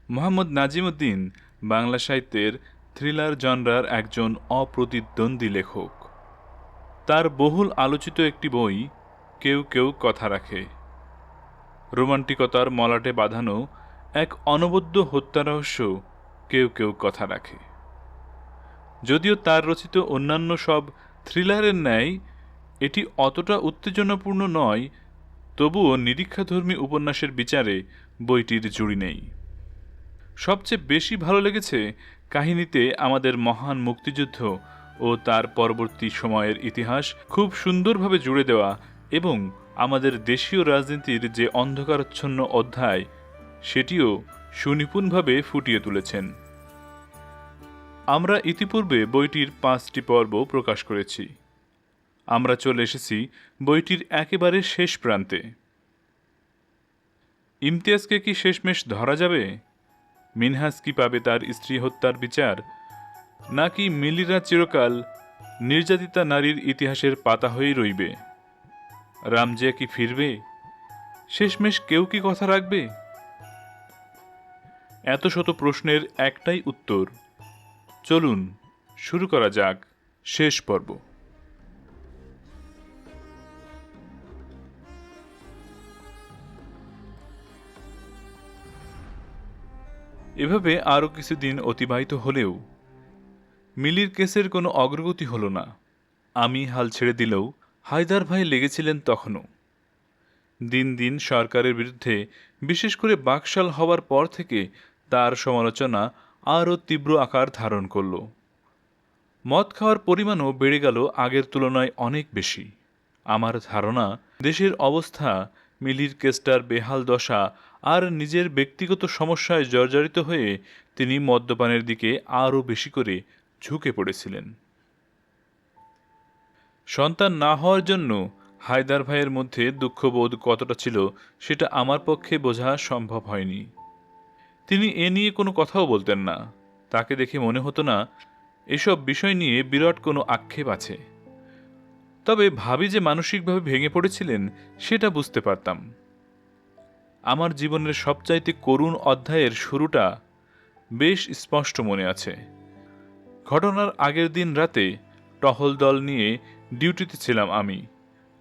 মোহাম্মদ নাজিমউদ্দিন বাংলা সাহিত্যের থ্রিলার জনরার একজন অপ্রতিদ্বন্দ্বী লেখক। তার বহুল আলোচিত একটি বই কেউ কেউ কথা রাখে রোমান্টিকতার মলাটে বাঁধানো এক অনবদ্য হত্যারহস্য কেউ কেউ কথা রাখে। যদিও তার রচিত অন্যান্য সব থ্রিলারের ন্যায় এটি অতটা উত্তেজনাপূর্ণ নয়, তবুও নিরীক্ষাধর্মী উপন্যাসের বিচারে বইটির জুড়ি নেই। সবচেয়ে বেশি ভালো লেগেছে কাহিনীতে আমাদের মহান মুক্তিযুদ্ধ ও তার পরবর্তী সময়ের ইতিহাস খুব সুন্দরভাবে জুড়ে দেওয়া এবং আমাদের দেশীয় রাজনীতির যে অন্ধকারাচ্ছন্ন অধ্যায় সেটিও সুনিপুণভাবে ফুটিয়ে তুলেছেন। আমরা ইতিপূর্বে বইটির 5টি পর্ব প্রকাশ করেছি। আমরা চলে এসেছি বইটির একেবারে শেষ প্রান্তে। ইমতিয়াজকে কি শেষমেশ ধরা যাবে? মিনহাজ কি পাবে তার স্ত্রী হত্যার বিচার, নাকি মিলিরা চিরকাল নির্যাতিতা নারীর ইতিহাসের পাতা হয়েই রইবে? রামজিয়া কি ফিরবে? শেষমেশ কেউ কি কথা রাখবে? এত শত প্রশ্নের একটাই উত্তর। চলুন শুরু করা যাক শেষ পর্ব। এভাবে আরও কিছুদিন অতিবাহিত হলেও মিলির কেসের কোনো অগ্রগতি হলো না। আমি হাল ছেড়ে দিলেও হায়দার ভাই লেগেছিলেন তখনও। দিন দিন সরকারের বিরুদ্ধে, বিশেষ করে বাকশাল হওয়ার পর থেকে তার সমালোচনা আরও তীব্র আকার ধারণ করল। মদ খাওয়ার পরিমাণও বেড়ে গেল আগের তুলনায় অনেক বেশি। আমার ধারণা দেশের অবস্থা, মিলির কেসটার বেহাল দশা আর নিজের ব্যক্তিগত সমস্যায় জর্জরিত হয়ে তিনি মদ্যপানের দিকে আরও বেশি করে ঝুঁকে পড়েছিলেন। সন্তান না হওয়ার জন্য হায়দার ভাইয়ের মধ্যে দুঃখবোধ কতটা ছিল সেটা আমার পক্ষে বোঝা সম্ভব হয়নি। তিনি এ নিয়ে কোনো কথাও বলতেন না। তাকে দেখে মনে হতো না এসব বিষয় নিয়ে বিরাট কোনো আক্ষেপ আছে। তবে ভাবি যে মানসিকভাবে ভেঙে পড়েছিলেন সেটা বুঝতে পারতাম। আমার জীবনের সবচাইতে করুণ অধ্যায়ের শুরুটা বেশ স্পষ্ট মনে আছে। ঘটনার আগের দিন রাতে টহল দল নিয়ে ডিউটিতে ছিলাম আমি।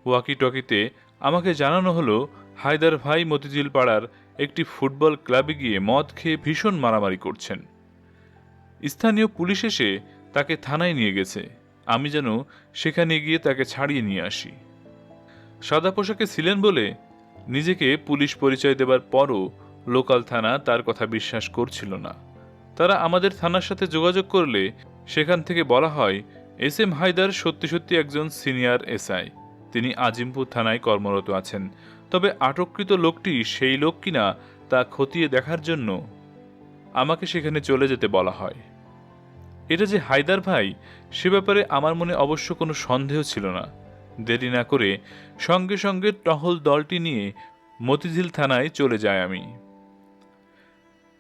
ওয়াকি টকিতে আমাকে জানানো হলো হায়দার ভাই মতিঝিল পাড়ার একটি ফুটবল ক্লাবে গিয়ে মদ খেয়ে ভীষণ মারামারি করছেন। স্থানীয় পুলিশ এসে তাকে থানায় নিয়ে গেছে। আমি যেন সেখানে গিয়ে তাকে ছাড়িয়ে নিয়ে আসি। সাদা পোশাকে ছিলেন বলে নিজেকে পুলিশ পরিচয় দেবার পরও লোকাল থানা তার কথা বিশ্বাস করছিল না। তারা আমাদের থানার সাথে যোগাযোগ করলে সেখান থেকে বলা হয় এস.এম. হায়দার সত্যি সত্যি একজন সিনিয়র এসআই। তিনি আজিমপুর থানায় কর্মরত আছেন। তবে আটককৃত লোকটি সেই লোক কিনা তা খতিয়ে দেখার জন্য আমাকে সেখানে চলে যেতে বলা হয়। এটা যে হায়দার ভাই সে ব্যাপারে আমার মনে অবশ্য কোনো সন্দেহ ছিল না। দেরি না করে সঙ্গে সঙ্গে টহল দলটি নিয়ে মতিঝিল থানায় চলে যায় আমি।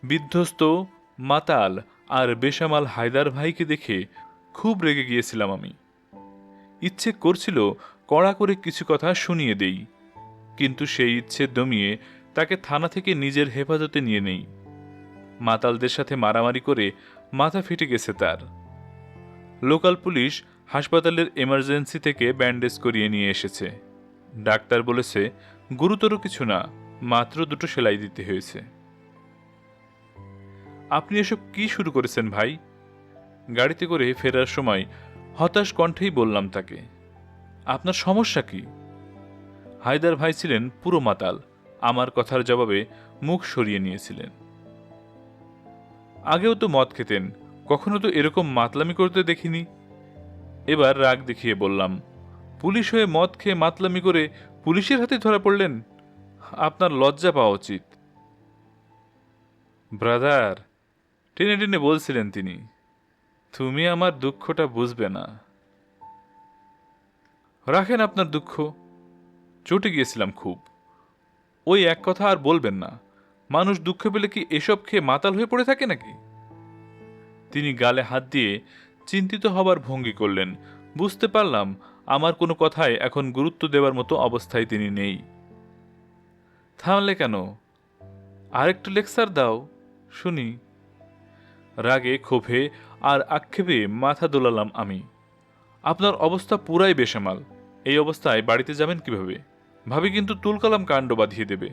বিধ্বস্ত, মাতাল আর বেসামাল হায়দার ভাইকে দেখে খুব রেগে গিয়েছিলাম আমি। ইচ্ছে করছিল কড়া করে কিছু কথা শুনিয়ে দেই, কিন্তু সেই ইচ্ছে দমিয়ে তাকে থানা থেকে নিজের হেফাজতে নিয়ে নেই। মাতালদের সাথে মারামারি করে মাথা ফেটে গেছে তার। লোকাল পুলিশ হাসপাতালের এমার্জেন্সি থেকে ব্যান্ডেজ করিয়ে নিয়ে এসেছে। ডাক্তার বলেছে গুরুতর কিছু না, মাত্র 2টো সেলাই দিতে হয়েছে। আপনি এসব কি শুরু করেছেন ভাই? গাড়িতে করে ফেরার সময় হতাশ কণ্ঠেই বললাম তাকে। আপনার সমস্যা কি? হায়দার ভাই ছিলেন পুরো মাতাল। আমার কথার জবাবে মুখ সরিয়ে নিয়েছিলেন। আগেও তো মদ খেতেন, কখনো তো এরকম মাতলামি করতে দেখিনি। এবার রাগ দেখিয়ে বললাম, পুলিশ হয়ে মদ খেয়ে মাতলামি করে পুলিশের হাতে ধরা পড়লেন? আপনার লজ্জা পাওয়া উচিত। ব্রাদার, টেনে টেনে বলছিলেন তিনি, তুমি আমার দুঃখটা বুঝবে না। রাখেন আপনার দুঃখ, চটে গিয়েছিলাম খুব। ওই এক কথা আর বলবেন না। মানুষ দুঃখ পেলে কি এসব খেয়ে মাতাল হয়ে পড়ে থাকে নাকি? তিনি গালে হাত দিয়ে চিন্তিত হবার ভঙ্গি করলেন। বুঝতে পারলাম আমার কোনো কথায় এখন গুরুত্ব দেওয়ার মতো অবস্থায় তিনি নেই। থামলে কেন? আরেকটু লেকচার দাও, শুনি। রাগে, ক্ষোভে আর আক্ষেপে মাথা দোলালাম আমি। আপনার অবস্থা পুরাই বেসামাল। এই অবস্থায় বাড়িতে যাবেন কিভাবে? ভাবি কিন্তু তুলকালাম কাণ্ড বাঁধিয়ে দেবে।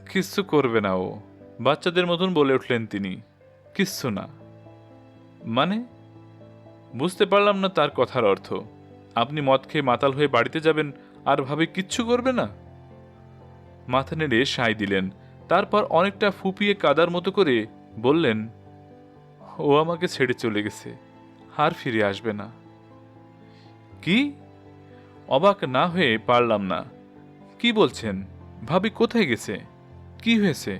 কিচ্ছু করবে না ও, বাচ্চাদের মতন বলে উঠলেন তিনি। কিচ্ছু না মানে? বুঝতে পারলাম না তার কথার অর্থ। আপনি মদ খেয়ে মাতাল হয়ে বাড়িতে যাবেন আর ভাবি কিচ্ছু করবে না? মাথা নেড়ে সায় দিলেন, তারপর অনেকটা ফুপিয়ে কাদার মতো করে বললেন, ও আমাকে ছেড়ে চলে গেছে, আর ফিরে আসবে না। কি? অবাক না হয়ে পারলাম না। কি বলছেন? ভাবি কোথায় গেছে? কি হয়েছে?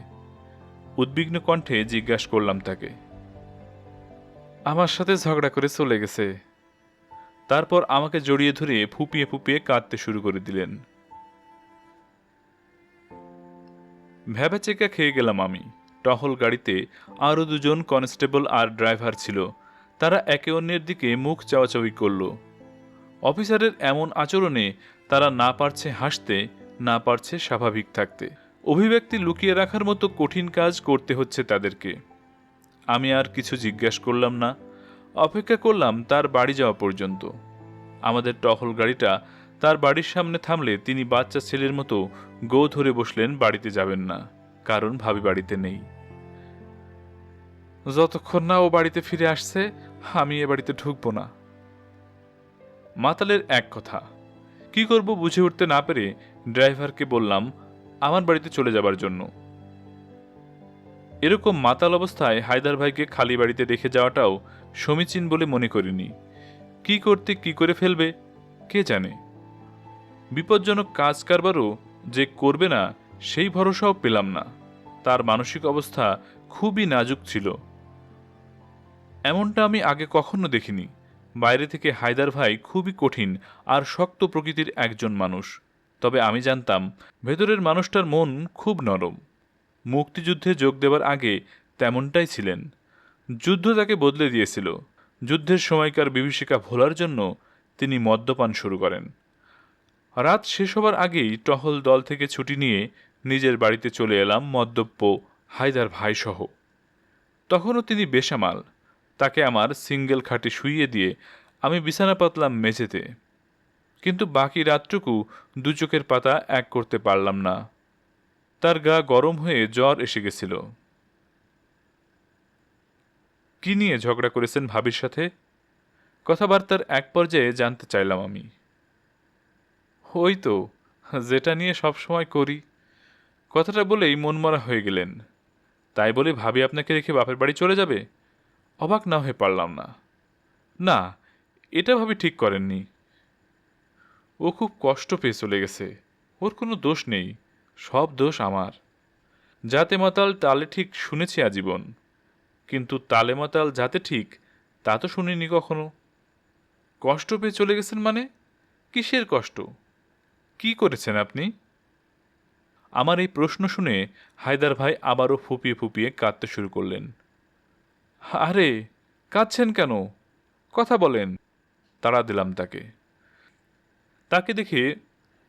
উদ্বিগ্ন কণ্ঠে জিজ্ঞাসা করলাম তাকে। আমার সাথে ঝগড়া করে চলে গেছে। তারপর আমাকে জড়িয়ে ধরে ফুপিয়ে ফুপিয়ে কাঁদতে শুরু করে দিলেন। ভ্যাবাচেকা খেয়ে গেলাম আমি। টহল গাড়িতে আরও দুজন কনস্টেবল আর ড্রাইভার ছিল। তারা একে অন্যের দিকে মুখ চাওয়াচাওয়ি করল। অফিসারের এমন আচরণে তারা না পারছে হাসতে, না পারছে স্বাভাবিক থাকতে। অভিব্যক্তি লুকিয়ে রাখার মতো কঠিন কাজ করতে হচ্ছে তাদেরকে। আমি আর কিছু জিজ্ঞাসা করলাম না। অপেক্ষা করলাম তার বাড়ি যাওয়া পর্যন্ত। আমাদের টহল গাড়িটা তার বাড়ির সামনে থামলে তিনি বাচ্চা ছেলের মতো গো ধরে বসলেন, বাড়িতে যাবেন না, কারণ ভাবি বাড়িতে নেই। যতক্ষণ না ও বাড়িতে ফিরে আসছে আমি এ বাড়িতে ঢুকবো না। মাতালের এক কথা। কি করব বুঝে উঠতে না পেরে ড্রাইভারকে বললাম আমার বাড়িতে চলে যাবার জন্য। এরকম মাতাল অবস্থায় হায়দার ভাইকে খালি বাড়িতে রেখে যাওয়াটাও সমীচীন বলে মনে করিনি। কি করতে কি করে ফেলবে কে জানে। বিপজ্জনক কাজ কারবারও যে করবে না সেই ভরসাও পেলাম না। তার মানসিক অবস্থা খুবই নাজুক ছিল। এমনটা আমি আগে কখনো দেখিনি। বাইরে থেকে হায়দার ভাই খুবই কঠিন আর শক্ত প্রকৃতির একজন মানুষ। তবে আমি জানতাম ভেতরের মানুষটার মন খুব নরম। মুক্তিযুদ্ধে যোগ দেবার আগে তেমনটাই ছিলেন। যুদ্ধ তাকে বদলে দিয়েছিল। যুদ্ধের সময়কার বিভীষিকা ভোলার জন্য তিনি মদ্যপান শুরু করেন। রাত শেষ হবার আগেই টহল দল থেকে ছুটি নিয়ে নিজের বাড়িতে চলে এলাম মদ্যপ্য হায়দার ভাই সহ। তখনও তিনি বেসামাল। তাকে আমার সিঙ্গেল খাটে শুইয়ে দিয়ে আমি বিছানা পাতলাম মেঝেতে। কিন্তু বাকি রাতটুকু দু চোখের পাতা এক করতে পারলাম না। তার গা গরম হয়ে জ্বর এসে গেছিল। কি নিয়ে ঝগড়া করেছেন ভাবির সাথে? কথাবার্তার এক পর্যায়ে জানতে চাইলাম আমি। ওই তো, যেটা নিয়ে সব সময় করি। কথাটা বলেই মনমরা হয়ে গেলেন। তাই বলে ভাবি আপনাকে রেখে বাপের বাড়ি চলে যাবে? অবাক না হয়ে পারলাম না। না, এটা ভাবি ঠিক করেননি। ও খুব কষ্ট পেয়ে চলে গেছে। ওর কোনো দোষ নেই, সব দোষ আমার। যাতে মাতাল তালে ঠিক শুনেছি আজীবন, কিন্তু তালে মাতাল যাতে ঠিক তা তো শুনিনি কখনো। কষ্ট পেয়ে চলে গেছেন মানে? কিসের কষ্ট? কি করেছেন আপনি? আমার এই প্রশ্ন শুনে হায়দার ভাই আবারও ফুপিয়ে ফুপিয়ে কাঁদতে শুরু করলেন। আরে, কাঁদছেন কেন? কথা বলেন। তাড়া দিলাম তাকে। তাকে দেখে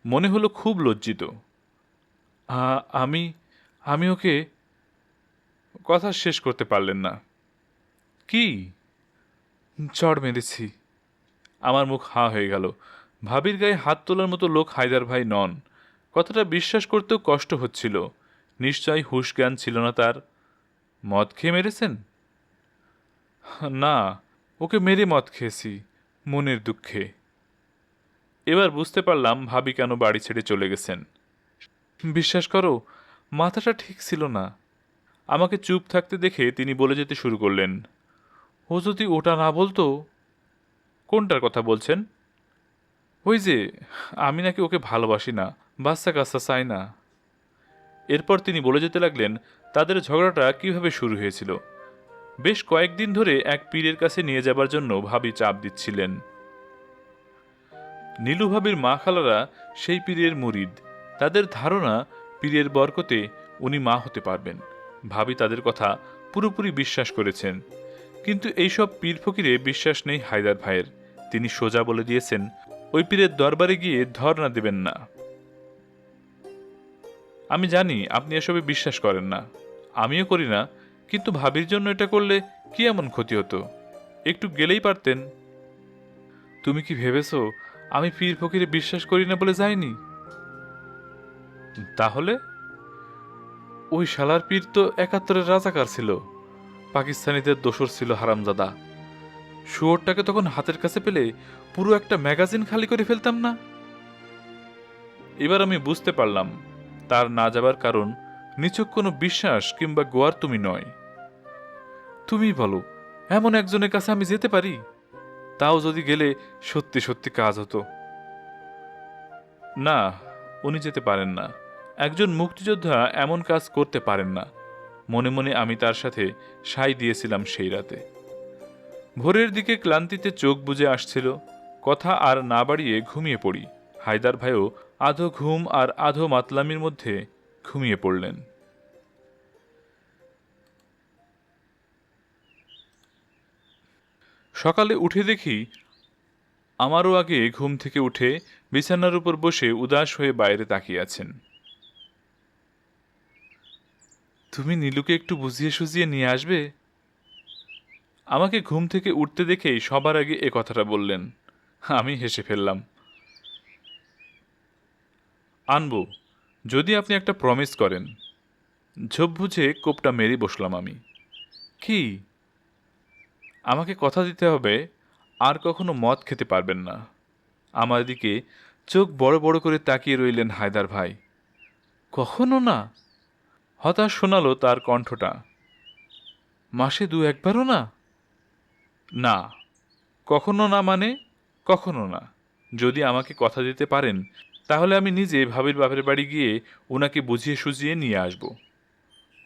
মনে হলো খুব লজ্জিত। আমি আমি ওকে। কথা শেষ করতে পারলেন না। কি? চড় মেরেছি। আমার মুখ হাঁ হয়ে গেল। ভাবির গায়ে হাত তোলার মতো লোক হায়দার ভাই নন। কথাটা বিশ্বাস করতেও কষ্ট হচ্ছিল। নিশ্চয় হুঁশ জ্ঞান ছিল না তার। মদ খেয়ে মেরেছেন? না, ওকে মেরে মদ খেয়েছি, মনের দুঃখে। এবার বুঝতে পারলাম ভাবি কেন বাড়ি ছেড়ে চলে গেছেন। বিশ্বাস করো, মাথাটা ঠিক ছিল না। আমাকে চুপ থাকতে দেখে তিনি বলে যেতে শুরু করলেন, ও যদি ওটা না বলতো। কোনটার কথা বলছেন? ওই যে, আমি নাকি ওকে ভালোবাসি না, বাচ্চা কাচ্চা চাই না। এরপর তিনি বলে যেতে লাগলেন তাদের ঝগড়াটা কিভাবে শুরু হয়েছিল। বেশ কয়েকদিন ধরে এক পীরের কাছে নিয়ে যাবার জন্য ভাবি চাপ দিচ্ছিলেন। নীলু ভাবির মা খালারা সেই পীরের মুরিদ। তাদের ধারণা পীরের বরকতে উনি মা হতে পারবেন। ভাবি তাদের কথা পুরোপুরি বিশ্বাস করেছেন। কিন্তু এইসব পীর ফকিরে বিশ্বাস নেই হায়দার ভাইয়ের। তিনি সোজা বলে দিয়েছেন ওই পীরের দরবারে গিয়ে ধর্ণা দেবেন না। আমি জানি আপনি এসবে বিশ্বাস করেন না, আমিও করি না, কিন্তু ভাবির জন্য এটা করলে কি এমন ক্ষতি হতো? একটু গেলেই পারতেন। তুমি কি ভেবেছো আমি পীর ফকিরে বিশ্বাস করি না বলে যাইনি? তাহলে? ওই শালার পীর তো ৭১-এর রাজাকার ছিল, পাকিস্তানিদের দোসর ছিল হারামজাদা। শুয়োরটাকে তখন হাতের কাছে পেলে পুরো একটা ম্যাগাজিন খালি করে ফেলতাম না? এবার আমি বুঝতে পারলাম তার না যাবার কারণ নিছক কোনো বিশ্বাস কিংবা গোয়ার তুমি নয়। তুমি বলো, এমন একজনের কাছে আমি যেতে পারি? তাও যদি গেলে সত্যি সত্যি কাজ হতো। না, উনি যেতে পারেন না। একজন মুক্তিযোদ্ধা এমন কাজ করতে পারেন না। মনে মনে আমি তার সাথে সাই দিয়েছিলাম সেই রাতে। ভোরের দিকে ক্লান্তিতে চোখ বুজে আসছিল, কথা আর না বাড়িয়ে ঘুমিয়ে পড়ি। হায়দার ভাইও আধো ঘুম আর আধো মাতলামির মধ্যে ঘুমিয়ে পড়লেন। সকালে উঠে দেখি আমারও আগে ঘুম থেকে উঠে বিছানার উপর বসে উদাস হয়ে বাইরে তাকিয়ে আছেন। তুমি নীলুকে একটু বুঝিয়ে সুঝিয়ে নিয়ে আসবে? আমাকে ঘুম থেকে উঠতে দেখেই সবার আগে এ কথাটা বললেন। আমি হেসে ফেললাম। আনবো, যদি আপনি একটা প্রমিস করেন। ঝোপ বুঝে কোপটা মেরে বসলাম আমি। কি? আমাকে কথা দিতে হবে আর কখনো মদ খেতে পারবেন না। আমার দিকে চোখ বড় বড় করে তাকিয়ে রইলেন হায়দার ভাই। কখনো না? হতাশ শোনালো তার কণ্ঠটা। মাসে ২-১বারও না? না। কখনো না মানে? কখনো না। যদি আমাকে কথা দিতে পারেন তাহলে আমি নিজে ভাবির বাপের বাড়ি গিয়ে ওনাকে বুঝিয়ে সুঝিয়ে নিয়ে আসব।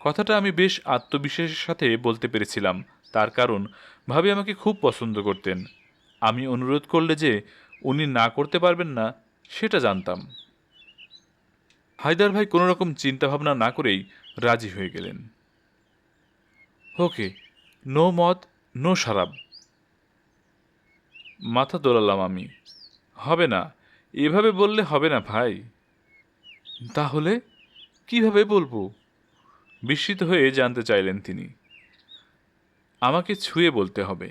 কথাটা আমি বেশ আত্মবিশ্বাসের সাথে বলতে পেরেছিলাম, তার কারণ ভাবি আমাকে খুব পছন্দ করতেন। আমি অনুরোধ করলে যে উনি না করতে পারবেন না সেটা জানতাম। হায়দার ভাই কোনো রকম চিন্তাভাবনা না করেই রাজি হয়ে গেলেন। ওকে, নো মদ, নো শারাব। মাথা দোলালাম আমি। হবে না, এভাবে বললে হবে না ভাই। তাহলে কিভাবে বলবো? বিস্মিত হয়ে জানতে চাইলেন তিনি। আমাকে ছুঁয়ে বলতে হবে।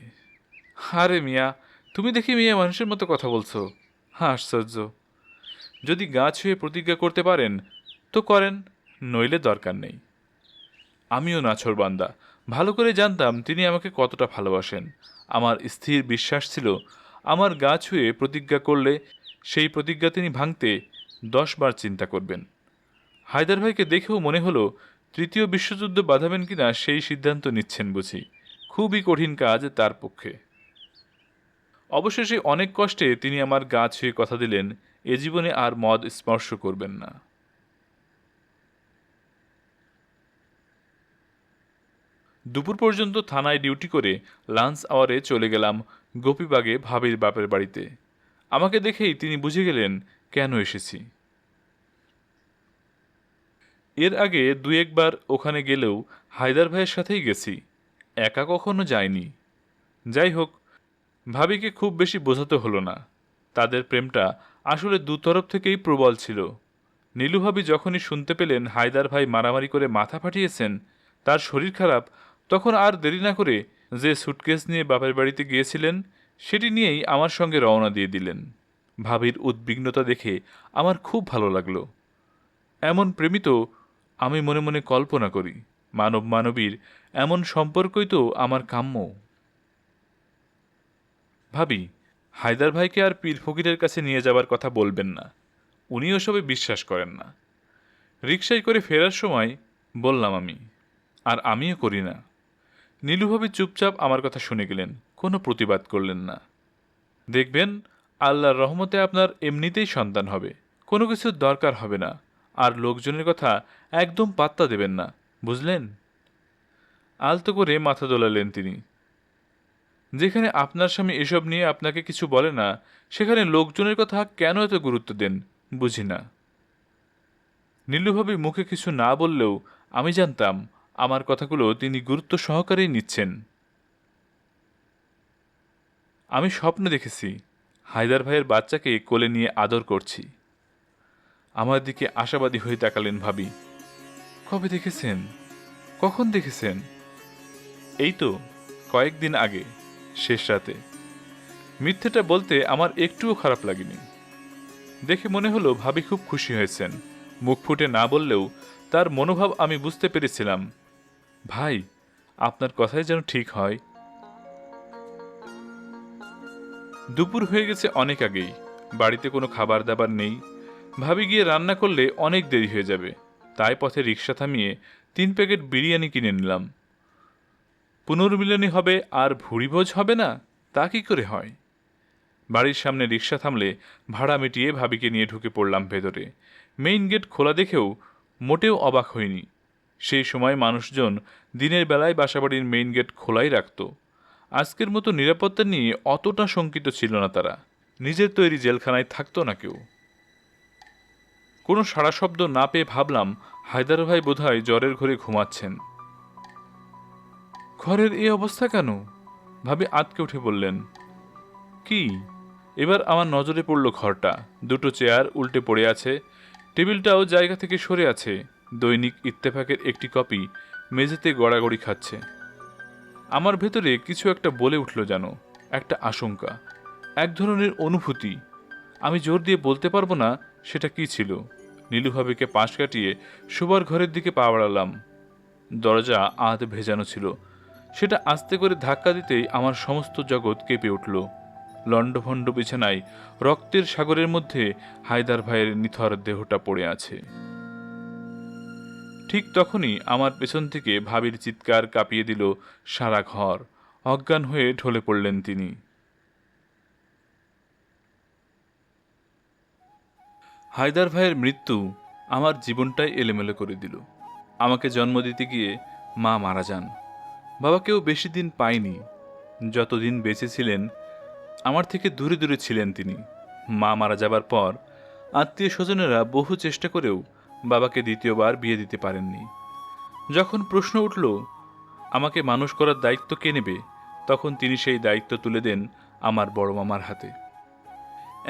আরে মিয়া, তুমি দেখি মেয়ে মানুষের মতো কথা বলছো। হ্যাঁ, আশ্চর্য। যদি গা ছুঁয়ে প্রতিজ্ঞা করতে পারেন তো করেন, নইলে দরকার নেই। আমিও নাছোড়বান্দা, ভালো করে জানতাম তিনি আমাকে কতটা ভালোবাসেন। আমার স্থির বিশ্বাস ছিল আমার গা ছুঁয়ে প্রতিজ্ঞা করলে সেই প্রতিজ্ঞা তিনি ভাঙতে 10 বার চিন্তা করবেন। হায়দার ভাইকে দেখেও মনে হলো তৃতীয় বিশ্বযুদ্ধ বাঁধাবেন কিনা সেই সিদ্ধান্ত নিচ্ছেন বুঝি। খুবই কঠিন কাজ তার পক্ষে। অবশেষে অনেক কষ্টে তিনি আমার গা ছুঁয়ে কথা দিলেন এ জীবনে আর মদ স্পর্শ করবেন না। দুপুর পর্যন্ত থানায় ডিউটি করে লাঞ্চ আওয়ারে চলে গেলাম গোপীবাগে ভাবির বাপের বাড়িতে। আমাকে দেখেই তিনি বুঝে গেলেন কেন এসেছি। এর আগে ২-১বার ওখানে গেলেও হায়দার ভাইয়ের সাথেই গেছি, একা কখনো যায়নি। যাই হোক, ভাবিকে খুব বেশি বোঝাতে হলো না। তাদের প্রেমটা আসলে দুতরফ থেকেই প্রবল ছিল। নীলু ভাবি যখনই শুনতে পেলেন হায়দার ভাই মারামারি করে মাথা ফাটিয়েছেন, তার শরীর খারাপ, তখন আর দেরি না করে যে সুটকেস নিয়ে বাপের বাড়িতে গিয়েছিলেন সেটি নিয়েই আমার সঙ্গে রওনা দিয়ে দিলেন। ভাবির উদ্বিগ্নতা দেখে আমার খুব ভালো লাগলো। এমন প্রেমিত আমি মনে মনে কল্পনা করি। মানব মানবীর এমন সম্পর্কই তো আমার কাম্য। ভাবি, হায়দার ভাইকে আর পীর ফকিরের কাছে নিয়ে যাবার কথা বলবেন না, উনি ওসবে বিশ্বাস করেন না। রিকশায় করে ফেরার সময় বললাম আমি, আর আমিও করি না। নীলুভাবি চুপচাপ আমার কথা শুনে গেলেন, কোনো প্রতিবাদ করলেন না। দেখবেন আল্লাহর রহমতে আপনার এমনিতেই সন্তান হবে, কোনো কিছুর দরকার হবে না। আর লোকজনের কথা একদম পাত্তা দেবেন না, বুঝলেন? আলতো করে মাথা দোলালেন তিনি। যেখানে আপনার স্বামী এসব নিয়ে আপনাকে কিছু বলে না সেখানে লোকজনের কথা কেন এত গুরুত্ব দেন বুঝি না। নীলুভাবি মুখে কিছু না বললেও আমি জানতাম আমার কথাগুলো তিনি গুরুত্ব সহকারেই নিচ্ছেন। আমি স্বপ্ন দেখেছি হায়দার ভাইয়ের বাচ্চাকে কোলে নিয়ে আদর করছি। আমার দিকে আশাবাদী হয়ে তাকালেন ভাবি। কবে দেখেছেন? কখন দেখেছেন? এই তো কয়েকদিন আগে, শেষ রাতে। মিথ্যেটা বলতে আমার একটুও খারাপ লাগেনি। দেখে মনে হলো ভাবি খুব খুশি হয়েছেন। মুখ ফুটে না বললেও তার মনোভাব আমি বুঝতে পেরেছিলাম। ভাই, আপনার কথাই যেন ঠিক হয়। দুপুর হয়ে গেছে অনেক আগেই। বাড়িতে কোনো খাবার দাবার নেই। ভাবি গিয়ে রান্না করলে অনেক দেরি হয়ে যাবে। তাই পথে রিক্সা থামিয়ে 3 প্যাকেট বিরিয়ানি কিনে নিলাম। পুনর্মিলনী হবে আর ভুরিভোজ হবে না, তা কি করে হয়? বাড়ির সামনে রিক্সা থামলে ভাড়া মিটিয়ে ভাবিকে নিয়ে ঢুকে পড়লাম ভেতরে। মেইন গেট খোলা দেখেও মোটেও অবাক হইনি। সেই সময় মানুষজন দিনের বেলায় বাসাবাড়ির মেইন গেট খোলাই রাখত। আজকের মতো নিরাপত্তা নিয়ে অতটা শঙ্কিত ছিল না তারা। নিজের তৈরি জেলখানায় থাকতো না কেউ। কোনো সাড়া শব্দ না পেয়ে ভাবলাম হায়দার ভাই বোধহয় জ্বরের ঘরে ঘুমাচ্ছেন। ঘরের এই অবস্থা কেন? ভাবি আঁতকে উঠে বললেন। কি? এবার আমার নজরে পড়ল ঘরটা। 2টো চেয়ার উল্টে পড়ে আছে, টেবিলটাও জায়গা থেকে সরে আছে। দৈনিক ইত্তেফাকের একটি কপি মেঝেতে গড়াগড়ি খাচ্ছে। আমার ভেতরে কিছু একটা বলে উঠল যেন, একটা আশঙ্কা, এক ধরনের অনুভূতি। আমি জোর দিয়ে বলতে পারবো না সেটা কি ছিল। নীলু ভাবিকে পাশ কাটিয়ে শোবার ঘরের দিকে পা বাড়ালাম। দরজা আধ ভেজানো ছিল। সেটা আস্তে করে ধাক্কা দিতেই আমার সমস্ত জগৎ কেঁপে উঠল। লণ্ডভণ্ড বিছানায় রক্তের সাগরের মধ্যে হায়দার ভাইয়ের নিথর দেহটা পড়ে আছে। ঠিক তখনই আমার পেছন থেকে ভাবির চিৎকার কাঁপিয়ে দিল সারা ঘর। অজ্ঞান হয়ে ঢলে পড়লেন তিনি। হায়দার ভাইয়ের মৃত্যু আমার জীবনটাই এলোমেলো করে দিল। আমাকে জন্ম দিতে গিয়ে মা মারা যান। বাবাকেও বেশি দিন পাইনি। যতদিন বেঁচে ছিলেন আমার থেকে দূরে দূরে ছিলেন তিনি। মা মারা যাবার পর আত্মীয় স্বজনেরা বহু চেষ্টা করেও বাবাকে দ্বিতীয়বার বিয়ে দিতে পারেননি। যখন প্রশ্ন উঠল আমাকে মানুষ করার দায়িত্ব কে নেবে, তখন তিনি সেই দায়িত্ব তুলে দেন আমার বড় মামার হাতে।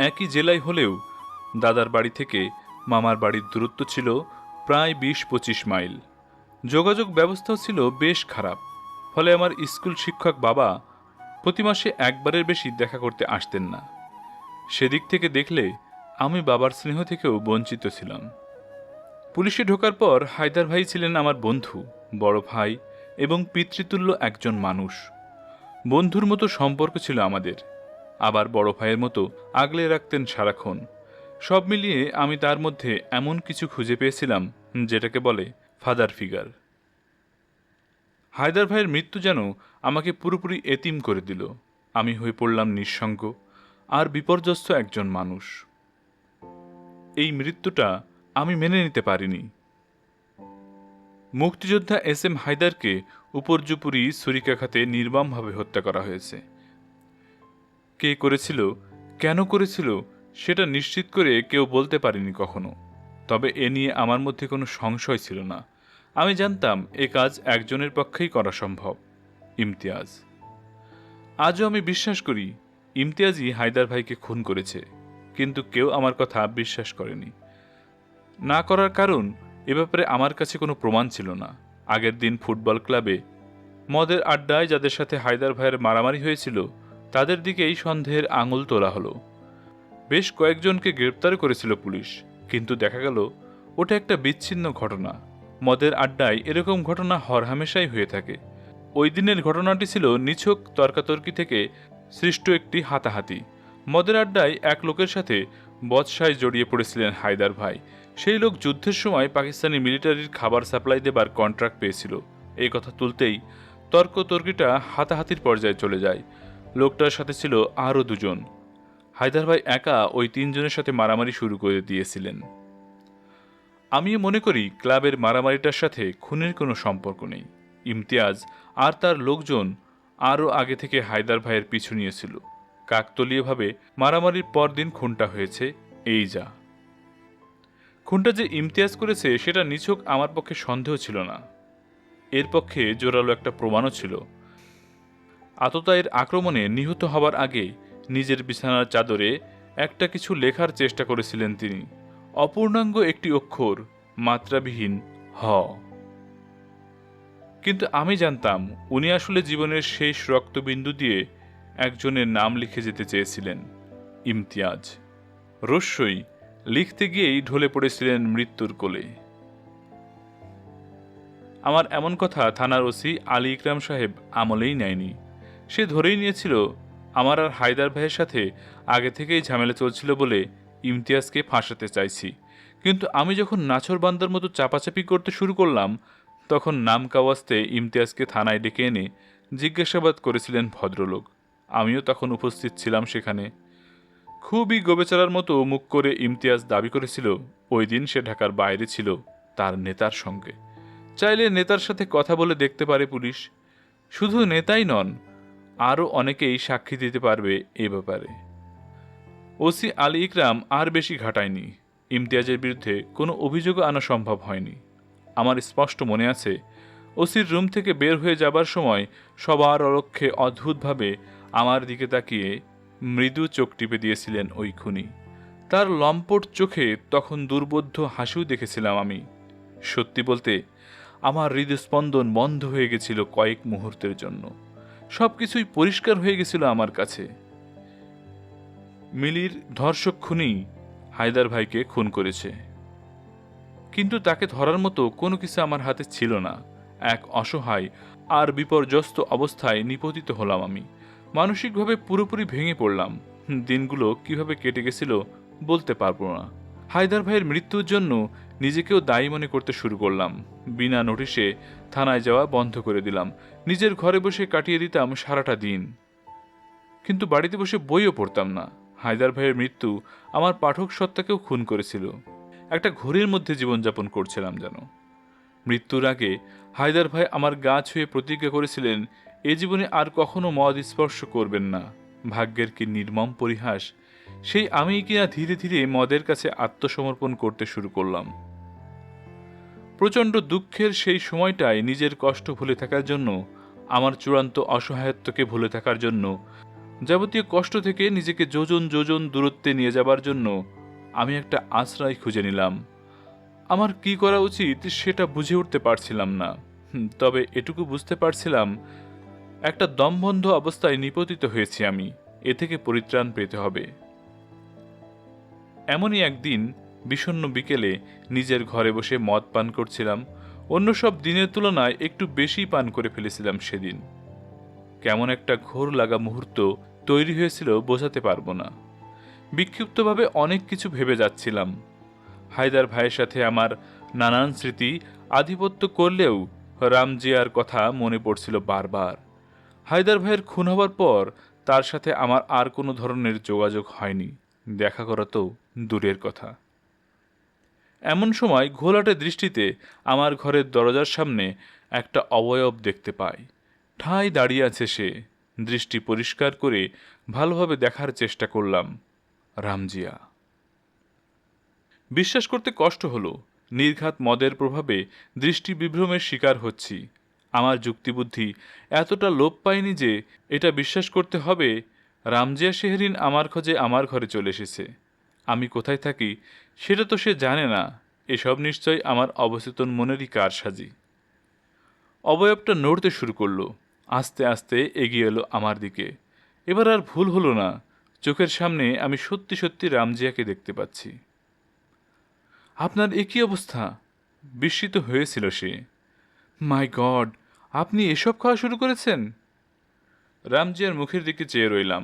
একই জেলায় হলেও দাদার বাড়ি থেকে মামার বাড়ির দূরত্ব ছিল প্রায় 20-25 মাইল। যোগাযোগ ব্যবস্থাও ছিল বেশ খারাপ। ফলে আমার স্কুল শিক্ষক বাবা প্রতি মাসে একবারের বেশি দেখা করতে আসতেন না। সেদিক থেকে দেখলে আমি বাবার স্নেহ থেকেও বঞ্চিত ছিলাম। পুলিশে ঢোকার পর হায়দার ভাই ছিলেন আমার বন্ধু, বড় ভাই এবং পিতৃতুল্য একজন মানুষ। বন্ধুর মতো সম্পর্ক ছিল আমাদের, আবার বড় ভাইয়ের মতো আগলে রাখতেন সারাক্ষণ। সব মিলিয়ে আমি তার মধ্যে এমন কিছু খুঁজে পেয়েছিলাম যেটাকে বলে ফাদার ফিগার। হায়দার ভাইয়ের মৃত্যু যেন আমাকে পুরোপুরি এতিম করে দিল। আমি হয়ে পড়লাম নিঃসঙ্গ আর বিপর্যস্ত একজন মানুষ। এই মৃত্যুটা আমি মেনে নিতে পারিনি। মুক্তিযোদ্ধা এস.এম. হায়দারকে উপর্যুপুরি ছুরিকাঘাতে নির্মমভাবে হত্যা করা হয়েছে। কে করেছিল, কেন করেছিল সেটা নিশ্চিত করে কেউ বলতে পারেনি কখনো। তবে এ নিয়ে আমার মধ্যে কোনো সংশয় ছিল না। আমি জানতাম এ কাজ একজনের পক্ষেই করা সম্ভব, ইমতিয়াজ। আজও আমি বিশ্বাস করি ইমতিয়াজই হায়দার ভাইকে খুন করেছে, কিন্তু কেউ আমার কথা বিশ্বাস করেনি। না করার কারণ, এ ব্যাপারে আমার কাছে কোনো প্রমাণ ছিল না। আগের দিন ফুটবল ক্লাবে মদের আড্ডায় যাদের সাথে হায়দার ভাইয়ের মারামারি হয়েছিল তাদের দিকেই সন্দেহের আঙুল তোলা হলো। বেশ কয়েকজনকে গ্রেপ্তার করেছিল পুলিশ, কিন্তু দেখা গেল ওটা একটা বিচ্ছিন্ন ঘটনা। মদের আড্ডায় এরকম ঘটনা হরহামেশাই হয়ে থাকে। ওই দিনের ঘটনাটি ছিল নিছক তর্কাতর্কি থেকে সৃষ্ট একটি হাতাহাতি। মদের আড্ডায় এক লোকের সাথে বচসায় জড়িয়ে পড়েছিলেন হায়দার ভাই। সেই লোক যুদ্ধের সময় পাকিস্তানি মিলিটারির খাবার সাপ্লাই দেবার কন্ট্রাক্ট পেয়েছিল। এই কথা তুলতেই তর্কতর্কিটা হাতাহাতির পর্যায়ে চলে যায়। লোকটার সাথে ছিল আরও 2জন। হায়দার ভাই একা ওই 3জনের সাথে মারামারি শুরু করে দিয়েছিলেন। আমিও মনে করি ক্লাবের মারামারিটার সাথে খুনের কোনো সম্পর্ক নেই। ইমতিয়াজ আর তার লোকজন আরও আগে থেকে হায়দার ভাইয়ের পিছু নিয়েছিল। কাকতলীয়ভাবে মারামারির পরদিন খুনটা হয়েছে, এই যা। খুনটা যে ইমতিয়াজ করেছে সেটা নিছক আমার পক্ষে সন্দেহ ছিল না, এর পক্ষে জোরালো একটা প্রমাণও ছিল। আততায়ীর আক্রমণে নিহত হবার আগে নিজের বিছানার চাদরে একটা কিছু লেখার চেষ্টা করেছিলেন তিনি। অপূর্ণাঙ্গ একটি অক্ষর, মাত্রাবিহীন হ। কিন্তু আমি জানতাম উনি আসলে জীবনের শেষ রক্তবিন্দু দিয়ে একজনের নাম লিখে যেতে চেয়েছিলেন, ইমতিয়াজ। রস্যই লিখতে গিয়েই ঢলে পড়েছিলেন মৃত্যুর কোলে। আমার এমন কথা থানার ওসি আলী ইকরাম সাহেব আমলেই নেয়নি। সে ধরেই নিয়েছিল আমার আর হায়দার ভাইয়ের সাথে আগে থেকেই ঝামেলা চলছিল বলে ইমতিয়াজকে ফাঁসাতে চাইছি। কিন্তু আমি যখন নাছোড়বান্দার মতো চাপাচাপি করতে শুরু করলাম, তখন নাম কাওয়াস্তে ইমতিয়াজকে থানায় ডেকে এনে জিজ্ঞাসাবাদ করেছিলেন ভদ্রলোক। আমিও তখন উপস্থিত ছিলাম সেখানে। খুবই গোবেচারার মতো মুখ করে ইমতিয়াজ দাবি করেছিল ওই দিন সে ঢাকার বাইরে ছিল তার নেতার সঙ্গে। চাইলে নেতার সাথে কথা বলে দেখতে পারে পুলিশ। শুধু নেতাই নন, আরও অনেকেই সাক্ষী দিতে পারবে এ ব্যাপারে। ওসি আলী ইকরাম আর বেশি ঘাটায়নি। ইমতিয়াজের বিরুদ্ধে কোনো অভিযোগও আনা সম্ভব হয়নি। আমার স্পষ্ট মনে আছে, ওসির রুম থেকে বের হয়ে যাবার সময় সবার অলক্ষ্যে অদ্ভুতভাবে আমার দিকে তাকিয়ে মৃদু চোখ টিপে দিয়েছিলেন ওই খুনি। তার লম্পট চোখে তখন দুর্বোধ্য হাসিও দেখেছিলাম আমি। সত্যি বলতে আমার হৃদস্পন্দন বন্ধ হয়ে গেছিল কয়েক মুহূর্তের জন্য। সবকিছুই পরিষ্কার হয়ে গেছিল আমার কাছে। মিলির ধর্ষক খুনি হায়দার ভাইকে খুন করেছে, কিন্তু তাকে ধরার মতো কোনো কিছু আমার হাতে ছিল না। এক অসহায় আর বিপর্যস্ত অবস্থায় নিপতিত হলাম আমি। মানসিকভাবে পুরোপুরি ভেঙে পড়লাম। দিনগুলো কিভাবে কেটে গেছিল বলতে পারবো না। হায়দার ভাইয়ের মৃত্যুর জন্য নিজেকেও দায়ী মনে করতে শুরু করলাম। বিনা নোটিশে থানায় যাওয়া বন্ধ করে দিলাম। নিজের ঘরে বসে কাটিয়ে দিতাম সারাটা দিন, কিন্তু বাড়িতে বসে বইও পড়তাম না। হায়দার ভাইয়ের মৃত্যু আমার পাঠক সত্তাকেও খুন করেছিল। একটা ঘোরের মধ্যে জীবনযাপন করছিলাম যেন। মৃত্যুর আগে হায়দার ভাই আমার গা ছুঁয়ে প্রতিজ্ঞা করেছিলেন এ জীবনে আর কখনো মদ স্পর্শ করবেন না। ভাগ্যের কি নির্মম পরিহাস! সেই আমিই কিনা ধীরে ধীরে মদের কাছে আত্মসমর্পণ করতে শুরু করলাম। প্রচণ্ড দুঃখের সেই সময়টায় নিজের কষ্ট ভুলে থাকার জন্য, আমার চূড়ান্ত অসহায়ত্বকে ভুলে থাকার জন্য, যাবতীয় কষ্ট থেকে নিজেকে যোজন যোজন দূরত্বে নিয়ে যাবার জন্য আমি একটা আশ্রয় খুঁজে নিলাম। আমার কি করা উচিত সেটা বুঝে উঠতে পারছিলাম না। তবে এটুকু বুঝতে পারছিলাম, একটা দমবন্ধ অবস্থায় নিপতিত হয়েছি আমি। এ থেকে পরিত্রাণ পেতে হবে। এমনই একদিন বিষণ্ণ বিকেলে নিজের ঘরে বসে মদ পান করছিলাম। অন্য সব দিনের তুলনায় একটু বেশি পান করে ফেলেছিলাম সেদিন। কেমন একটা ঘোর লাগা মুহূর্ত তৈরি হয়েছিল বোঝাতে পারবো না। বিক্ষিপ্তভাবে অনেক কিছু ভেবে যাচ্ছিলাম। হায়দার ভাইয়ের সাথে আমার নানান স্মৃতি আধিপত্য করলেও রামজিয়ার কথা মনে পড়ছিল বারবার। হায়দার ভাইয়ের খুন হবার পর তার সাথে আমার আর কোনো ধরনের যোগাযোগ হয়নি, দেখা করা তো দূরের কথা। এমন সময় ঘোলাটে দৃষ্টিতে আমার ঘরের দরজার সামনে একটা অবয়ব দেখতে পাই। ঠায় দাঁড়িয়ে আছে সে। দৃষ্টি পরিষ্কার করে ভালোভাবে দেখার চেষ্টা করলাম। রামজিয়া। বিশ্বাস করতে কষ্ট হলো, নির্ঘাত মদের প্রভাবে দৃষ্টি বিভ্রমের শিকার হচ্ছি। আমার যুক্তিবুদ্ধি এতটা লোপ পায়নি যে এটা বিশ্বাস করতে হবে রামজিয়া শেহরিন আমার খোঁজে আমার ঘরে চলে এসেছে। আমি কোথায় থাকি সেটা তো সে জানে না। এসব নিশ্চয় আমার অবচেতন মনেরই কারসাজি। অবয়বটা নড়তে শুরু করলো, আস্তে আস্তে এগিয়ে এলো আমার দিকে। এবার আর ভুল হলো না, চোখের সামনে আমি সত্যি সত্যি রামজিয়াকে দেখতে পাচ্ছি। আপনার এ কী অবস্থা? বিস্মিত হয়েছিল সে। মাই গড, আপনি এসব খাওয়া শুরু করেছেন? রামজিয়ার মুখের দিকে চেয়ে রইলাম।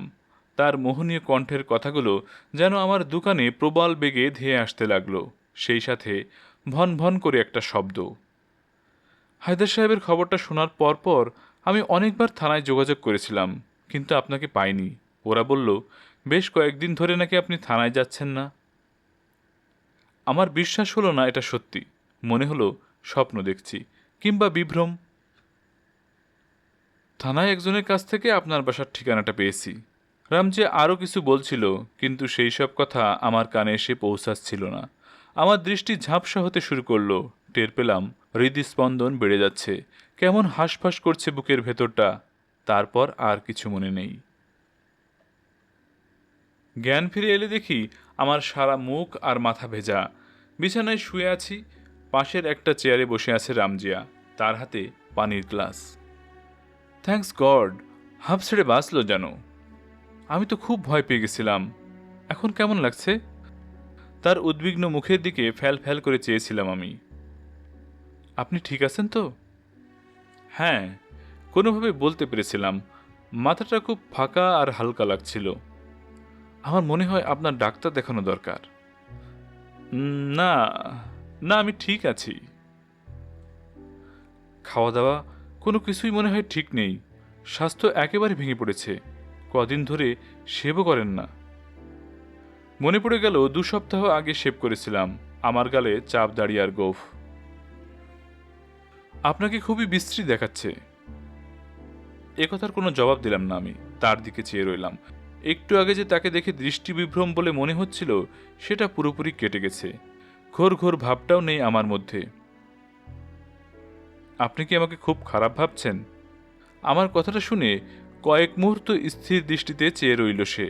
তার মোহনীয় কণ্ঠের কথাগুলো যেন আমার দোকানে প্রবল বেগে ধেয়ে আসতে লাগলো। সেই সাথে ভন ভন করে একটা শব্দ। হায়দার সাহেবের খবরটা শোনার পর আমি অনেকবার থানায় যোগাযোগ করেছিলাম, কিন্তু আপনাকে পাইনি। ওরা বলল বেশ কয়েকদিন ধরে নাকি আপনি থানায় যাচ্ছেন না। আমার বিশ্বাস হলো না এটা সত্যি। মনে হলো স্বপ্ন দেখছি কিংবা বিভ্রম। থানায় একজনের কাছ থেকে আপনার বাসার ঠিকানাটা পেয়েছি। রামজি আরও কিছু বলছিল, কিন্তু সেই সব কথা আমার কানে এসে পৌঁছাচ্ছিল না। আমার দৃষ্টি ঝাপসা হতে শুরু করলো। টের পেলাম হৃদস্পন্দন বেড়ে যাচ্ছে, কেমন হাঁসফাঁস করছে বুকের ভেতরটা। তারপর আর কিছু মনে নেই। জ্ঞান ফিরে এলে দেখি আমার সারা মুখ আর মাথা ভেজা। বিছানায় শুয়ে আছি। পাশের একটা চেয়ারে বসে আছে রামজিয়া। তার হাতে পানির গ্লাস। থ্যাঙ্কস গড, হাঁপ ছেড়ে বাঁচল যেন। আমি তো খুব ভয় পেয়ে গেছিলাম। এখন কেমন লাগছে? তার উদ্বিগ্ন মুখের দিকে ফ্যাল ফ্যাল করে চেয়েছিলাম আমি। আপনি ঠিক আছেন তো? হ্যাঁ, কোনোভাবে বলতে পেরেছিলাম। মাথাটা খুব ফাঁকা আর হালকা লাগছিল। আমার মনে হয় আপনার ডাক্তার দেখানো দরকার। না, না, আমি ঠিক আছি। খাওয়া দাওয়া কোনো কিছুই মনে হয় ঠিক নেই। স্বাস্থ্য একেবারে ভেঙে পড়েছে। কদিন ধরে শেভও করেন না। মনে পড়ে গেল 2 সপ্তাহ আগে শেভ করেছিলাম। আমার গালে চাপ দাড়ি আর গোঁফ। আপনাকে খুবই বিশ্রী দেখাচ্ছে। একথার কোনো জবাব দিলাম না আমি। তার দিকে চেয়ে রইলাম। একটু আগে যে তাকে দেখে দৃষ্টি বিভ্রম বলে মনে হচ্ছিল, সেটা পুরোপুরি কেটে গেছে। ঘোর ঘোর ভাবটাও নেই আমার মধ্যে। আপনি কি আমাকে খুব খারাপ ভাবছেন? আমার কথাটা শুনে কয়েক মুহূর্ত স্থির দৃষ্টিতে চেয়ে রইল সে।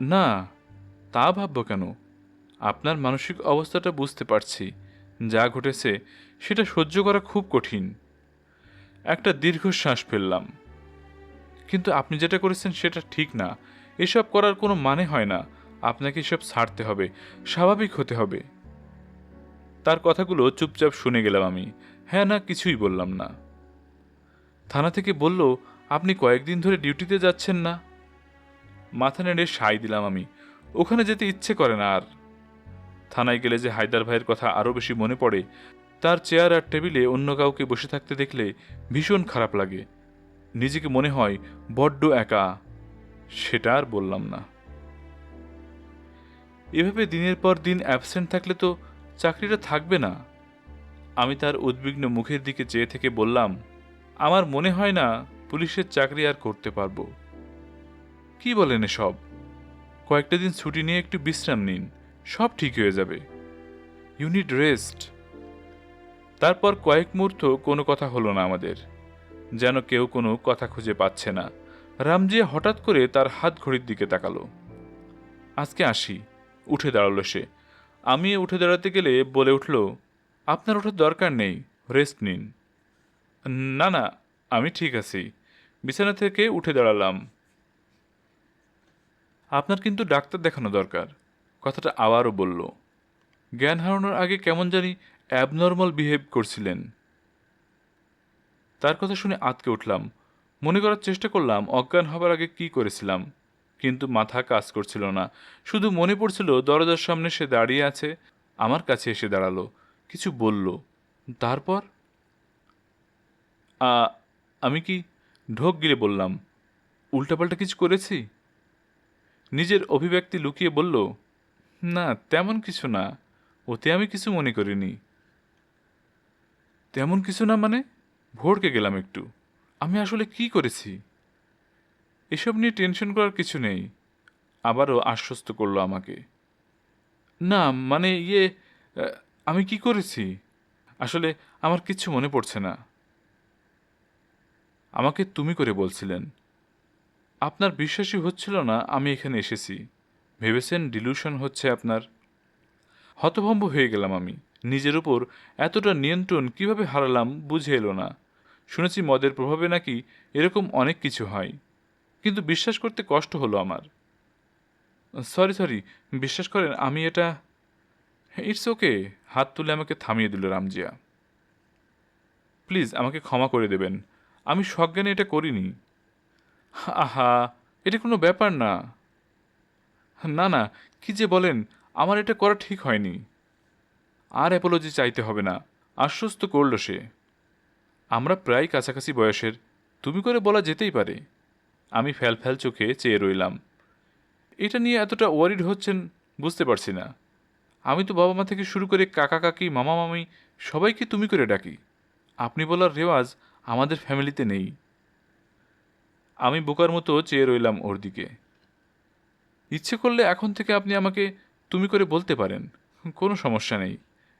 না, তা ভাবব কেন? আপনার মানসিক অবস্থাটা বুঝতে পারছি। যা ঘটেছে সেটা সহ্য করা খুব কঠিন। একটা দীর্ঘশ্বাস ফেললাম। কিন্তু আপনি যেটা করেছেন সেটা ঠিক না। এসব করার কোনো মানে হয় না। আপনাকে এসব ছাড়তে হবে, স্বাভাবিক হতে হবে। তার কথাগুলো চুপচাপ শুনে গেলাম আমি। হ্যাঁ না কিছুই বললাম না। থানা থেকে বলল আপনি কয়েকদিন ধরে ডিউটিতে যাচ্ছেন না। মাথা নেড়ে সায় দিলাম আমি। ওখানে যেতে ইচ্ছে করে না আর। থানায় গেলে যে হায়দার ভাইয়ের কথা আরও বেশি মনে পড়ে। তার চেয়ার আর টেবিলে অন্য কাউকে বসে থাকতে দেখলে ভীষণ খারাপ লাগে। নিজেকে মনে হয় বড্ড একা। সেটা আর বললাম না। এভাবে দিনের পর দিন অ্যাবসেন্ট থাকলে তো চাকরিটা থাকবে না। আমি তার উদ্বিগ্ন মুখের দিকে চেয়ে থেকে বললাম, আমার মনে হয় না পুলিশের চাকরি আর করতে পারবো। কি বলেন এসব? কয়েকটা দিন ছুটি নিয়ে একটু বিশ্রাম নিন, সব ঠিক হয়ে যাবে। You need rest. তারপর কয়েক মুহূর্ত কোনো কথা হলো না আমাদের। যেন কেউ কোনো কথা খুঁজে পাচ্ছে না। রামজিয়া হঠাৎ করে তার হাত ঘড়ির দিকে তাকালো। আজকে আসি। উঠে দাঁড়ালো সে। আমি উঠে দাঁড়াতে গেলে বলে উঠল, আপনার ওঠার দরকার নেই, রেস্ট নিন। না না, আমি ঠিক আছি। বিছানা থেকে উঠে দাঁড়ালাম। আপনার কিন্তু ডাক্তার দেখানো দরকার। কথাটা আবারও বলল। জ্ঞান হারানোর আগে কেমন জানি অ্যাবনর্মাল বিহেভ করছিলেন। তার কথা শুনে আঁতকে উঠলাম। মনে করার চেষ্টা করলাম অজ্ঞান হবার আগে কি করেছিলাম। কিন্তু মাথা কাজ করছিল না। শুধু মনে পড়ছিল দরজার সামনে সে দাঁড়িয়ে আছে। আমার কাছে এসে দাঁড়ালো, কিছু বলল। তারপর আমি কি ঢোক গিলে বললাম, উল্টাপাল্টা কিছু করেছি? নিজের অভিব্যক্তি লুকিয়ে বলল, না তেমন কিছু না, ওতে আমি কিছু মনে করিনি। তেমন কিছু না মানে? ভড়কে গেলাম একটু। আমি আসলে কি করেছি? এসব নিয়ে টেনশন করার কিছু নেই। আবারও আশ্বস্ত করলো আমাকে। না মানে আমি কি করেছি? আসলে আমার কিচ্ছু মনে পড়ছে না। আমাকে তুমি করে বলছিলেন। আপনার বিশ্বাসই হচ্ছিল না আমি এখানে এসেছি। ভেবেছেন ডিলুশন হচ্ছে আপনার। হতভম্ব হয়ে গেলাম আমি। নিজের উপর এতটা নিয়ন্ত্রণ কিভাবে হারালাম বুঝে এলো না। শুনেছি মদের প্রভাবে নাকি এরকম অনেক কিছু হয়, কিন্তু বিশ্বাস করতে কষ্ট হলো আমার। সরি সরি, বিশ্বাস করেন আমি এটা। It's okay. হাত তুলে আমাকে থামিয়ে দিল রামজিয়া। প্লিজ আমাকে ক্ষমা করে দেবেন। আমি সজ্ঞানে এটা করিনি। আহা, এটা কোনো ব্যাপার না। না না, কি যে বলেন, আমার এটা করা ঠিক হয়নি। আর অ্যাপোলজি চাইতে হবে না, আশ্বস্ত করল সে। আমরা প্রায় কাছাকাছি বয়সের, তুমি করে বলা যেতেই পারে। আমি ফ্যাল ফ্যাল চোখে চেয়ে রইলাম। এটা নিয়ে এতটা ওয়ারিড হচ্ছেন বুঝতে পারছি না। আমি তো বাবা মা থেকে শুরু করে কাকা কাকি মামা মামি সবাইকে তুমি করে ডাকি। আপনি বলার রেওয়াজ আমাদের ফ্যামিলিতে নেই। আমি বোকার মতো চেয়ে রইলাম ওর দিকে। ইচ্ছে করলে এখন থেকে আপনি আমাকে তুমি করে বলতে পারেন, কোনো সমস্যা নেই।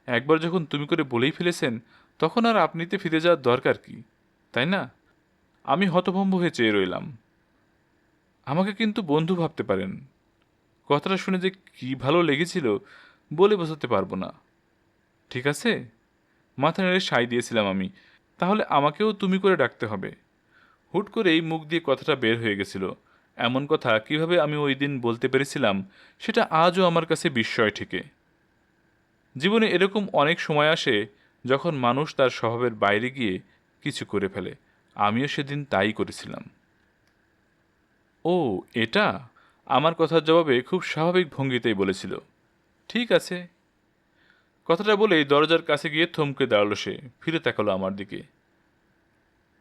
একবার যখন তুমি করে বলেই ফেলেছেন, তখন আর আপনিতে ফিরে যাওয়ার দরকার কি, তাই না? আমি হতভম্ব হয়ে চেয়ে রইলাম। আমাকে কিন্তু বন্ধু ভাবতে পারেন। কথাটা শুনে যে কি ভালো লেগেছিল বলে বোঝাতে পারবো না। ঠিক আছে? মাথা নেড়ে সায় দিয়েছিলাম আমি। তাহলে আমাকেও তুমি করে ডাকতে হবে। হুট করেই মুখ দিয়ে কথাটা বের হয়ে গেছিল। এমন কথা কিভাবে আমি ওই দিন বলতে পেরেছিলাম সেটা আজও আমার কাছে বিস্ময় ঠেকে। জীবনে এরকম অনেক সময় আসে যখন মানুষ তার স্বভাবের বাইরে গিয়ে কিছু করে ফেলে। আমিও সেদিন তাই করেছিলাম। ও, এটা আমার কথার জবাবে খুব স্বাভাবিক ভঙ্গিতেই বলেছিল। ঠিক আছে। কথাটা বলেই দরজার কাছে গিয়ে থমকে দাঁড়ালো সে, ফিরে তাকালো আমার দিকে।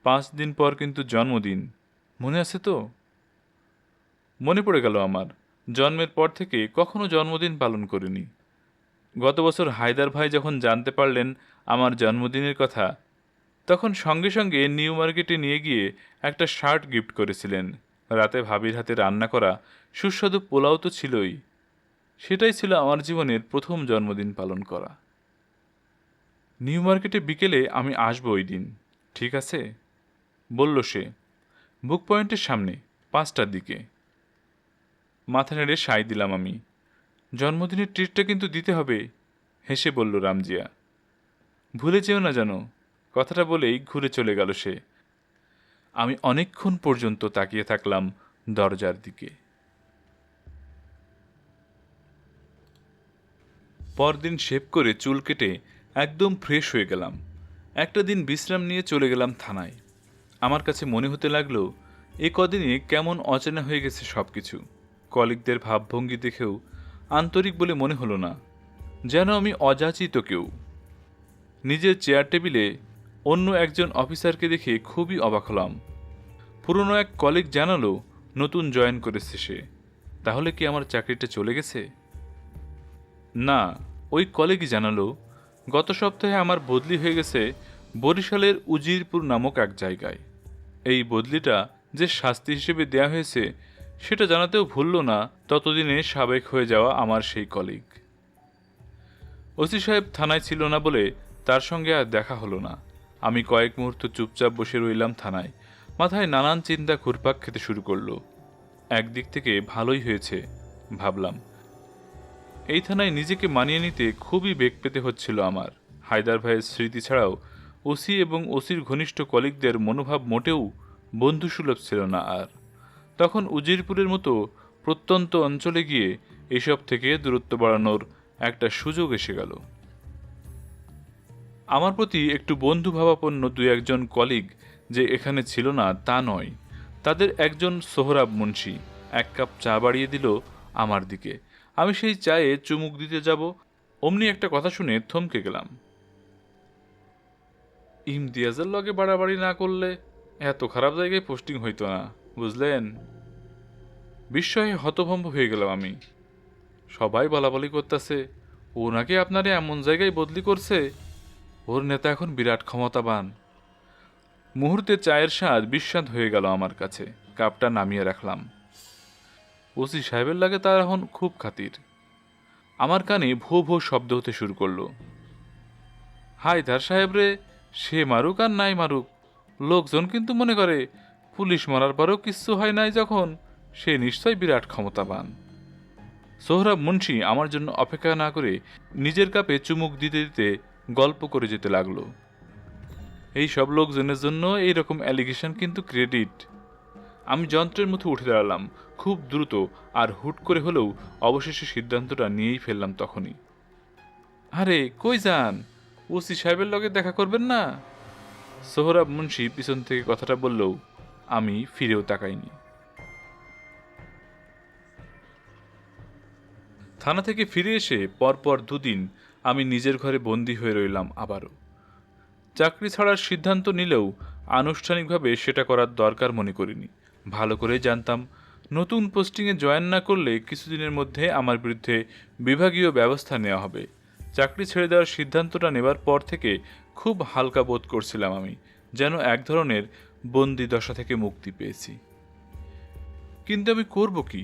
5 দিন পর কিন্তু জন্মদিন, মনে আছে তো? মনে পড়ে গেল আমার। জন্মের পর থেকে কখনো জন্মদিন পালন করিনি। গত বছর হায়দার ভাই যখন জানতে পারলেন আমার জন্মদিনের কথা, তখন সঙ্গে সঙ্গে নিউ মার্কেটে নিয়ে গিয়ে একটা শার্ট গিফট করেছিলেন। রাতে ভাবির হাতে রান্না করা সুস্বাদু পোলাও তো ছিলই। সেটাই ছিল আমার জীবনের প্রথম জন্মদিন পালন করা। নিউ মার্কেটে বিকেলে আমি আসবো ওই দিন, ঠিক আছে? বলল সে। বুক পয়েন্টের সামনে 5টার দিকে। মাথা নেড়ে সায় দিলাম আমি। জন্মদিনের ট্রিটটা কিন্তু দিতে হবে, হেসে বলল রামজিয়া। ভুলে যেও না যেন। কথাটা বলেই ঘুরে চলে গেল সে। আমি অনেকক্ষণ পর্যন্ত তাকিয়ে থাকলাম দরজার দিকে। পরদিন শেভ করে চুল কেটে একদম ফ্রেশ হয়ে গেলাম। একটা দিন বিশ্রাম নিয়ে চলে গেলাম থানায়। আমার কাছে মনে হতে লাগলো এ কদিনে কেমন অচেনা হয়ে গেছে সব কিছু। কলিগদের ভাবভঙ্গি দেখেও আন্তরিক বলে মনে হলো না, যেন আমি অযাচিত কেউ। নিজের চেয়ার টেবিলে অন্য একজন অফিসারকে দেখে খুবই অবাক হলাম। পুরনো এক কলিগ জানালো নতুন জয়েন করেছে সে। তাহলে কি আমার চাকরিটা চলে গেছে? না, ওই কলিগই জানালো গত সপ্তাহে আমার বদলি হয়ে গেছে বরিশালের উজিরপুর নামক এক জায়গায়। এই বদলিটা যে শাস্তি হিসেবে দেয়া হয়েছে সেটা জানাতেও ভুলল না ততদিনে সাবেক হয়ে যাওয়া আমার সেই কলিগ। ওসি সাহেব থানায় ছিল না বলে তার সঙ্গে আর দেখা হলো না। আমি কয়েক মুহূর্ত চুপচাপ বসে রইলাম থানায়। মাথায় নানান চিন্তা ঘুরপাক খেতে শুরু করলো। একদিক থেকে ভালোই হয়েছে ভাবলাম। এই থানায় নিজেকে মানিয়ে নিতে খুবই বেগ পেতে হচ্ছিল আমার। হায়দার ভাইয়ের স্মৃতি ছাড়াও ওসি এবং ওসির ঘনিষ্ঠ কলিগদের মনোভাব মোটেও বন্ধুসুলভ ছিল না আর। তখন উজিরপুরের মতো প্রত্যন্ত অঞ্চলে গিয়ে এসব থেকে দূরত্ব বাড়ানোর একটা সুযোগ এসে গেল। আমার প্রতি একটু বন্ধুভাবাপন্ন দুই একজন কলিগ যে এখানে ছিল না তা নয়। তাদের একজন সোহরাব মুন্সি 1 কাপ চা বাড়িয়ে দিল আমার দিকে। আমি সেই চায়ে চুমুক দিতে যাব, অমনি একটা কথা শুনে থমকে গেলাম। ইমতিয়াজের লগে বাড়াবাড়ি না করলে এত খারাপ জায়গায় পোস্টিং হইতো না, বুঝলেন? বিস্ময়ে হতভম্ব হয়ে গেলাম আমি। সবাই বলাবলি করতেছে ও নাকি আপনারে এমন জায়গায় বদলি করছে, ওর নেতা এখন বিরাট ক্ষমতাবান। মুহূর্তে চায়ের স্বাদ বিস্বাদ হয়ে গেল আমার কাছে। কাপটা নামিয়ে রাখলাম। ওসি সাহেবের লাগে তার এখন খুব খাতির। আমার কানে ভো ভো শব্দ হতে শুরু করলো। হায়দার সাহেব রে, সে মারুক আর নাই মারুক, লোকজন কিন্তু মনে করে পুলিশ মারার পরেও কিচ্ছু হয় নাই যখন, সে নিশ্চয় বিরাট ক্ষমতাবান। সোহরাব মুন্সি আমার জন্য অপেক্ষা না করে নিজের কাপে চুমুক দিতে দিতে গল্প করে যেতে লাগলো। এই সব লোকজনের জন্য এইরকম অ্যালিগেশন কিন্তু ক্রেডিট। আমি যন্ত্রের মতো উঠে দাঁড়ালাম খুব দ্রুত, আর হুট করে হলেও অবশেষে সিদ্ধান্তটা নিয়েই ফেললাম তখনই। আরে কই যান, ওসি সাহেবের লগে দেখা করবেন না? সোহরাব মুন্সি পিছন থেকে কথাটা বললেও আমি ফিরেও তাকাইনি। থানা থেকে ফিরে এসে পরপর 2 দিন আমি নিজের ঘরে বন্দী হয়ে রইলাম আবারও। চাকরি ছাড়ার সিদ্ধান্ত নিলেও আনুষ্ঠানিকভাবে সেটা করার দরকার মনে করিনি। ভালো করে জানতাম নতুন পোস্টিংয়ে জয়েন না করলে কিছুদিনের মধ্যে আমার বিরুদ্ধে বিভাগীয় ব্যবস্থা নেওয়া হবে। চাকরি ছেড়ে দেওয়ার সিদ্ধান্তটা নেবার পর থেকে খুব হালকা বোধ করছিলাম আমি, যেন এক ধরনের বন্দি দশা থেকে মুক্তি পেয়েছি। কিন্তু আমি করব কি?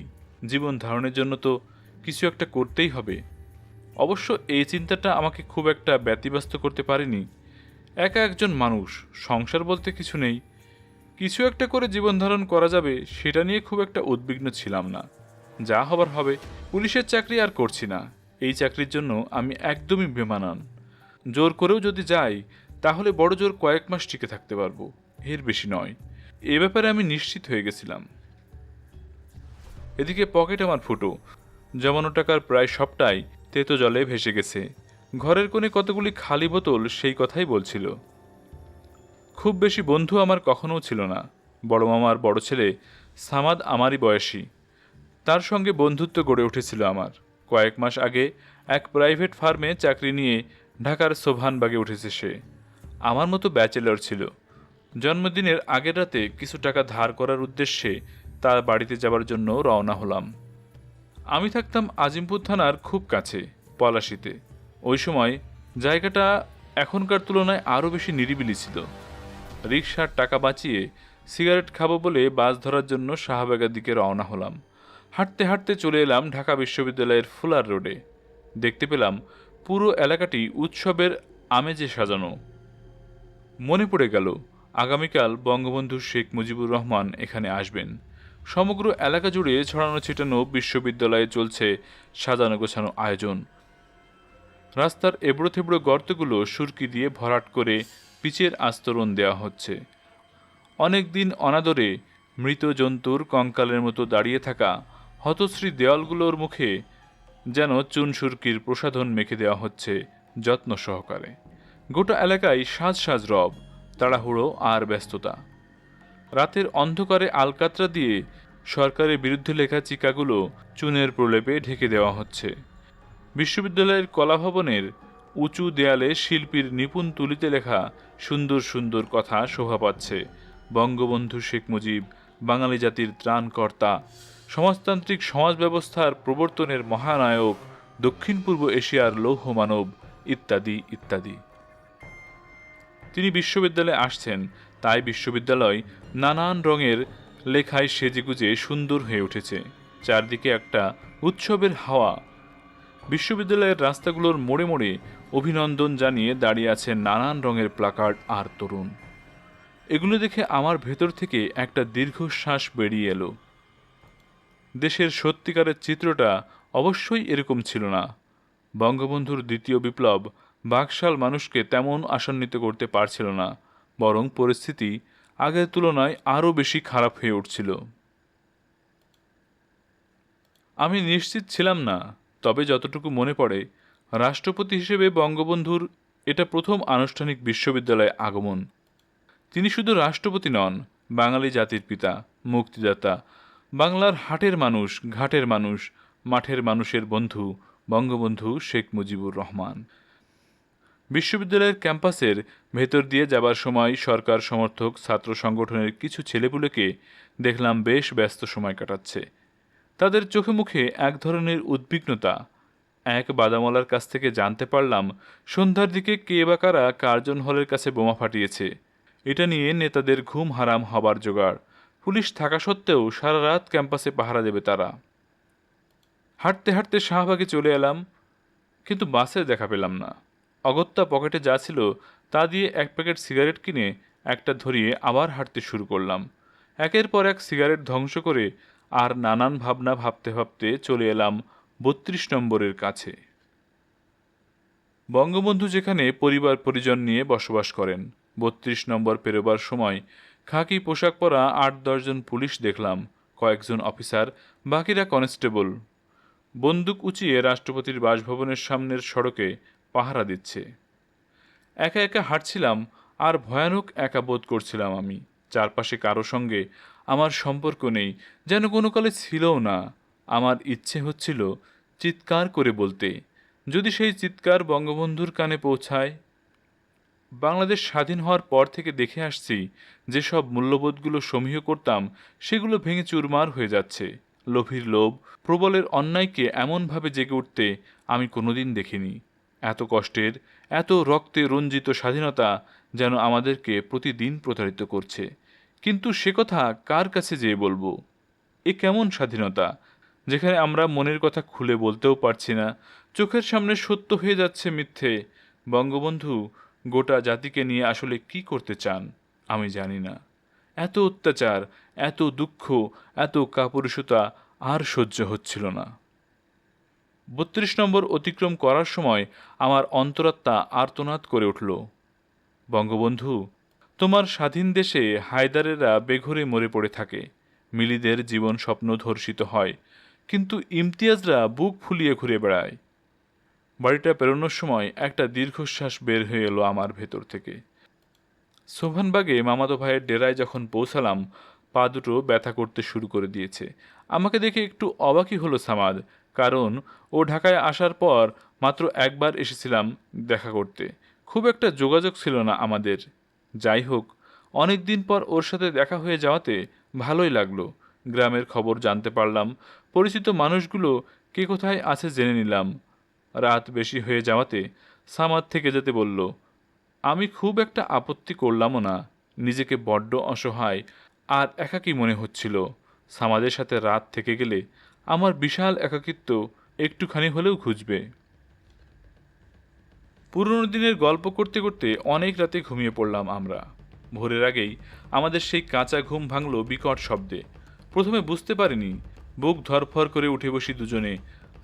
জীবন ধারণের জন্য তো কিছু একটা করতেই হবে। অবশ্য এই চিন্তাটা আমাকে খুব একটা ব্যতিব্যস্ত করতে পারেনি। একা একজন মানুষ, সংসার বলতে কিছু নেই, কিছু একটা করে জীবন ধারণ করা যাবে সেটা নিয়ে খুব একটা উদ্বিগ্ন ছিলাম না। যা হবার হবে। পুলিশের চাকরি আর করছি না। এই চাকরির জন্য আমি একদমই বেমানান। জোর করেও যদি যাই তাহলে বড়জোর কয়েক মাস টিকে থাকতে পারবো, এর বেশি নয়। এ ব্যাপারে আমি নিশ্চিত হয়ে গেছিলাম। এদিকে পকেট আমার ফুটো, জমানো টাকার প্রায় সবটাই তেতো জলে ভেসে গেছে। ঘরের কোণে কতগুলি খালি বোতল সেই কথাই বলছিল। খুব বেশি বন্ধু আমার কখনো ছিল না। বড় মামার বড় ছেলে সামাদ আমারই বয়সী, তার সঙ্গে বন্ধুত্ব গড়ে উঠেছিল আমার। কয়েক মাস আগে এক প্রাইভেট ফার্মে চাকরি নিয়ে ঢাকার সোভানবাগে উঠেছে সে। আমার মতো ব্যাচেলর ছিল। জন্মদিনের আগের রাতে কিছু টাকা ধার করার উদ্দেশ্যে তার বাড়িতে যাবার জন্য রওনা হলাম। আমি থাকতাম আজিমপুর থানার খুব কাছে, পলাশিতে। ওই সময় জায়গাটা এখনকার তুলনায় আরও বেশি নিরিবিলি ছিল। রিকশার টাকা বাঁচিয়ে সিগারেট খাবো বলে বাস ধরার জন্য শাহবাগের দিকে রওনা হলাম। হাঁটতে হাঁটতে চলে এলাম ঢাকা বিশ্ববিদ্যালয়ের ফুলার রোডে। দেখতে পেলাম পুরো এলাকাটি উৎসবের আমেজে সাজানো। মনে পড়ে গেল আগামীকাল বঙ্গবন্ধু শেখ মুজিবুর রহমান এখানে আসবেন। সমগ্র এলাকা জুড়ে ছড়ানো ছিটানো বিশ্ববিদ্যালয়ে চলছে সাজানো গোছানো আয়োজন। রাস্তার এবড়ো থেবড়ো গর্তগুলো সুরকি দিয়ে ভরাট করে পিচের আস্তরণ দেওয়া হচ্ছে। অনেকদিন অনাদরে মৃত জন্তুর কঙ্কালের মতো দাঁড়িয়ে থাকা হতশ্রী দেওয়ালগুলোর মুখে যেন চুন সুরকির প্রসাধন মেখে দেওয়া হচ্ছে যত্ন সহকারে। গোটা এলাকায় সাজ সাজ রব, তাড়াহুড়ো আর ব্যস্ততা। রাতের অন্ধকারে আলকাতরা দিয়ে সরকারের বিরুদ্ধে লেখা চিকাগুলো চুনের প্রলেপে ঢেকে দেওয়া হচ্ছে। বিশ্ববিদ্যালয়ের কলাভবনের উঁচু দেয়ালে শিল্পীর নিপুণ তুলিতে লেখা সুন্দর সুন্দর কথা শোভা পাচ্ছে। বঙ্গবন্ধু শেখ মুজিব বাঙালি জাতির ত্রাণকর্তা, সমাজতান্ত্রিক সমাজ ব্যবস্থার প্রবর্তনের মহানায়ক, দক্ষিণ পূর্ব এশিয়ার লৌহ মানব, ইত্যাদি ইত্যাদি। তিনি বিশ্ববিদ্যালয়ে আসছেন, তাই বিশ্ববিদ্যালয় নানান রঙের লেখায় সেজেগুজে সুন্দর হয়ে উঠেছে। চারদিকে একটা উৎসবের হাওয়া। বিশ্ববিদ্যালয়ের রাস্তাগুলোর মোড়ে মোড়ে অভিনন্দন জানিয়ে দাঁড়িয়ে আছে নানান রঙের প্লাকার্ড আর তরুণ। এগুলো দেখে আমার ভেতর থেকে একটা দীর্ঘশ্বাস বেরিয়ে এলো। দেশের সত্যিকারের চিত্রটা অবশ্যই এরকম ছিল না। বঙ্গবন্ধুর দ্বিতীয় বিপ্লব বাকশাল মানুষকে তেমন আশান্বিত করতে পারছিল না, বরং পরিস্থিতি আগের তুলনায় আরও বেশি খারাপ হয়ে উঠছিল। আমি নিশ্চিত ছিলাম না, তবে যতটুকু মনে পড়ে, রাষ্ট্রপতি হিসেবে বঙ্গবন্ধুর এটা প্রথম আনুষ্ঠানিক বিশ্ববিদ্যালয়ে আগমন। তিনি শুধু রাষ্ট্রপতি নন, বাঙালি জাতির পিতা, মুক্তিদাতা, বাংলার হাটের মানুষ, ঘাটের মানুষ, মাঠের মানুষের বন্ধু, বঙ্গবন্ধু শেখ মুজিবুর রহমান। বিশ্ববিদ্যালয়ের ক্যাম্পাসের ভেতর দিয়ে যাবার সময় সরকার সমর্থক ছাত্র সংগঠনের কিছু ছেলেপুলেকে দেখলাম বেশ ব্যস্ত সময় কাটাচ্ছে। তাদের চোখে মুখে এক ধরনের উদ্বিগ্নতা। এক বাদামওয়ালার কাছ থেকে জানতে পারলাম সন্ধ্যার দিকে কে বা কারা কার্জন হলের কাছে বোমা ফাটিয়েছে। এটা নিয়ে নেতাদের ঘুম হারাম হবার জোগাড়। পুলিশ থাকা সত্ত্বেও সারা রাত ক্যাম্পাসে পাহারা দেবে তারা। হাঁটতে হাঁটতে শাহবাগে চলে এলাম, কিন্তু বাসে দেখা পেলাম না। অগত্যা পকেটে যা ছিল তা দিয়ে এক প্যাকেট সিগারেট কিনে একটা ধরিয়ে আবার হাঁটতে শুরু করলাম। একের পর এক সিগারেট ধ্বংস করে আর নানান ভাবনা ভাবতে ভাবতে চলে এলাম ৩২ নম্বরের কাছে। বঙ্গবন্ধু যেখানে পরিবার পরিজন নিয়ে বসবাস করেন। ৩২ নম্বর পেরোবার সময় খাকি পোশাক পরা ৮-১০ জন পুলিশ দেখলাম, কয়েকজন অফিসার, বাকিরা কনস্টেবল। বন্দুক উঁচিয়ে রাষ্ট্রপতির বাসভবনের সামনের সড়কে পাহারা দিচ্ছে। একা একা হাঁটছিলাম আর ভয়ানক একা বোধ করছিলাম আমি। চারপাশে কারো সঙ্গে আমার সম্পর্ক নেই, যেন কোনো কালে ছিলও না। আমার ইচ্ছে হচ্ছিল চিৎকার করে বলতে, যদি সেই চিৎকার বঙ্গবন্ধুর কানে পৌঁছায়। বাংলাদেশ স্বাধীন হওয়ার পর থেকে দেখে আসছি, যেসব মূল্যবোধগুলো সমীহ করতাম সেগুলো ভেঙে চুরমার হয়ে যাচ্ছে। লোভীর লোভ, প্রবলের অন্যায়কে এমনভাবে জেগে উঠতে আমি কোনোদিন দেখিনি। এত কষ্টের, এত রক্তে রঞ্জিত স্বাধীনতা যেন আমাদেরকে প্রতিদিন প্রতারিত করছে। কিন্তু সে কথা কার কাছে যেয়ে বলবো? এ কেমন স্বাধীনতা, যেখানে আমরা মনের কথা খুলে বলতেও পারছি না, চোখের সামনে সত্য হয়ে যাচ্ছে মিথ্যে। বঙ্গবন্ধু গোটা জাতিকে নিয়ে আসলে কি করতে চান আমি জানি না। এত অত্যাচার, এত দুঃখ, এত কাপুরুষতা আর সহ্য হচ্ছিল না। ৩২ নম্বর অতিক্রম করার সময় আমার অন্তরাত্মা আর্তনাদ করে উঠল। বঙ্গবন্ধু, তোমার স্বাধীন দেশে হায়দারেরা বেঘরে মরে পড়ে থাকে, মিলিদের জীবন স্বপ্ন ধর্ষিত হয়, কিন্তু ইমতিয়াজরা বুক ফুলিয়ে ঘুরে বেড়ায়। বাড়িটা পেরোনোর সময় একটা দীর্ঘশ্বাস বের হয়ে এলো আমার ভেতর থেকে। সোভানবাগে মামাতো ভাইয়ের ডেরায় যখন পৌঁছালাম, পা দুটো ব্যথা করতে শুরু করে দিয়েছে। আমাকে দেখে একটু অবাকই হলো সামাদ, কারণ ও ঢাকায় আসার পর মাত্র একবার এসেছিলাম দেখা করতে। খুব একটা যোগাযোগ ছিল না আমাদের। যাই হোক, অনেক দিন পর ওর সাথে দেখা হয়ে যাওয়াতে ভালোই লাগলো। গ্রামের খবর জানতে পারলাম, পরিচিত মানুষগুলো কে কোথায় আছে জেনে নিলাম। রাত বেশি হয়ে যাওয়াতে সামাদ থেকে যেতে বলল। আমি খুব একটা আপত্তি করলামও না। নিজেকে বড্ড অসহায় আর একাকী মনে হচ্ছিল। সামাদের সাথে রাত থেকে গেলে আমার বিশাল একাকিত্ব একটুখানি হলেও ঘুচবে। পুরনো দিনের গল্প করতে করতে অনেক রাতে ঘুমিয়ে পড়লাম আমরা। ভোরের আগেই আমাদের সেই কাঁচা ঘুম ভাঙল বিকট শব্দে। প্রথমে বুঝতে পারিনি, বুক ধরফর করে উঠে বসি দুজনে।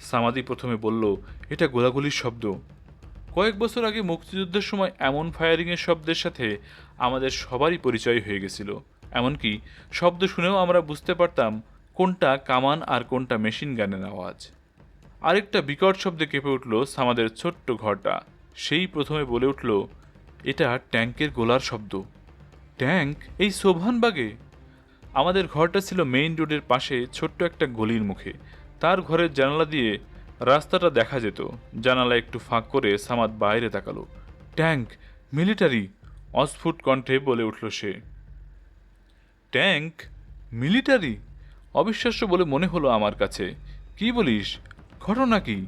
সামাদি প্রথমে বলল, এটা গোলাগুলির শব্দ। কয়েক বছর আগে মুক্তিযুদ্ধের সময় এমন ফায়ারিংয়ের শব্দের সাথে আমাদের সবারই পরিচয় হয়ে গেছিল। এমনকি শব্দ শুনেও আমরা বুঝতে পারতাম কোনটা কামান আর কোনটা মেশিন গানের আওয়াজ। আরেকটা বিকট শব্দে কেঁপে উঠল সামাদের ছোট্ট ঘরটা। সেই প্রথমে বলে উঠল, এটা ট্যাঙ্কের গোলার শব্দ। ট্যাঙ্ক এই সোভানবাগে? আমাদের ঘরটা ছিল মেইন রোডের পাশে ছোট্ট একটা গলির মুখে। তার ঘরের জানালা দিয়ে রাস্তাটা দেখা যেত। জানালা একটু ফাঁক করে সামাদ বাইরে তাকালো। ট্যাঙ্ক, মিলিটারি, অস্ফুট কণ্ঠে বলে উঠল সে। Tank, military? অবিশ্বাস্য বলে মনে হলো আমার কাছে। কি বলিস? ঘটনা কি?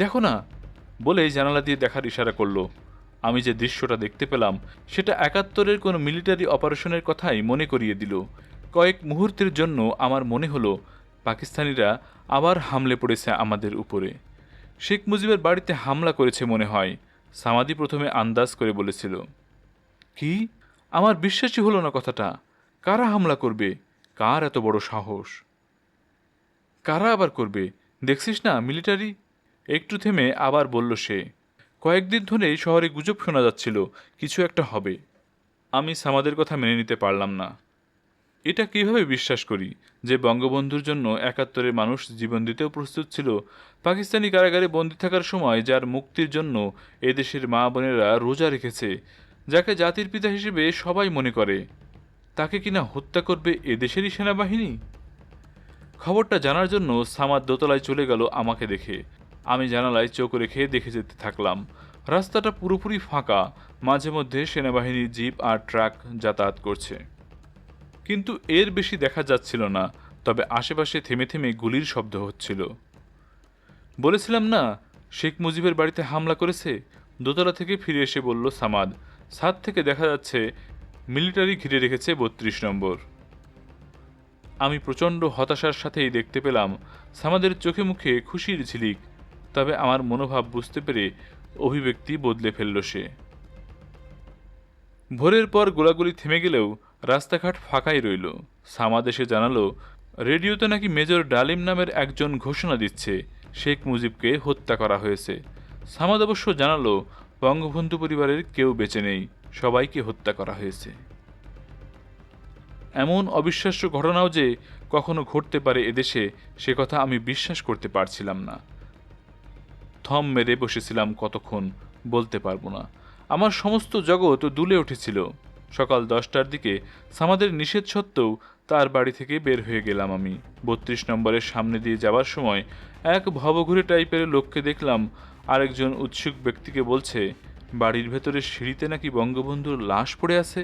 দেখো না, বলে জানালা দিয়ে দেখার ইশারা করলো। আমি যে দৃশ্যটা দেখতে পেলাম সেটা ৭১-এর কোনো মিলিটারি অপারেশনের কথাই মনে করিয়ে দিল। কয়েক মুহূর্তের জন্য আমার মনে হলো পাকিস্তানিরা আবার হামলে পড়েছে আমাদের উপরে। শেখ মুজিবের বাড়িতে হামলা করেছে মনে হয়, সামাদি প্রথমে আন্দাজ করে বলেছিল। কি? আমার বিশ্বাসই হলো না কথাটা। কারা হামলা করবে? কার এত বড় সাহস? কারা আবার করবে? দেখছিস না মিলিটারি? একটু থেমে আবার বলল সে। কয়েকদিন ধরেই শহরে গুজব শোনা যাচ্ছিল কিছু একটা হবে। আমি সামাদের কথা মেনে নিতে পারলাম না। এটা কিভাবে বিশ্বাস করি যে বঙ্গবন্ধুর জন্য ৭১-এর মানুষ জীবন দিতেও প্রস্তুত ছিল? পাকিস্তানি কারাগারে বন্দী থাকার সময় যার মুক্তির জন্য এদেশের মা বোনেরা রোজা রেখেছে, যাকে জাতির পিতা হিসেবে সবাই মনে করে, তাকে কিনা হত্যা করবে এদেশেরই সেনাবাহিনী? খবরটা জানার জন্য সামাদ দোতলায় চলে গেল আমাকে দেখে। আমি জানালায় চোখ রেখে দেখে যেতে থাকলাম। রাস্তাটা পুরোপুরি ফাঁকা, মাঝে মধ্যে সেনাবাহিনীর জিপ আর ট্রাক যাতায়াত করছে, কিন্তু এর বেশি দেখা যাচ্ছিল না। তবে আশেপাশে থেমে থেমে গুলির শব্দ হচ্ছিল। বলেছিলাম না শেখ মুজিবের বাড়িতে হামলা করেছে? দোতলা থেকে ফিরে এসে বলল সামাদ। ছাদ থেকে দেখা যাচ্ছে মিলিটারি ঘিরে রেখেছে ৩২ নম্বর। আমি প্রচণ্ড হতাশার সাথেই দেখতে পেলাম সামাদের চোখে মুখে খুশির ঝিলিক। তবে আমার মনোভাব বুঝতে পেরে অভিব্যক্তি বদলে ফেলল সে। ভোরের পর গোলাগুলি থেমে গেলেও রাস্তাঘাট ফাঁকাই রইল। সামাদ এসে জানালো, রেডিওতে নাকি মেজর ডালিম নামের একজন ঘোষণা দিচ্ছে শেখ মুজিবকে হত্যা করা হয়েছে। সামাদ অবশ্য জানালো, বঙ্গবন্ধু পরিবারের কেউ বেঁচে নেই, সবাইকে হত্যা করা হয়েছে। এমন অবিশ্বাস্য ঘটনাও যে কখনো ঘটতে পারে এদেশে, সে কথা আমি বিশ্বাস করতে পারছিলাম না। থম মেরে বসেছিলাম কতক্ষণ বলতে পারবো না। আমার সমস্ত জগৎ দুলে উঠেছিল। সকাল 10টার দিকে সামাদের নিষেধ সত্ত্বেও তার বাড়ি থেকে বের হয়ে গেলাম আমি। ৩২ নম্বরের সামনে দিয়ে যাবার সময় এক ভবঘুরে টাইপের লোককে দেখলাম আরেকজন উৎসুক ব্যক্তিকে বলছে, বাড়ির ভেতরে সিঁড়িতে নাকি বঙ্গবন্ধুর লাশ পড়ে আছে।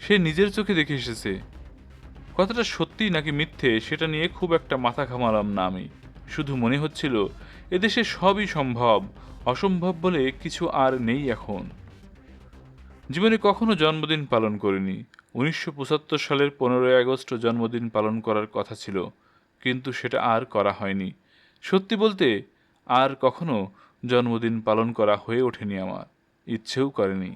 সে নিজের চোখে দেখে এসেছে। কথাটা সত্যি নাকি মিথ্যে সেটা নিয়ে খুব একটা মাথা ঘামালাম না আমি। শুধু মনে হচ্ছিল এদেশে সবই সম্ভব, অসম্ভব বলে কিছু আর নেই এখন। জীবনে কখনো জন্মদিন পালন করিনি। ১৯৭৫ সালের ১৫ই আগস্ট জন্মদিন পালন করার কথা ছিল, কিন্তু সেটা আর করা হয়নি। সত্যি বলতে আর কখনো জন্মদিন পালন করা হয়ে ওঠেনি আমার, ইচ্ছেও করেনি।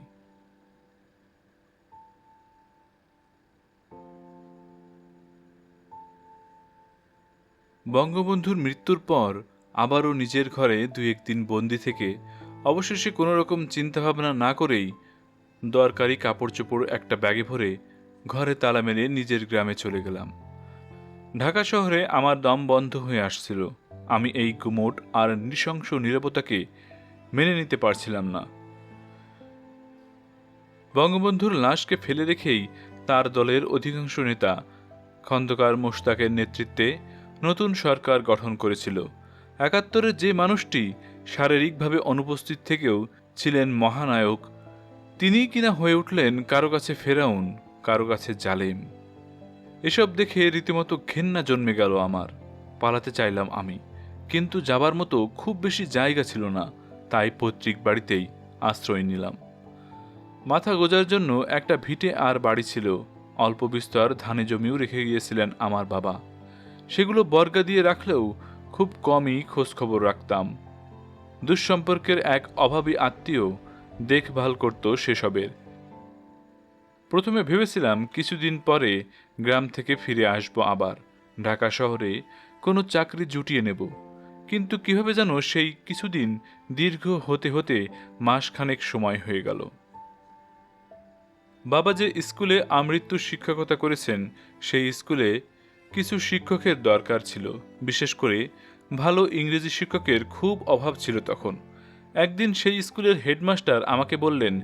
বঙ্গবন্ধুর মৃত্যুর পর আবারও নিজের ঘরে ২-১ দিন বন্দি থেকে অবশেষে কোনো রকম চিন্তাভাবনা না করেই দরকারি কাপড় চোপড় একটা ব্যাগে ভরে ঘরে তালা মেরে নিজের গ্রামে চলে গেলাম। ঢাকা শহরে আমার দম বন্ধ হয়ে আসছিল। আমি এই গুমোট আর নৃশংস নীরবতাকে মেনে নিতে পারছিলাম না। বঙ্গবন্ধুর লাশকে ফেলে রেখেই তার দলের অধিকাংশ নেতা খন্দকার মোশতাকের নেতৃত্বে নতুন সরকার গঠন করেছিল। ৭১-এর যে মানুষটি শারীরিকভাবে অনুপস্থিত থেকেও ছিলেন মহানায়ক, তিনিই কিনা হয়ে উঠলেন কারো কাছে ফেরাউন, কারো কাছে জালেম। এসব দেখে রীতিমতো ঘেন্না জন্মে গেল আমার। পালাতে চাইলাম আমি, কিন্তু যাবার মতো খুব বেশি জায়গা ছিল না, তাই পৈতৃক বাড়িতেই আশ্রয় নিলাম। মাথা গোজার জন্য একটা ভিটে আর বাড়ি ছিল। অল্প বিস্তর ধানে জমিও রেখে গিয়েছিলেন আমার বাবা। সেগুলো বর্গা দিয়ে রাখলেও খুব কমই খোঁজখবর রাখতাম। দুঃসম্পর্কের এক অভাবী আত্মীয় দেখভাল করত সেসবের। প্রথমে ভেবেছিলাম কিছুদিন পরে গ্রাম থেকে ফিরে আসব, আবার ঢাকা শহরে কোনো চাকরি জুটিয়ে নেব। কিন্তু কিভাবে যেন সেই কিছুদিন দীর্ঘ হতে হতে মাসখানেক সময় হয়ে গেল। বাবা যে স্কুলে আমৃত্যু শিক্ষকতা করেছেন, সেই স্কুলে কিছু শিক্ষকের দরকার ছিল। বিশেষ করে ভালো ইংরেজি শিক্ষকের খুব অভাব ছিল তখন। একদিন সেই স্কুলের হেডমাস্টার আমাকে বললেন,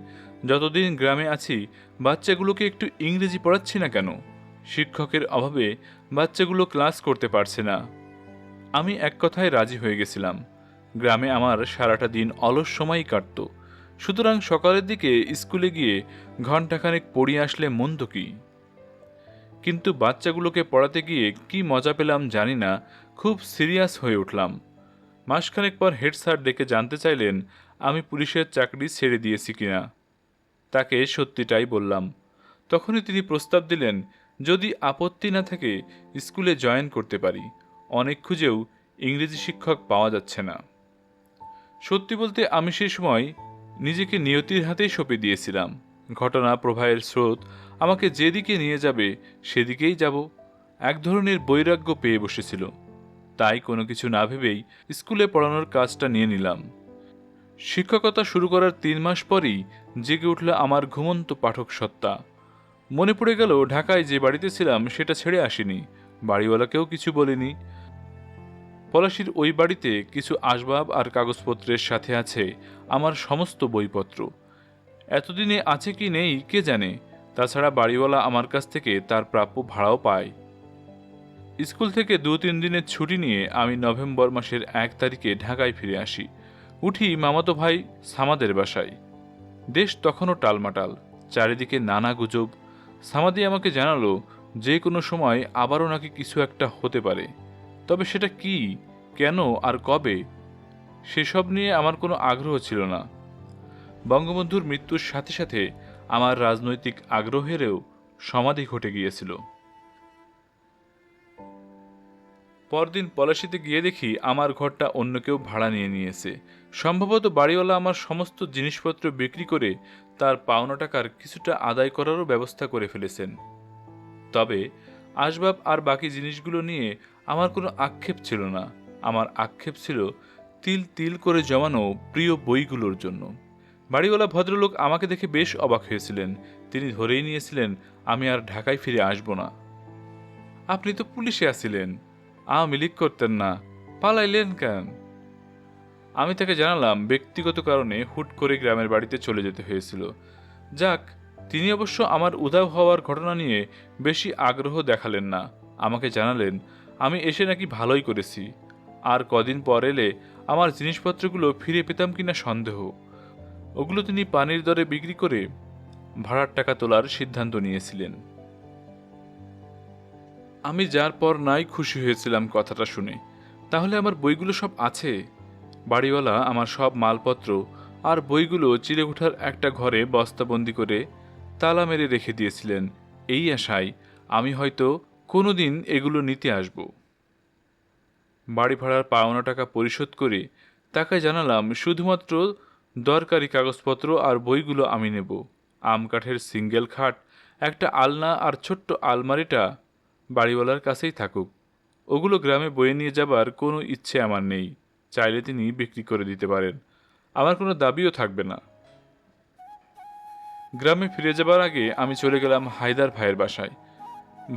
যতদিন গ্রামে আছি বাচ্চাগুলোকে একটু ইংরেজি পড়াচ্ছি না কেন? শিক্ষকের অভাবে বাচ্চাগুলো ক্লাস করতে পারছে না। আমি এক কথায় রাজি হয়ে গেছিলাম। গ্রামে আমার সারাটা দিন অলস সময়ই কাটত। সুতরাং সকালের দিকে স্কুলে গিয়ে ঘণ্টাখানেক পড়িয়ে আসলে মন্দ কি? কিন্তু বাচ্চাগুলোকে পড়াতে গিয়ে কি মজা পেলাম জানি না, খুব সিরিয়াস হয়ে উঠলাম। মাসখানেক পর হেড স্যার ডেকে জানতে চাইলেন আমি পুলিশের চাকরি ছেড়ে দিয়েছি কিনা। তাকে সত্যিটাই বললাম। তখনই তিনি প্রস্তাব দিলেন, যদি আপত্তি না থাকে স্কুলে জয়েন করতে পারি। অনেক খুঁজেও ইংরেজি শিক্ষক পাওয়া যাচ্ছে না। সত্যি বলতে আমি সেই সময় নিজেকে নিয়তির হাতেই সঁপে দিয়েছিলাম। ঘটনা প্রবাহের স্রোত আমাকে যেদিকে নিয়ে যাবে সেদিকেই যাব, এক ধরনের বৈরাগ্য পেয়ে বসেছিল। তাই কোনো কিছু না ভেবেই স্কুলে পড়ানোর কাজটা নিয়ে নিলাম। শিক্ষকতা শুরু করার ৩ মাস পরই জেগে উঠল আমার ঘুমন্ত পাঠক সত্তা। মনে পড়ে গেল ঢাকায় যে বাড়িতে ছিলাম সেটা ছেড়ে আসিনি, বাড়িওয়ালাকেও কিছু বলিনি। পলাশির ওই বাড়িতে কিছু আসবাব আর কাগজপত্রের সাথে আছে আমার সমস্ত বইপত্র। এতদিনে আছে কি নেই কে জানে। তাছাড়া বাড়িওয়ালা আমার কাছ থেকে তার প্রাপ্য ভাড়াও পায়। স্কুল থেকে ২-৩ দিনের ছুটি নিয়ে আমি নভেম্বর মাসের ১ তারিখে ঢাকায় ফিরে আসি। উঠি মামাতো ভাই সামাদের বাসায়। দেশ তখনও টালমাটাল, চারিদিকে নানা গুজব। সামাদি আমাকে জানালো যে কোনো সময় আবারও নাকি কিছু একটা হতে পারে, তবে সেটা কি, কেন আর কবে সেসব নিয়ে আমার কোনো আগ্রহ ছিল না। বঙ্গবন্ধুর মৃত্যুর সাথে সাথে আমার রাজনৈতিক আগ্রহেরও সমাধি ঘটে গিয়েছিল। পরদিন পলাশিতে গিয়ে দেখি আমার ঘরটা অন্য কেউ ভাড়া নিয়ে নিয়েছে। সম্ভবত বাড়িওয়ালা আমার সমস্ত জিনিসপত্র বিক্রি করে তার পাওনা টাকার কিছুটা আদায় করারও ব্যবস্থা করে ফেলেছেন। তবে আসবাব আর বাকি জিনিসগুলো নিয়ে আমার কোনো আক্ষেপ ছিল না। আমার আক্ষেপ ছিল তিল তিল করে জমানো প্রিয় বইগুলোর জন্য। বাড়িওয়ালা ভদ্রলোক আমাকে দেখে বেশ অবাক হয়েছিলেন। তিনি ধরেই নিয়েছিলেন আমি আর ঢাকায় ফিরে আসব না। আপনি তো পুলিশে আছিলেন, আওয়ামী লীগ করতেন না, পালাইলেন কেন? আমি তাকে জানালাম ব্যক্তিগত কারণে হুট করে গ্রামের বাড়িতে চলে যেতে হয়েছিল। যাক, তিনি অবশ্য আমার উধাও হওয়ার ঘটনা নিয়ে বেশি আগ্রহ দেখালেন না। আমাকে জানালেন আমি এসে নাকি ভালোই করেছি, আর কদিন পর এলে আমার জিনিসপত্রগুলো ফিরে পেতাম কিনা সন্দেহ। ওগুলো তিনি পানির দরে বিক্রি করে ভাড়ার টাকা তোলার সিদ্ধান্ত নিয়েছিলেন। আমি যার পর নাই খুশি হয়েছিলাম কথাটা শুনে। তাহলে আমার বইগুলো সব আছে? বাড়িওয়ালা আমার সব মালপত্র আর বইগুলো চিলেকোঠার একটা ঘরে বস্তাবন্দি করে তালা মেরে রেখে দিয়েছিলেন, এই আশায় আমি হয়তো কোনোদিন এগুলো নিতে আসব। বাড়ি ভাড়ার পাওনা টাকা পরিশোধ করে তাকে জানালাম শুধুমাত্র দরকারি কাগজপত্র আর বইগুলো আমি নেব। আম কাঠের সিঙ্গেল খাট, একটা আলনা আর ছোট্ট আলমারিটা বাড়িওয়ালার কাছেই থাকুক। ওগুলো গ্রামে বয়ে নিয়ে যাবার কোনো ইচ্ছে আমার নেই। চাইলে তিনি বিক্রি করে দিতে পারেন, আমার কোনো দাবিও থাকবে না। গ্রামে ফিরে যাবার আগে আমি চলে গেলাম হায়দার ভাইয়ের বাসায়।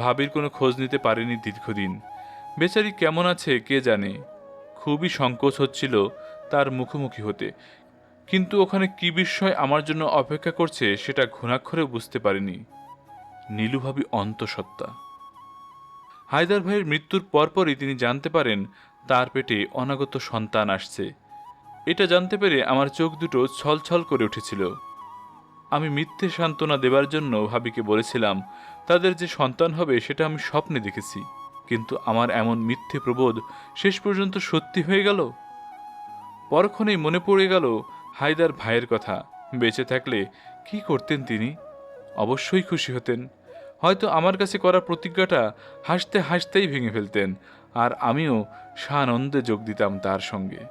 ভাবির কোনো খোঁজ নিতে পারিনি দীর্ঘদিন। বেচারি কেমন আছে কে জানে। খুবই সংকোচ হচ্ছিল তার মুখোমুখি হতে, কিন্তু ওখানে কি বিস্ময় আমার জন্য অপেক্ষা করছে সেটা ঘুণাক্ষরে বুঝতে পারিনি। নীলু ভাবি অন্তঃসত্ত্বা। হায়দার ভাইয়ের মৃত্যুর পরপরই তিনি জানতে পারেন তার পেটে অনাগত সন্তান আসছে। এটা জানতে পেরে আমার চোখ দুটো ছলছল করে উঠেছিল। আমি মিথ্যে সান্ত্বনা দেবার জন্য ভাবিকে বলেছিলাম তাদের যে সন্তান হবে সেটা আমি স্বপ্নে দেখেছি, কিন্তু আমার এমন মিথ্যে প্রবোধ শেষ পর্যন্ত সত্যি হয়ে গেল। পরক্ষণেই মনে পড়ে গেল হায়দার ভাইয়ের কথা। বেঁচে থাকলে কি করতেন তিনি? অবশ্যই খুশি হতেন। হয়তো আমার কাছে করা প্রতিজ্ঞাটা হাসতে হাসতেই ভেঙে ফেলতেন, আর আমিও সানন্দে যোগ দিতাম তার সঙ্গে।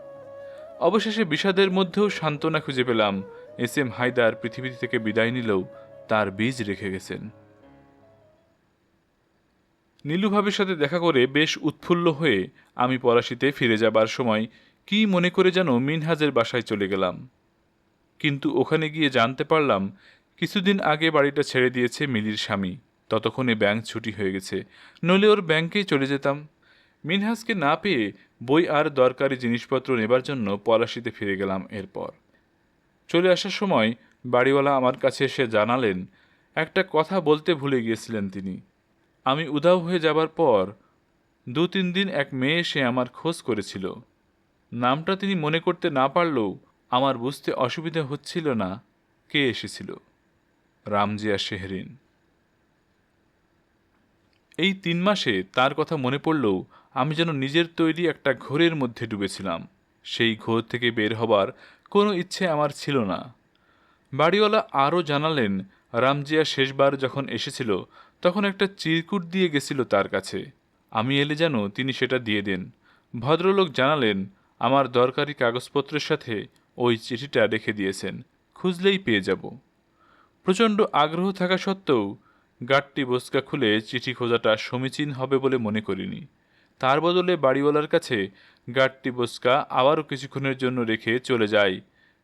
অবশেষে বিষাদের মধ্যেও সান্ত্বনা খুঁজে পেলাম। এস এম হায়দার পৃথিবী থেকে বিদায় নিলেও তার বীজ রেখে গেছেন। নীলু ভাবির সাথে দেখা করে বেশ উৎফুল্ল হয়ে আমি পলাশিতে ফিরে যাবার সময় কি মনে করে যেন মিনহাজের বাসায় চলে গেলাম। কিন্তু ওখানে গিয়ে জানতে পারলাম কিছুদিন আগে বাড়িটা ছেড়ে দিয়েছে মিলির স্বামী। ততক্ষণে ব্যাংক ছুটি হয়ে গেছে, নইলে ওর ব্যাংকেই চলে যেতাম। মিনহাজকে না পেয়ে বই আর দরকারি জিনিসপত্র নেবার জন্য পলাশিতে ফিরে গেলাম। এরপর চলে আসার সময় বাড়িওয়ালা আমার কাছে এসে জানালেন একটা কথা বলতে ভুলে গিয়েছিলেন তিনি। আমি উধাও হয়ে যাবার পর 2-3 দিন এক মেয়ে এসে আমার খোঁজ করেছিল। নামটা তিনি মনে করতে না পারলেও আমার বুঝতে অসুবিধা হচ্ছিল না কে এসেছিল। রামজিয়া শেহরিন। এই 3 মাসে তার কথা মনে পড়লেও আমি যেন নিজের তৈরি একটা ঘোরের মধ্যে ডুবেছিলাম। সেই ঘোর থেকে বের হবার কোনো ইচ্ছে আমার ছিল না। বাড়িওয়ালা আরও জানালেন রামজিয়া শেষবার যখন এসেছিল তখন একটা চিরকুট দিয়ে গেছিল তার কাছে। আমি এলে যেন তিনি সেটা দিয়ে দেন। ভদ্রলোক জানালেন আমার দরকারি কাগজপত্রের সাথে ওই চিঠিটা রেখে দিয়েছেন, খুঁজলেই পেয়ে যাব। প্রচণ্ড আগ্রহ থাকা সত্ত্বেও গাঁটটি বোচকা খুলে চিঠি খোঁজাটা সমীচীন হবে বলে মনে করিনি। তার বদলে বাড়িওয়ালার কাছে গাঁটটি বোচকা আবারও কিছুক্ষণের জন্য রেখে চলে যাই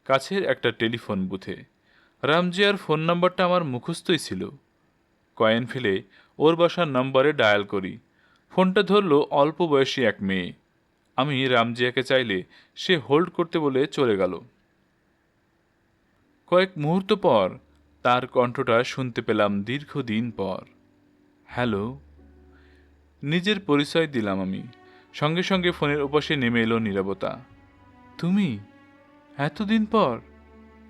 কাছের একটা টেলিফোন বুথে। রামজিয়ার ফোন নাম্বারটা আমার মুখস্থই ছিল। কয়েন ফেলে ওর বাসার নম্বরে ডায়াল করি। ফোনটা ধরল অল্প বয়সী এক মেয়ে। আমি রামজিয়াকে চাইলে সে হোল্ড করতে বলে চলে গেল। কয়েক মুহূর্ত পর তার কণ্ঠটা শুনতে পেলাম দীর্ঘদিন পর। হ্যালো। নিজের পরিচয় দিলাম আমি। সঙ্গে সঙ্গে ফোনের ওপাশে নেমে এলো নীরবতা। তুমি? এতদিন পর?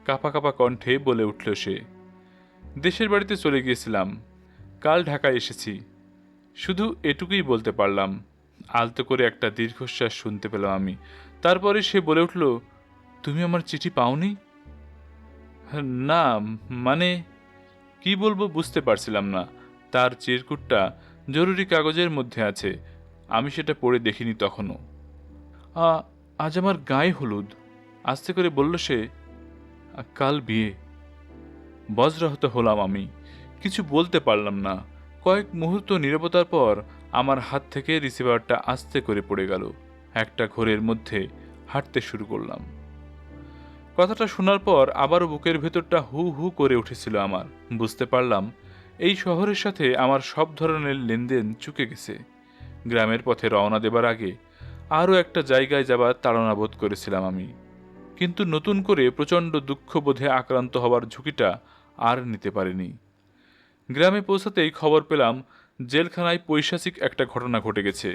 কাঁপা কাঁপা কণ্ঠে বলে উঠল সে। দেশের বাড়িতে চলে গিয়েছিলাম, কাল ঢাকায় এসেছি। শুধু এটুকুই বলতে পারলাম। আলতো করে একটা দীর্ঘশ্বাস শুনতে পেলাম আমি। তারপরে সে বলে উঠল, তুমি আমার চিঠি পাওনি? না, মানে কি বলবো বুঝতে পারছিলাম না। তার চিরকুটটা জরুরি কাগজের মধ্যে আছে, আমি সেটা পড়ে দেখিনি তখনও। আজ আমার গায়ে হলুদ, আস্তে করে বলল সে। কাল বিয়ে। বজ্রাহত হলাম আমি, কিছু বলতে পারলাম না। কয়েক মুহূর্ত নীরবতার পর আমার হাত থেকে রিসিভারটা আস্তে করে পড়ে গেল। একটা ঘোরের মধ্যে হাঁটতে শুরু করলাম। কথাটা শোনার পর আবারও বুকের ভেতরটা হু হু করে উঠেছিল আমার। বুঝতে পারলাম এই শহরের সাথে আমার সব ধরনের লেনদেন চুকে গেছে। গ্রামের পথে রওনা দেবার আগে আরও একটা জায়গায় যাবার তাড়না বোধ করেছিলাম আমি, কিন্তু নতুন করে প্রচণ্ড দুঃখবোধে আক্রান্ত হবার ঝুঁকিটা আর নিতে পারিনি। গ্রামে পৌঁছাতেই খবর পেলাম জেলখানায় পৈশাচিক একটা ঘটনা ঘটে গেছে।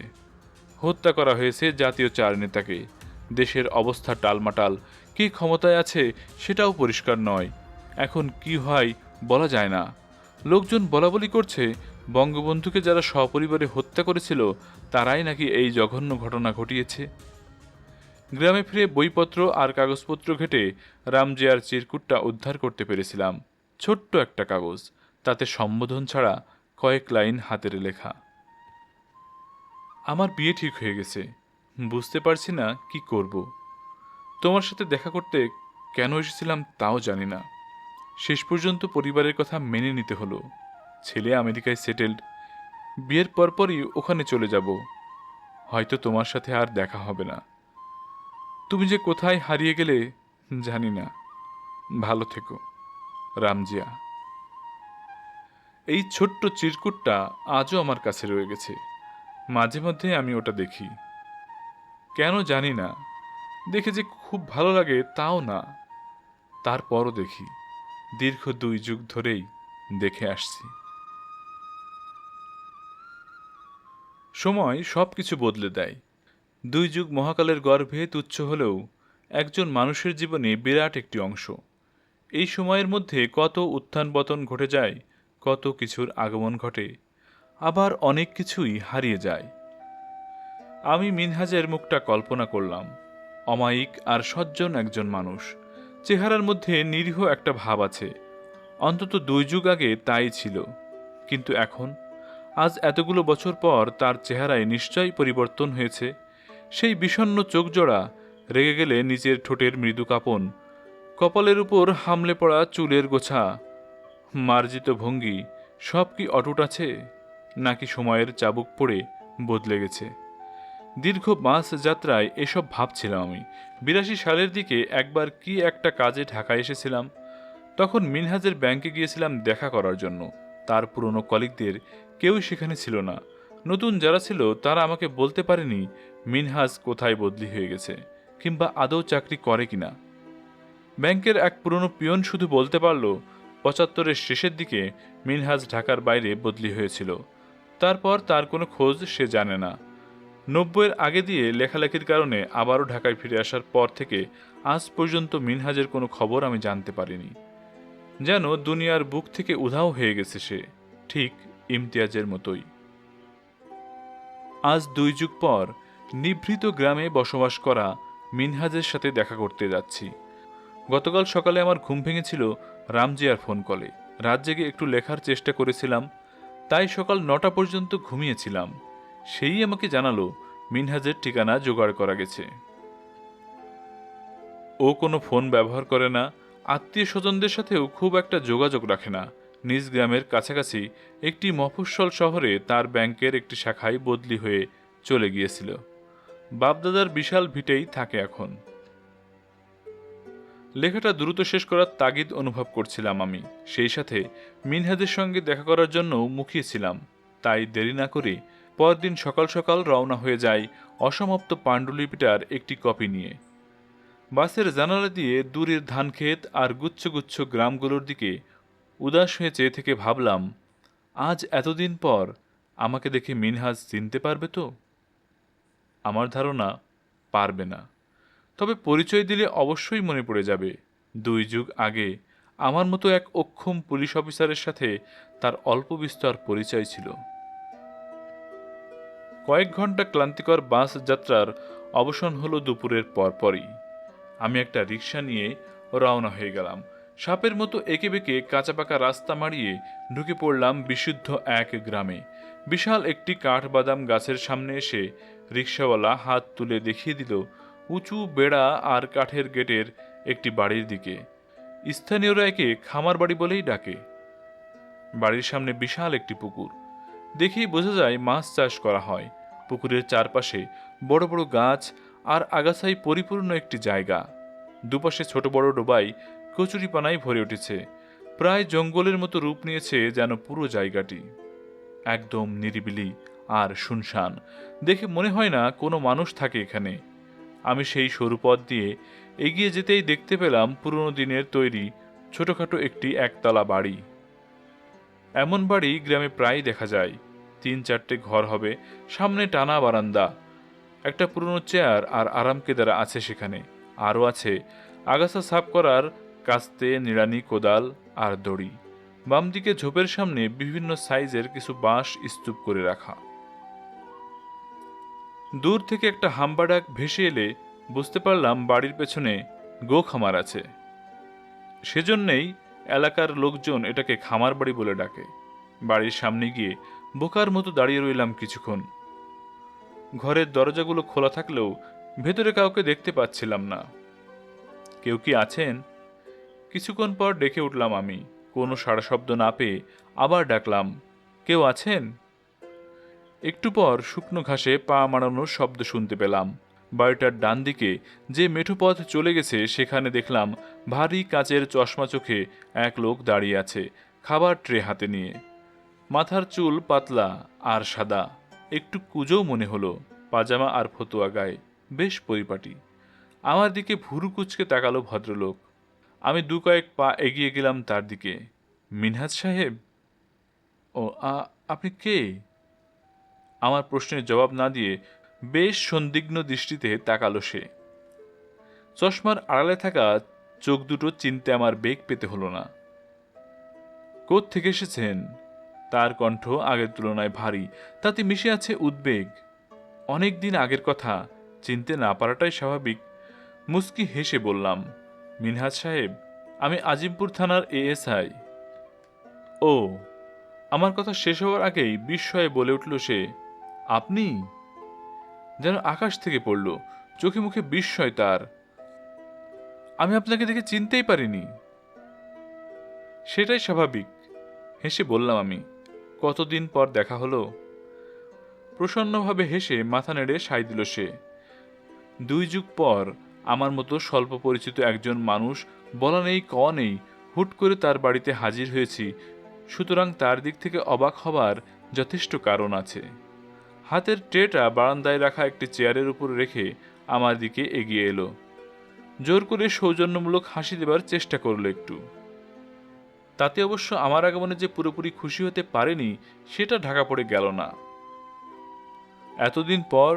হত্যা করা হয়েছে জাতীয় 4 নেতাকে। দেশের অবস্থা টালমাটাল, কে ক্ষমতায় আছে সেটাও পরিষ্কার নয়। এখন কি হয় বলা যায় না। লোকজন বলাবলি করছে বঙ্গবন্ধুকে যারা সপরিবারে হত্যা করেছিল তারাই নাকি এই জঘন্য ঘটনা ঘটিয়েছে। গ্রামে ফিরে বইপত্র আর কাগজপত্র ঘেটে রামজিয়ার চিরকুটটা উদ্ধার করতে পেরেছিলাম। ছোট্ট একটা কাগজ, তাতে সম্বোধন ছাড়া কয়েক লাইন হাতের লেখা। আমার বিয়ে ঠিক হয়ে গেছে, বুঝতে পারছি না কি করব। তোমার সাথে দেখা করতে কেন এসেছিলাম তাও জানি না। শেষ পর্যন্ত পরিবারের কথা মেনে নিতে হলো। ছেলে আমেরিকায় সেটেলড, বিয়ের পরপরই ওখানে চলে যাব। হয়তো তোমার সাথে আর দেখা হবে না। তুমি যে কোথায় হারিয়ে গেলে জানি না। ভালো থেকো। রামজিয়া। এই ছোট্ট চিরকুটটা আজও আমার কাছে রয়ে গেছে। মাঝে মধ্যে আমি ওটা দেখি। কেন জানি না, দেখে যে খুব ভালো লাগে তাও না। তারপরও দেখি, দীর্ঘ 2 যুগ ধরেই দেখে আসছি। সময় সবকিছু বদলে দেয়। 2 যুগ মহাকালের গর্ভে তুচ্ছ হলেও একজন মানুষের জীবনে বিরাট একটি অংশ। এই সময়ের মধ্যে কত উত্থান পতন ঘটে যায়, কত কিছুর আগমন ঘটে, আবার অনেক কিছুই হারিয়ে যায়। আমি মিনহাজের মুখটা কল্পনা করলাম। অমায়িক আর সজ্জন একজন মানুষ, চেহারার মধ্যে নিরীহ একটা ভাব আছে। অন্তত 2 যুগ আগে তাই ছিল, কিন্তু এখন, আজ এতগুলো বছর পর তার চেহারায় নিশ্চয়ই পরিবর্তন হয়েছে। সেই বিষণ্ণ চোখজোড়া, রেগে গেলে নিজের ঠোঁটের মৃদু কাঁপন, কপালের উপর হামলে পড়া চুলের গোছা, মার্জিত ভঙ্গি, সব কি অটুট আছে, নাকি সময়ের চাবুক পড়ে বদলে গেছে? দীর্ঘ বাস যাত্রায় এসব ভাবছিলাম আমি। 82 সালের দিকে একবার কি একটা কাজে ঢাকায় এসেছিলাম। তখন মিনহাজের ব্যাংকে গিয়েছিলাম দেখা করার জন্য। তার পুরনো কলিগদের কেউই সেখানে ছিল না। নতুন যারা ছিল তারা আমাকে বলতে পারেনি মিনহাজ কোথায় বদলি হয়ে গেছে, কিংবা আদৌ চাকরি করে কিনা। ব্যাংকের এক পুরনো পিয়ন শুধু বলতে পারল 75-এর শেষের দিকে মিনহাজ ঢাকার বাইরে বদলি হয়েছিল। তারপর তার কোনো খোঁজ সে জানে না। 90-এর আগে দিয়ে লেখালেখির কারণে আবারও ঢাকায় ফিরে আসার পর থেকে আজ পর্যন্ত মিনহাজের কোনো খবর আমি জানতে পারিনি। যেন দুনিয়ার বুক থেকে উধাও হয়ে গেছে সে, ঠিক ইমতিয়াজের মতোই। আজ 2 যুগ পর নিভৃত গ্রামে বসবাস করা মিনহাজের সাথে দেখা করতে যাচ্ছি। গতকাল সকালে আমার ঘুম ভেঙেছিল রামজিয়ার ফোন কলে। রাত জেগে একটু লেখার চেষ্টা করেছিলাম, তাই সকাল 9টা পর্যন্ত ঘুমিয়েছিলাম। সেই আমাকে জানালো মিনহাজের ঠিকানা জোগাড় করা গেছে। ও কোনো ফোন ব্যবহার করে না, আত্মীয় স্বজনদের সাথেও খুব একটা যোগাযোগ রাখে না। নিজ গ্রামের কাছাকাছি একটি মফস্বল শহরে তার ব্যাংকের একটি শাখায় বদলি হয়ে চলে গিয়েছিল। বাপদাদার বিশাল ভিটেই থাকে এখন। লেখাটা দ্রুত শেষ করার তাগিদ অনুভব করছিলাম আমি। সেই সাথে মিনহাজের সঙ্গে দেখা করার জন্য মুখিয়েছিলাম। তাই দেরি না করে পরদিন সকাল সকাল রওনা হয়ে যায় অসমাপ্ত পাণ্ডুলিপিটার একটি কপি নিয়ে। বাসের জানালা দিয়ে দূরের ধানক্ষেত আর গুচ্ছ গুচ্ছ গ্রামগুলোর দিকে উদাস হয়ে চেয়ে থেকে ভাবলাম, আজ এতদিন পর আমাকে দেখে মিনহাজ চিনতে পারবে তো? আমার ধারণা পারবে না, তবে পরিচয় দিলে অবশ্যই মনে পড়ে যাবে 2 যুগ আগে আমার মতো এক অক্ষম পুলিশ অফিসারের সাথে তার অল্প বিস্তর পরিচয় ছিল। কয়েক ঘন্টা ক্লান্তিকর বাস যাত্রার অবসান হলো দুপুরের পরপরই। আমি একটা রিক্সা নিয়ে রওনা হয়ে গেলাম। সাপের মতো এঁকে বেঁকে কাঁচা পাকা রাস্তা মাড়িয়ে ঢুকে পড়লাম বিশুদ্ধ এক গ্রামে। বিশাল একটি কাঠবাদাম গাছের সামনে এসে রিক্সাওয়ালা হাত তুলে দেখিয়ে দিল উঁচু বেড়া আর কাঠের গেটের একটি বাড়ির দিকে। স্থানীয়রা একে খামার বাড়ি বলেই ডাকে। বাড়ির সামনে বিশাল একটি পুকুর, দেখেই বোঝা যায় মাছ চাষ করা হয়। পুকুরের চারপাশে বড় বড় গাছ আর আগাছায় পরিপূর্ণ একটি জায়গা। দুপাশে ছোট বড় ডোবায় কচুরিপানায় ভরে উঠেছে। প্রায় জঙ্গলের মতো রূপ নিয়েছে যেন পুরো জায়গাটি। একদম নিরিবিলি আর শুনশান, দেখে মনে হয় না কোনো মানুষ থাকে এখানে। আমি সেই সরু পথ দিয়ে এগিয়ে যেতেই দেখতে পেলাম পুরনো দিনের তৈরি ছোটখাটো একটি একতলা বাড়ি। এমন বাড়ি গ্রামে প্রায় দেখা যায়। 3-4টে ঘর হবে, সামনে টানা বারান্দা, একটা পুরনো চেয়ার আর আরাম কেদারা আছে সেখানে। আরও আছে আগাছা সাফ করার কাস্তে, নিড়ানি, কোদাল আর দড়ি। বাম দিকে ঝোপের সামনে বিভিন্ন সাইজের কিছু বাঁশ স্তূপ করে রাখা। দূর থেকে একটা হাম্বা ডাক ভেসে এলে বুঝতে পারলাম বাড়ির পেছনে গো খামার আছে। সেজন্যেই এলাকার লোকজন এটাকে খামার বাড়ি বলে ডাকে। বাড়ির সামনে গিয়ে বোকার মতো দাঁড়িয়ে রইলাম কিছুক্ষণ। ঘরের দরজাগুলো খোলা থাকলেও ভেতরে কাউকে দেখতে পাচ্ছিলাম না। কেউ কি আছেন? কিছুক্ষণ পর ডেকে উঠলাম আমি। কোনো সাড়া শব্দ না পেয়ে আবার ডাকলাম, কেউ আছেন? একটু পর শুকনো ঘাসে পা মারানোর শব্দ শুনতে পেলাম। বাড়িটার ডান দিকে যে মেঠো পথ চলে গেছে সেখানে দেখলাম ভারী কাচের চশমা চোখে এক লোক দাঁড়িয়ে আছে, খাবার ট্রে হাতে নিয়ে। মাথার চুল পাতলা আর সাদা, একটু কুঁজো মনে হলো, পাজামা আর ফতুয়া গায়ে, বেশ পরিপাটি। আমার দিকে ভুরু কুচকে তাকালো ভদ্রলোক। আমি দু কয়েক পা এগিয়ে গেলাম তার দিকে। মিনহাজ সাহেব? ও, আপনি কে? আমার প্রশ্নের জবাব না দিয়ে বেশ সন্দিগ্ধ দৃষ্টিতে তাকালো সে। চশমার আড়ালে থাকা চোখ দুটো চিনতে আমার বেগ পেতে হলো না। কোত্থেকে এসেছেন? তার কণ্ঠ আগের তুলনায় ভারী, তাতে মিশে আছে উদ্বেগ। অনেক দিন আগের কথা, চিনতে না পারাটাই স্বাভাবিক। মুস্কি হেসে বললাম, মিনহাজ সাহেব, আমি আজিমপুর থানার এএসআই। ও। আমার কথা শেষ হওয়ার আগেই বিস্ময়ে বলে উঠল সে, আপনি? যেন আকাশ থেকে পড়ল, চোখে মুখে বিস্ময় তার। আমি আপনাকে দেখে চিনতেই পারিনি। সেটাই স্বাভাবিক, হেসে বললাম আমি। কতদিন পর দেখা হলো। প্রসন্নভাবে হেসে মাথা নেড়ে সায় দিল সে। 2 যুগ পর আমার মতো স্বল্প পরিচিত একজন মানুষ, বলা নেই কওয়া নেই, হুট করে তার বাড়িতে হাজির হয়েছি, সুতরাং তার দিক থেকে অবাক হবার যথেষ্ট কারণ আছে। হাতের ট্রেটা বারান্দায় রাখা একটি চেয়ারের উপর রেখে আমার দিকে এগিয়ে এলো। জোর করে সৌজন্যমূলক হাসি দেবার চেষ্টা করলো একটু। তাতে অবশ্য আমার আগমনে যে পুরোপুরি খুশি হতে পারেনি সেটা ঢাকা পড়ে গেল না। এতদিন পর?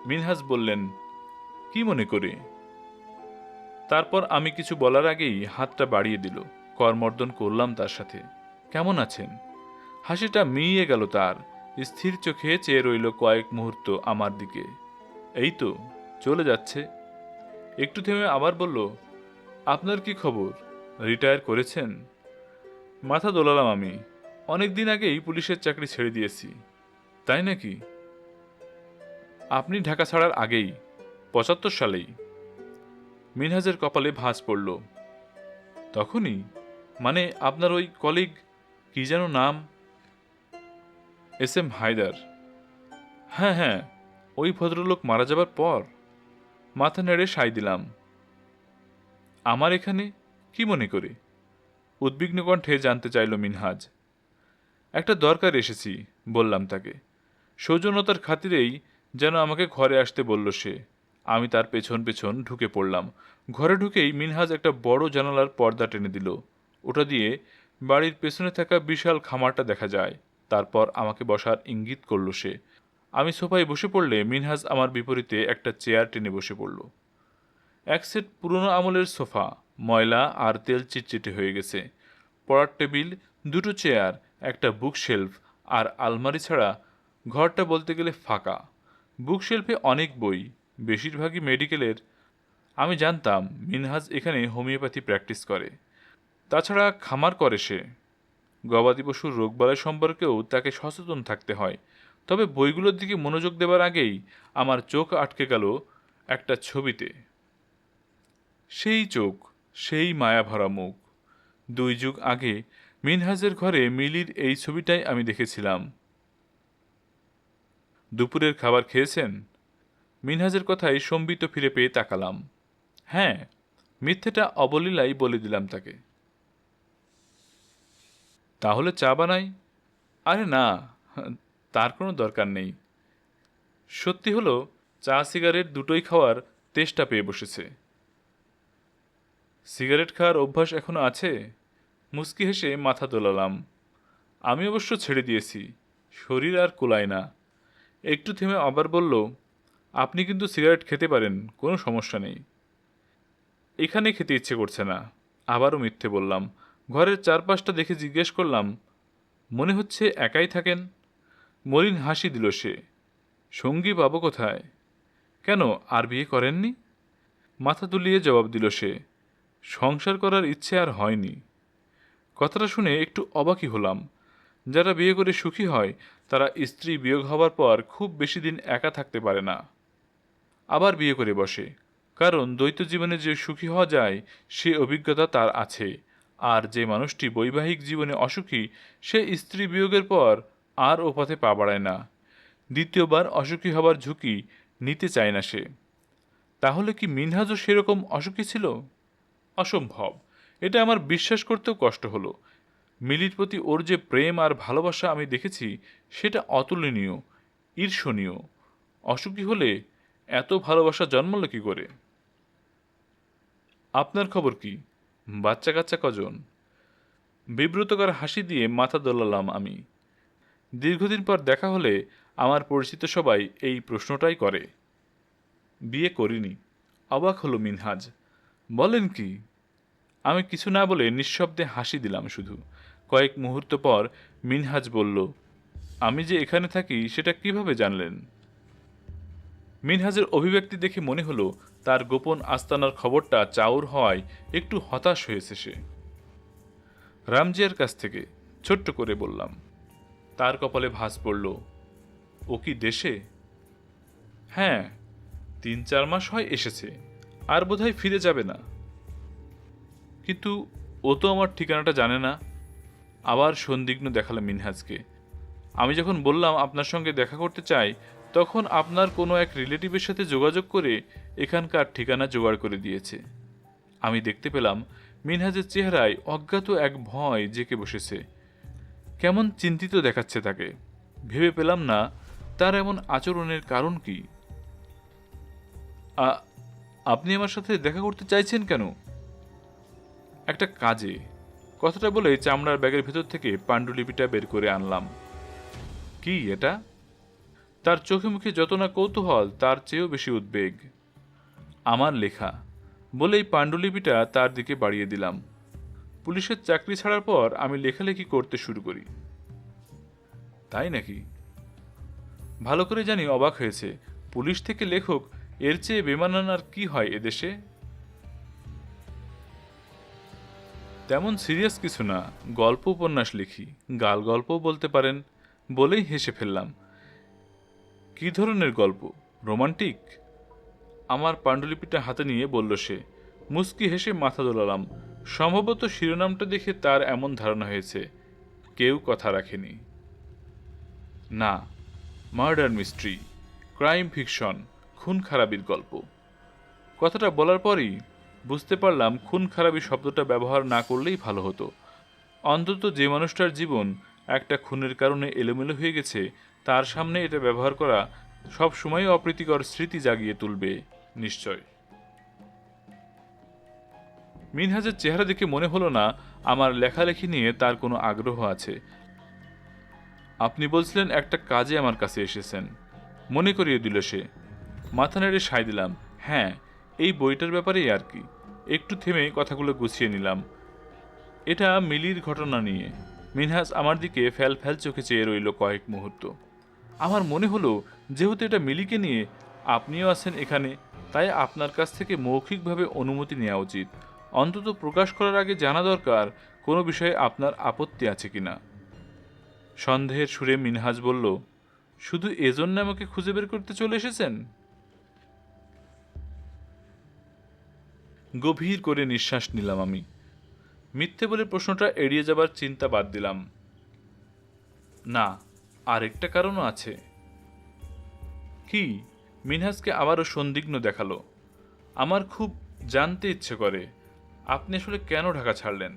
মিনহাজ বললেন, কি মনে করে? তারপর আমি কিছু বলার আগেই হাতটা বাড়িয়ে দিল। করমর্দন করলাম তার সাথে। কেমন আছেন? হাসিটা মিইয়ে গেল তার। স্থির চোখে চেয়ে রইল কয়েক মুহূর্ত আমার দিকে। এই তো চলে যাচ্ছে। একটু থেমে আবার বলল, আপনার কি খবর? রিটায়ার করেছেন? মাথা দোলালাম আমি। অনেক দিন আগেই পুলিশের চাকরি ছেড়ে দিয়েছি। তাই নাকি? আপনি ঢাকা ছাড়ার আগেই, 75 সালেই। মিনহাজের কপালে ভাঁজ পড়ল। তখনই? মানে আপনার ওই কলিগ, কি যেন নাম? S M Haider. হ্যাঁ হ্যাঁ, ওই ভদ্রলোক মারা যাবার পর। মাথা নেড়ে সায় দিলাম। আমার এখানে কি মনে করে? উদ্বিগ্ন কণ্ঠে জানতে চাইল মিনহাজ। একটা দরকার এসেছি, বললাম তাকে। সৌজন্যতার খাতিরেই যেন আমাকে ঘরে আসতে বলল সে। আমি তার পেছন পেছন ঢুকে পড়লাম। ঘরে ঢুকেই মিনহাজ একটা বড় জানালার পর্দা টেনে দিল। ওটা দিয়ে বাড়ির পেছনে থাকা বিশাল খামারটা দেখা যায়। তারপর আমাকে বসার ইঙ্গিত করল সে। আমি সোফায় বসে পড়লে মিনহাজ আমার বিপরীতে একটা চেয়ার টেনে বসে পড়ল। এক সেট পুরনো আমলের সোফা, ময়লা আর তেল চিটচিটে হয়ে গেছে। পড়ার টেবিল, দুটো চেয়ার, একটা বুকশেলফ আর আলমারি ছাড়া ঘরটা বলতে গেলে ফাঁকা। বুকশেলফে অনেক বই, বেশিরভাগই মেডিকেলের। আমি জানতাম মিনহাজ এখানে হোমিওপ্যাথি প্র্যাকটিস করে। তাছাড়া খামার করে সে। গবাদি পশুর রোগবালাই সম্পর্কেও তাকে সচেতন থাকতে হয়। তবে বইগুলোর দিকে মনোযোগ দেবার আগেই আমার চোখ আটকে গেল একটা ছবিতে। সেই চোখ, সেই মায়াভরা মুখ। 2 যুগ আগে মিনহাজের ঘরে মিলির এই ছবিটাই আমি দেখেছিলাম। দুপুরের খাবার খেয়েছেন? মিনহাজের কথায় সম্বিত ফিরে পেয়ে তাকালাম। হ্যাঁ, মিথ্যেটা অবলীলাই বলে দিলাম তাকে। তাহলে চা বানাই? আরে না, তার কোনো দরকার নেই। সত্যি হলো, চা সিগারেট দুটোই খাওয়ার তেষ্টা পেয়ে বসেছে। সিগারেট খাওয়ার অভ্যাস এখনো আছে? মুচকি হেসে মাথা দোলালাম। আমি অবশ্য ছেড়ে দিয়েছি, শরীর আর কুলায় না। একটু থেমে আবার বলল, আপনি কিন্তু সিগারেট খেতে পারেন, কোনো সমস্যা নেই। এখানে খেতে ইচ্ছে করছে না। আবারও মিথ্যে বললাম। ঘরের চারপাশটা দেখে জিজ্ঞেস করলাম, মনে হচ্ছে একাই থাকেন? মলিন হাসি দিল সে। সঙ্গী পাবো কোথায়? কেন, আর বিয়ে করেননি? মাথা দুলিয়ে জবাব দিল সে, সংসার করার ইচ্ছে আর হয়নি। কথাটা শুনে একটু অবাকই হলাম। যারা বিয়ে করে সুখী হয় তারা স্ত্রী বিয়োগ হবার পর খুব বেশি দিন একা থাকতে পারে না, আবার বিয়ে করে বসে। কারণ দ্বৈত জীবনে যে সুখী হওয়া যায় সে অভিজ্ঞতা তার আছে। আর যে মানুষটি বৈবাহিক জীবনে অসুখী সে স্ত্রী বিয়োগের পর আর ও পথে পা বাড়ায় না। দ্বিতীয়বার অসুখী হবার ঝুঁকি নিতে চায় না সে। তাহলে কি মিনহাজও সেরকম অসুখী ছিল? অসম্ভব। এটা আমার বিশ্বাস করতেও কষ্ট হলো। মিলির প্রতি ওর যে প্রেম আর ভালোবাসা আমি দেখেছি, সেটা অতুলনীয়, ঈর্ষণীয়। অসুখী হলে এত ভালোবাসা জন্মালো কি করে? আপনার খবর কি? বাচ্চা কাচ্চা কজন? বিব্রতকর হাসি দিয়ে মাথা দোলালাম আমি। দীর্ঘদিন পর দেখা হলে আমার পরিচিত সবাই এই প্রশ্নটাই করে। বিয়ে করিনি। অবাক হলো মিনহাজ। বলেন কি? আমি কিছু না বলে নিঃশব্দে হাসি দিলাম শুধু। কয়েক মুহূর্ত পর মিনহাজ বলল, আমি যে এখানে থাকি সেটা কিভাবে জানলেন? মিনহাজের অভিব্যক্তি দেখে মনে হলো তার গোপন আস্তানার খবরটা চাউর হওয়ায় একটু হতাশ হয়েছে সে। রামজিয়ার কাছ থেকে, ছোট্ট করে বললাম। তার কপালে ভাঁজ পড়ল। ও কি দেশে? হ্যাঁ, ৩-৪ মাস হয় এসেছে, আর বোধহয় ফিরে যাবে না। কিন্তু ও তো আমার ঠিকানাটা জানে না। আবার সন্দিগ্ধ দেখালাম মিনহাজকে। আমি যখন বললাম আপনার সঙ্গে দেখা করতে চাই, তখন আপনার কোনো এক রিলেটিভের সাথে যোগাযোগ করে এখানকার ঠিকানা জোগাড় করে দিয়েছে। আমি দেখতে পেলাম মিনহাজের চেহারায় অজ্ঞাত এক ভয় জেঁকে বসেছে। কেমন চিন্তিত দেখাচ্ছে তাকে। ভেবে পেলাম না তার এমন আচরণের কারণ কি। আপনি আমার সাথে দেখা করতে চাইছেন কেন? একটা কাজে। কথাটা বলে চামড়ার ব্যাগের ভেতর থেকে পাণ্ডুলিপিটা বের করে আনলাম। কি এটা? তার চোখে মুখে যত না কৌতূহল, তার চেয়েও বেশি উদ্বেগ। আমার লেখা বলেই পাণ্ডুলিপিটা তার দিকে বাড়িয়ে দিলাম। পুলিশের চাকরি ছাড়ার পর আমি লেখালেখি করতে শুরু করি। তাই নাকি? ভালো করে জানি অবাক হয়েছে। পুলিশ থেকে লেখক, এর চেয়ে বেমানান আর কি হয় এদেশে? তেমন সিরিয়াস কিছু না, গল্প উপন্যাস লিখি, গাল গল্পও বলতে পারেন। বলেই হেসে ফেললাম। কি ধরনের গল্প? রোমান্টিক? আমার পাণ্ডুলিপিটা হাতে নিয়ে বলল সে। মুস্কি হেসে মাথা দোলালাম। সম্ভবত শিরোনামটা দেখে তার এমন ধারণা হয়েছে। কেউ কথা রাখেনি। না, মার্ডার মিস্ট্রি, ক্রাইম ফিকশন, খুন খারাপির গল্প। কথাটা বলার পরই বুঝতে পারলাম খুন খারাপি শব্দটা ব্যবহার না করলেই ভালো হতো। অন্তত যে মানুষটার জীবন একটা খুনের কারণে এলোমেলো হয়ে গেছে, তার সামনে এটা ব্যবহার করা সব সময় অপ্রীতিকর স্মৃতি জাগিয়ে তুলবে নিশ্চয়। মিনহাজের চেহারা দেখে মনে হলো না আমার লেখালেখি নিয়ে তার কোনো আগ্রহ আছে। আপনি বলছিলেন একটা কাজে আমার কাছে এসেছেন, মনে করিয়ে দিল সে। মাথা নেড়ে সায় দিলাম। হ্যাঁ, এই বইটার ব্যাপারেই আর কি। একটু থেমে কথাগুলো গুছিয়ে নিলাম। এটা মিলির ঘটনা নিয়ে। মিনহাজ আমার দিকে ফ্যাল ফ্যাল চোখে চেয়ে রইল কয়েক মুহূর্ত। আমার মনে হলো যেহেতু এটা মিলিকে নিয়ে, আপনিও আছেন এখানে, তাই আপনার কাছ থেকে মৌখিকভাবে অনুমতি নেওয়া উচিত। অন্তত প্রকাশ করার আগে জানা দরকার কোনো বিষয়ে আপনার আপত্তি আছে কিনা। সন্দেহের সুরে মিনহাজ বলল, শুধু এজন্য আমাকে খুঁজে বের করতে চলে এসেছেন? গভীর করে নিঃশ্বাস নিলাম আমি। মিথ্যে বলে প্রশ্নটা এড়িয়ে যাবার চিন্তা বাদ দিলাম। না, আরেকটা কারণও আছে। কি? মিনহাজকে আবারও সন্দিগ্ধ দেখালো। আমার খুব জানতে ইচ্ছে করে, আপনি আসলে কেন ঢাকা ছাড়লেন?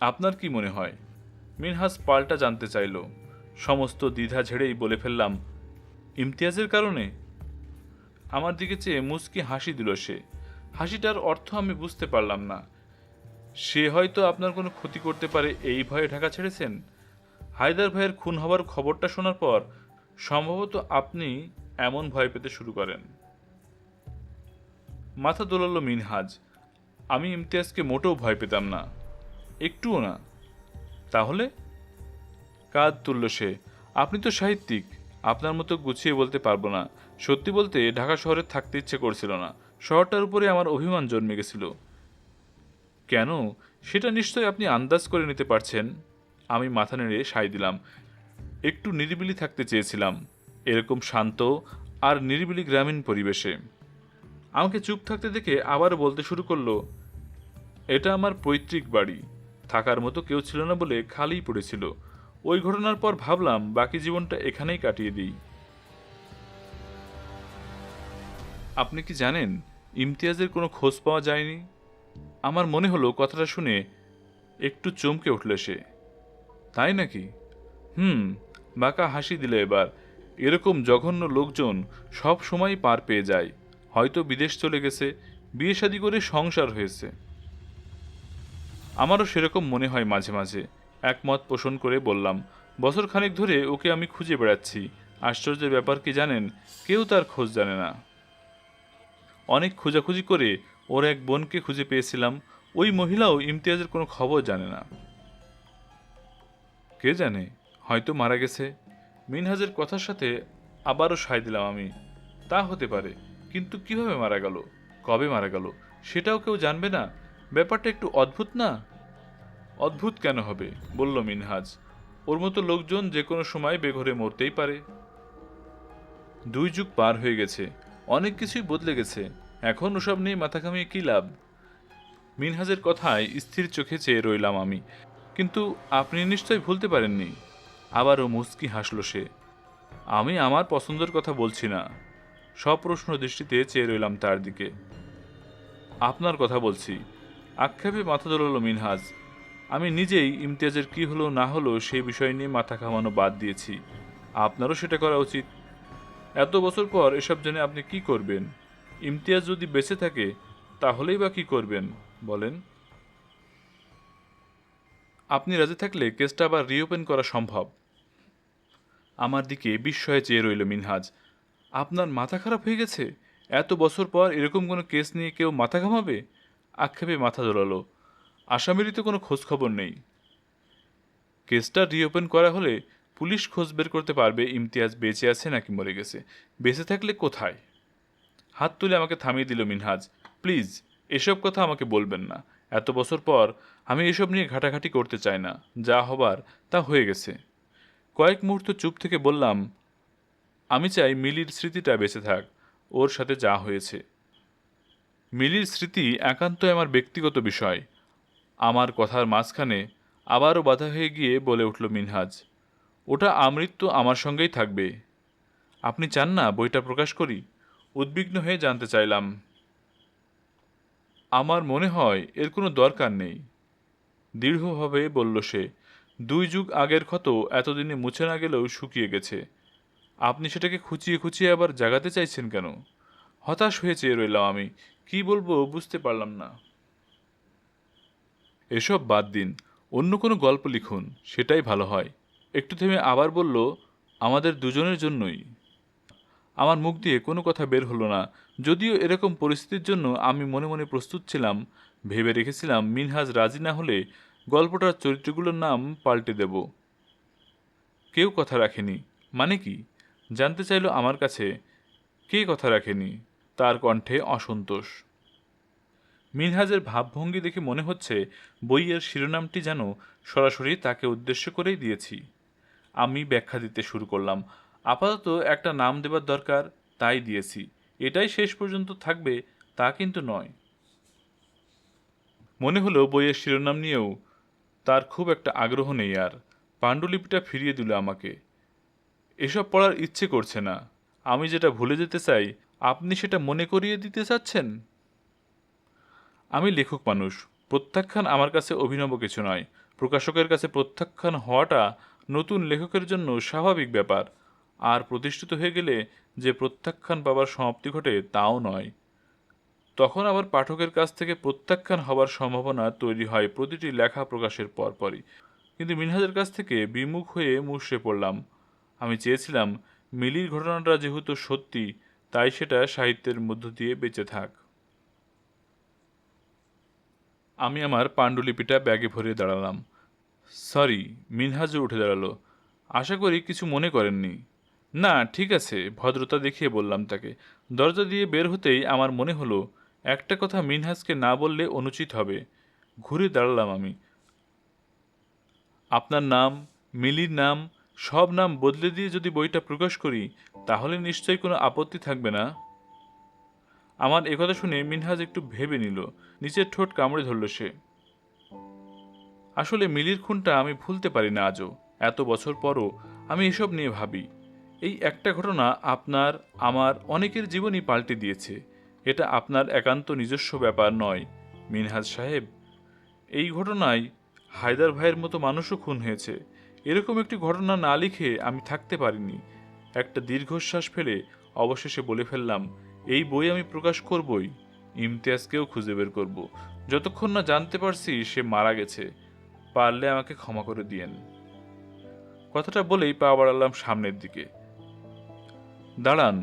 আপনার কি মনে হয়? মিনহাজ পাল্টা জানতে চাইল। সমস্ত দ্বিধা ঝেড়েই বলে ফেললাম, ইমতিয়াজের কারণে। আমার দিকে চেয়ে মুচকি হাসি দিল সে। হাসিটার অর্থ আমি বুঝতে পারলাম না। সে হয়তো আপনার কোনো ক্ষতি করতে পারে এই ভয়ে ঢাকা ছেড়েছেন? হায়দার ভাইয়ের খুন হবার খবরটা শোনার পর সম্ভবত আপনি এমন ভয় পেতে শুরু করেন। মাথা দোলালো মিনহাজ। আমি ইমতিয়াজকে মোটেও ভয় পেতাম না, একটুও না। তাহলে? কাঁধ তুলল সে। আপনি তো সাহিত্যিক, আপনার মতো গুছিয়ে বলতে পারবো না। সত্যি বলতে ঢাকা শহরে থাকতে ইচ্ছে করছিল না। শহরটার উপরে আমার অভিমান জন্মে গেছিল। কেন, সেটা নিশ্চয়ই আপনি আন্দাজ করে নিতে পারছেন। আমি মাথা নেড়ে সায় দিলাম। একটু নিরিবিলি থাকতে চেয়েছিলাম, এরকম শান্ত আর নিরিবিলি গ্রামীণ পরিবেশে। আমাকে চুপ থাকতে দেখে আবার বলতে শুরু করলো, এটা আমার পৈতৃক বাড়ি, থাকার মতো কেউ ছিল না বলে খালিই পড়েছিল। ওই ঘটনার পর ভাবলাম বাকি জীবনটা এখানেই কাটিয়ে দিই। আপনি কি জানেন ইমতিয়াজের কোনো খোঁজ পাওয়া যায়নি? আমার মনে হলো কথাটা শুনে একটু চমকে উঠল সে। তাই নাকি? হুম। বাঁকা হাসি দিল এবার। এরকম জঘন্য লোকজন সব সময় পার পেয়ে যায়। হয়তো বিদেশ চলে গেছে, বিয়ে শাদী করে সংসার হয়েছে। আমারও সেরকম মনে হয় মাঝে মাঝে। একমত পোষণ করে বললাম, বছর খানেক ধরে ওকে আমি খুঁজে বেড়াচ্ছি। আশ্চর্যের ব্যাপার কি জানেন, কেউ তার খোঁজ জানে না। অনেক খোঁজাখুঁজি করে ওর এক বোনকে খুঁজে পেয়েছিলাম। ওই মহিলাও ইমতিয়াজের কোনো খবর জানে না। কে জানে, হয়তো মারা গেছে। মিনহাজের কথার সাথে আবারও সায় দিলাম আমি। তা হতে পারে, কিন্তু কিভাবে মারা গেল, কবে মারা গেল, সেটাও কেউ জানবে না। ব্যাপারটা একটু অদ্ভুত না? অদ্ভুত কেন হবে, বলল মিনহাজ। ওর মতো লোকজন যে কোনো সময় বেঘরে মরতেই পারে। 2 যুগ পার হয়ে গেছে, অনেক কিছুই বদলে গেছে। এখন ওসব নিয়ে মাথা ঘামিয়ে কি লাভ? মিনহাজের কথায় স্থির চোখে চেয়ে রইলাম আমি। কিন্তু আপনি নিশ্চয় ভুলতে পারেননি। আবারও মুচকি হাসল সে। আমি আমার পছন্দের কথা বলছি না। সপ্রশ্ন দৃষ্টিতে চেয়ে রইলাম তার দিকে। আপনার কথা বলছি। আক্ষেপে মাথা দোলালো মিনহাজ। আমি নিজেই ইমতিয়াজের কি হলো না হলো সেই বিষয় নিয়ে মাথা ঘামানো বাদ দিয়েছি। আপনারও সেটা করা উচিত। এত বছর পর এসব জেনে আপনি কি করবেন? ইমতিয়াজ যদি বেঁচে থাকে তাহলেই বা কি করবেন বলেন? আপনি রাজি থাকলে কেসটা আবার রিওপেন করা সম্ভব। আমার দিকে বিস্ময়ে চেয়ে রইল মিনহাজ। আপনার মাথা খারাপ হয়ে গেছে? এত বছর পর এরকম কোনো কেস নিয়ে কেউ মাথা ঘামাবে? আক্ষেপে মাথা দোলালো। আসামিরই তো কোনো খোঁজ খবর নেই। কেসটা রিওপেন করা হলে পুলিশ খোঁজ বের করতে পারবে ইমতিয়াজ বেঁচে আছে নাকি মরে গেছে। বেঁচে থাকলে কোথায়? হাত তুলে আমাকে থামিয়ে দিল মিনহাজ। প্লিজ, এসব কথা আমাকে বলবেন না। এত বছর পর আমি এসব নিয়ে ঘাটাঘাটি করতে চাই না। যা হবার তা হয়ে গেছে। কয়েক মুহূর্ত চুপ থেকে বললাম, আমি চাই মিলির স্মৃতিটা বেঁচে থাক, ওর সাথে যা হয়েছে। মিলির স্মৃতি একান্তই আমার ব্যক্তিগত বিষয়। আমার কথার মাঝখানে আবারও বাধা হয়ে গিয়ে বলে উঠল মিনহাজ, ওটা আমৃত্যু আমার সঙ্গেই থাকবে। আপনি চান না বইটা প্রকাশ করি? উদ্বিগ্ন হয়ে জানতে চাইলাম। আমার মনে হয় এর কোনো দরকার নেই, দৃঢ়ভাবে বলল সে। 2 যুগ আগের ক্ষত এতদিনে মুছে না গেলেও শুকিয়ে গেছে। আপনি সেটাকে খুঁচিয়ে খুঁচিয়ে আবার জাগাতে চাইছেন কেন? হতাশ হয়ে চেয়ে রইলাম আমি। কি বলবো বুঝতে পারলাম না। এসব বাদ দিন, অন্য কোনো গল্প লিখুন, সেটাই ভালো হয়। একটু থেমে আবার বলল, আমাদের দুজনের জন্যই। আমার মুখ দিয়ে কোনো কথা বের হলো না। যদিও এরকম পরিস্থিতির জন্য আমি মনে মনে প্রস্তুত ছিলাম। ভেবে রেখেছিলাম মিনহাজ রাজি না হলে গল্পটার চরিত্রগুলোর নাম পাল্টে দেব। কেউ কথা রাখেনি মানে কি? জানতে চাইল আমার কাছে। কে কথা রাখেনি? তার কণ্ঠে অসন্তোষ। মিনহাজের ভাবভঙ্গি দেখে মনে হচ্ছে বইয়ের শিরোনামটি যেন সরাসরি তাকে উদ্দেশ্য করেই দিয়েছি। আমি ব্যাখ্যা দিতে শুরু করলাম। আপাতত একটা নাম দেবার দরকার, তাই দিয়েছি। এটাই শেষ পর্যন্ত থাকবে তা কিন্তু নয়। মনে হলো বইয়ের শিরোনাম নিয়েও তার খুব একটা আগ্রহ নেই আর। পাণ্ডুলিপিটা ফিরিয়ে দিল আমাকে। এসব পড়ার ইচ্ছে করছে না। আমি যেটা ভুলে যেতে চাই আপনি সেটা মনে করিয়ে দিতে চাচ্ছেন। আমি লেখক মানুষ। প্রত্যাখ্যান আমার কাছে অভিনব কিছু নয়। প্রকাশকের কাছে প্রত্যাখ্যান হওয়াটা নতুন লেখকের জন্য স্বাভাবিক ব্যাপার। আর প্রতিষ্ঠিত হয়ে গেলে যে প্রত্যাখ্যান পাবার সমাপ্তি ঘটে তাও নয়। তখন আবার পাঠকের কাছ থেকে প্রত্যাখ্যান হবার সম্ভাবনা তৈরি হয় প্রতিটি লেখা প্রকাশের পরপরই। কিন্তু মিনহাজের কাছ থেকে বিমুখ হয়ে মুষড়ে পড়লাম। আমি চেয়েছিলাম মিলির ঘটনাটা যেহেতু সত্যি, তাই সেটা সাহিত্যের মধ্য দিয়ে বেঁচে থাক। আমি আমার পাণ্ডুলিপিটা ব্যাগে ভরে দাঁড়ালাম। সরি। মিনহাজও উঠে দাঁড়ালো। আশা করি কিছু মনে করেননি। না, ঠিক আছে, ভদ্রতা দেখিয়ে বললাম তাকে। দরজা দিয়ে বের হতেই আমার মনে হলো একটা কথা মিনহাজকে না বললে অনুচিত হবে। ঘুরে দাঁড়ালাম আমি। আপনার নাম, মিলির নাম, সব নাম বদলে দিয়ে যদি বইটা প্রকাশ করি তাহলে নিশ্চয়ই কোনো আপত্তি থাকবে না? আমার একথা শুনে মিনহাজ একটু ভেবে নিল। নিচের ঠোঁট কামড়ে ধরল সে। আসলে মিলির খুনটা আমি ভুলতে পারি না আজও। এত বছর পরও আমি এসব নিয়ে ভাবি। এই একটা ঘটনা আপনার, আমার, অনেকের জীবনই পাল্টে দিয়েছে। এটা আপনার একান্ত নিজস্ব ব্যাপার নয় মিনহাজ সাহেব। এই ঘটনায় হায়দার ভাইয়ের মতো মানুষও খুন হয়েছে। এরকম একটি ঘটনা না লিখে আমি থাকতে পারিনি। একটা দীর্ঘশ্বাস ফেলে অবশেষে বলে ফেললাম, এই বই আমি প্রকাশ করবই। ইমতিয়াজকেও খুঁজে বের করব, যতক্ষণ না জানতে পারছি সে মারা গেছে। পারলে আমাকে ক্ষমা করে দিয়েন। কথাটা বলেই পা বাড়ালাম সামনের দিকে। দাঁড়ান,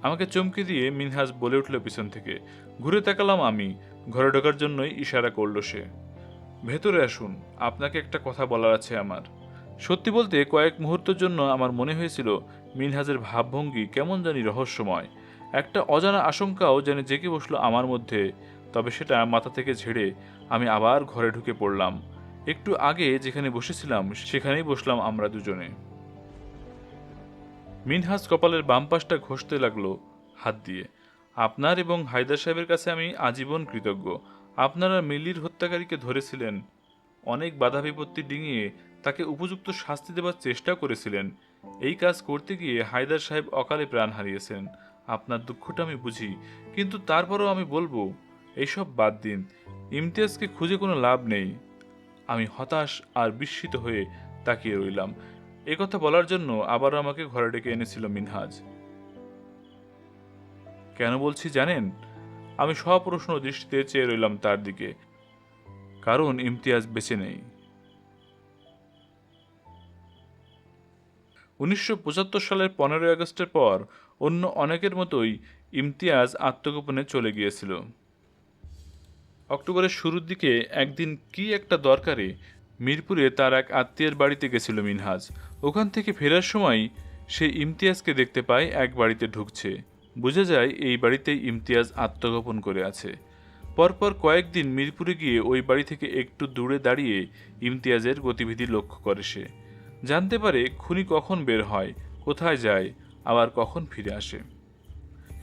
আমাকে চমকে দিয়ে মিনহাজ বলে উঠল পিছন থেকে। ঘুরে তাকালাম আমি। ঘরে ঢোকার জন্যই ইশারা করল সে। ভেতরে আসুন, আপনাকে একটা কথা বলার আছে আমার। সত্যি বলতে কয়েক মুহূর্তের জন্য আমার মনে হয়েছিল মিনহাজের ভাবভঙ্গি কেমন জানি রহস্যময়। একটা অজানা আশঙ্কাও যেন জেগে বসলো আমার মধ্যে। তবে সেটা মাথা থেকে ঝেড়ে আমি আবার ঘরে ঢুকে পড়লাম। একটু আগে যেখানে বসেছিলাম সেখানেই বসলাম আমরা দুজনে। মিনহাজ কপালের বাম পাশটা ঘষতে লাগলো হাত দিয়ে। আপনার এবং হায়দার সাহেবের কাছে আমি আজীবন কৃতজ্ঞ। আপনারা মিল্লির হত্যাকারীকে ধরেছিলেন, অনেক বাধা বিপত্তি ডিঙিয়ে তাকে উপযুক্ত শাস্তি দেওয়ার চেষ্টা করেছিলেন। এই কাজ করতে গিয়ে হায়দার সাহেব অকালে প্রাণ হারিয়েছেন। আপনার দুঃখটা আমি বুঝি, কিন্তু তারপরেও আমি বলবো, এইসব বাদ দিন। ইমতিয়াজকে খুঁজে কোনো লাভ নেই। আমি হতাশ আর বিস্মিত হয়ে তাকিয়ে রইলাম। একথা বলার জন্য আবারও আমাকে ঘরে ডেকে এনেছিল মিনহাজ। কেন বলছি জানেন? আমি সপ্রশ্ন দৃষ্টিতে চেয়ে রইলাম তার দিকে। কারণ ইমতিয়াজ বেঁচে নেই। 1975 সালের 15ই আগস্টের পর অন্য অনেকের মতোই ইমতিয়াজ আত্মগোপনে চলে গিয়েছিল। অক্টোবরের শুরুর দিকে একদিন কি একটা দরকারে মিরপুরে তার এক আত্মীয়ের বাড়িতে গেছিল মিনহাজ। ওখান থেকে ফেরার সময় সে ইমতিয়াজকে দেখতে পায় এক বাড়িতে ঢুকছে। বোঝা যায় এই বাড়িতেই ইমতিয়াজ আত্মগোপন করে আছে। পরপর কয়েকদিন মিরপুরে গিয়ে ওই বাড়ি থেকে একটু দূরে দাঁড়িয়ে ইমতিয়াজের গতিবিধি লক্ষ্য করে সে। জানতে পারে খুনি কখন বের হয়, কোথায় যায়, আবার কখন ফিরে আসে।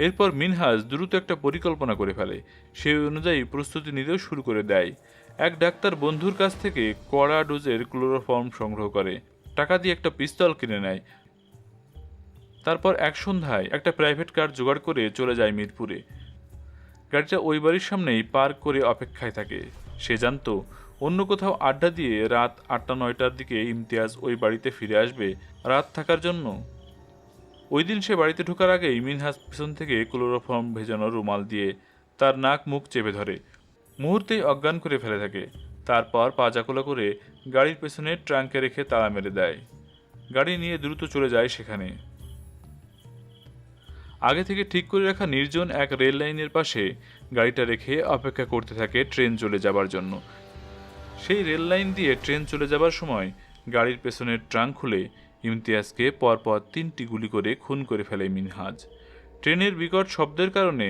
এরপর মিনহাজ দ্রুত একটা পরিকল্পনা করে ফেলে। সেই অনুযায়ী প্রস্তুতি নিতেও শুরু করে দেয়। এক ডাক্তার বন্ধুর কাছ থেকে কড়া ডোজের ক্লোরোফর্ম সংগ্রহ করে, টাকা দিয়ে একটা পিস্তল কিনে নেয়। তারপর এক সন্ধ্যায় একটা প্রাইভেট কার জোগাড় করে চলে যায় মিরপুরে। গাড়িটা ওই বাড়ির সামনেই পার্ক করে অপেক্ষায় থাকে। সে জানতো অন্য কোথাও আড্ডা দিয়ে রাত 8টা-9টার দিকে ইমতিয়াজ ওই বাড়িতে ফিরে আসবে রাত থাকার জন্য। ওই দিন সে বাড়িতে ঢোকার আগেই মিনহাজ পিছন থেকে ক্লোরোফর্ম ভেজানো রুমাল দিয়ে তার নাক মুখ চেপে ধরে, মুহূর্তেই অজ্ঞান করে ফেলে থাকে। তারপর পা জাকুলা করে গাড়ির পেছনে ট্রাঙ্কে রেখে তালা মেরে দেয়। গাড়ি নিয়ে দ্রুত চলে যায় সেখানে। আগে থেকে ঠিক করে রাখা নির্জন এক রেল লাইনের পাশে গাড়িটা রেখে অপেক্ষা করতে থাকে ট্রেন চলে যাবার জন্য। সেই রেল লাইন দিয়ে ট্রেন চলে যাবার সময় গাড়ির পেছনের ট্রাঙ্ক খুলে ইমতিয়াজকে পরপর 3টি গুলি করে খুন করে ফেলে মিনহাজ। ট্রেনের বিকট শব্দের কারণে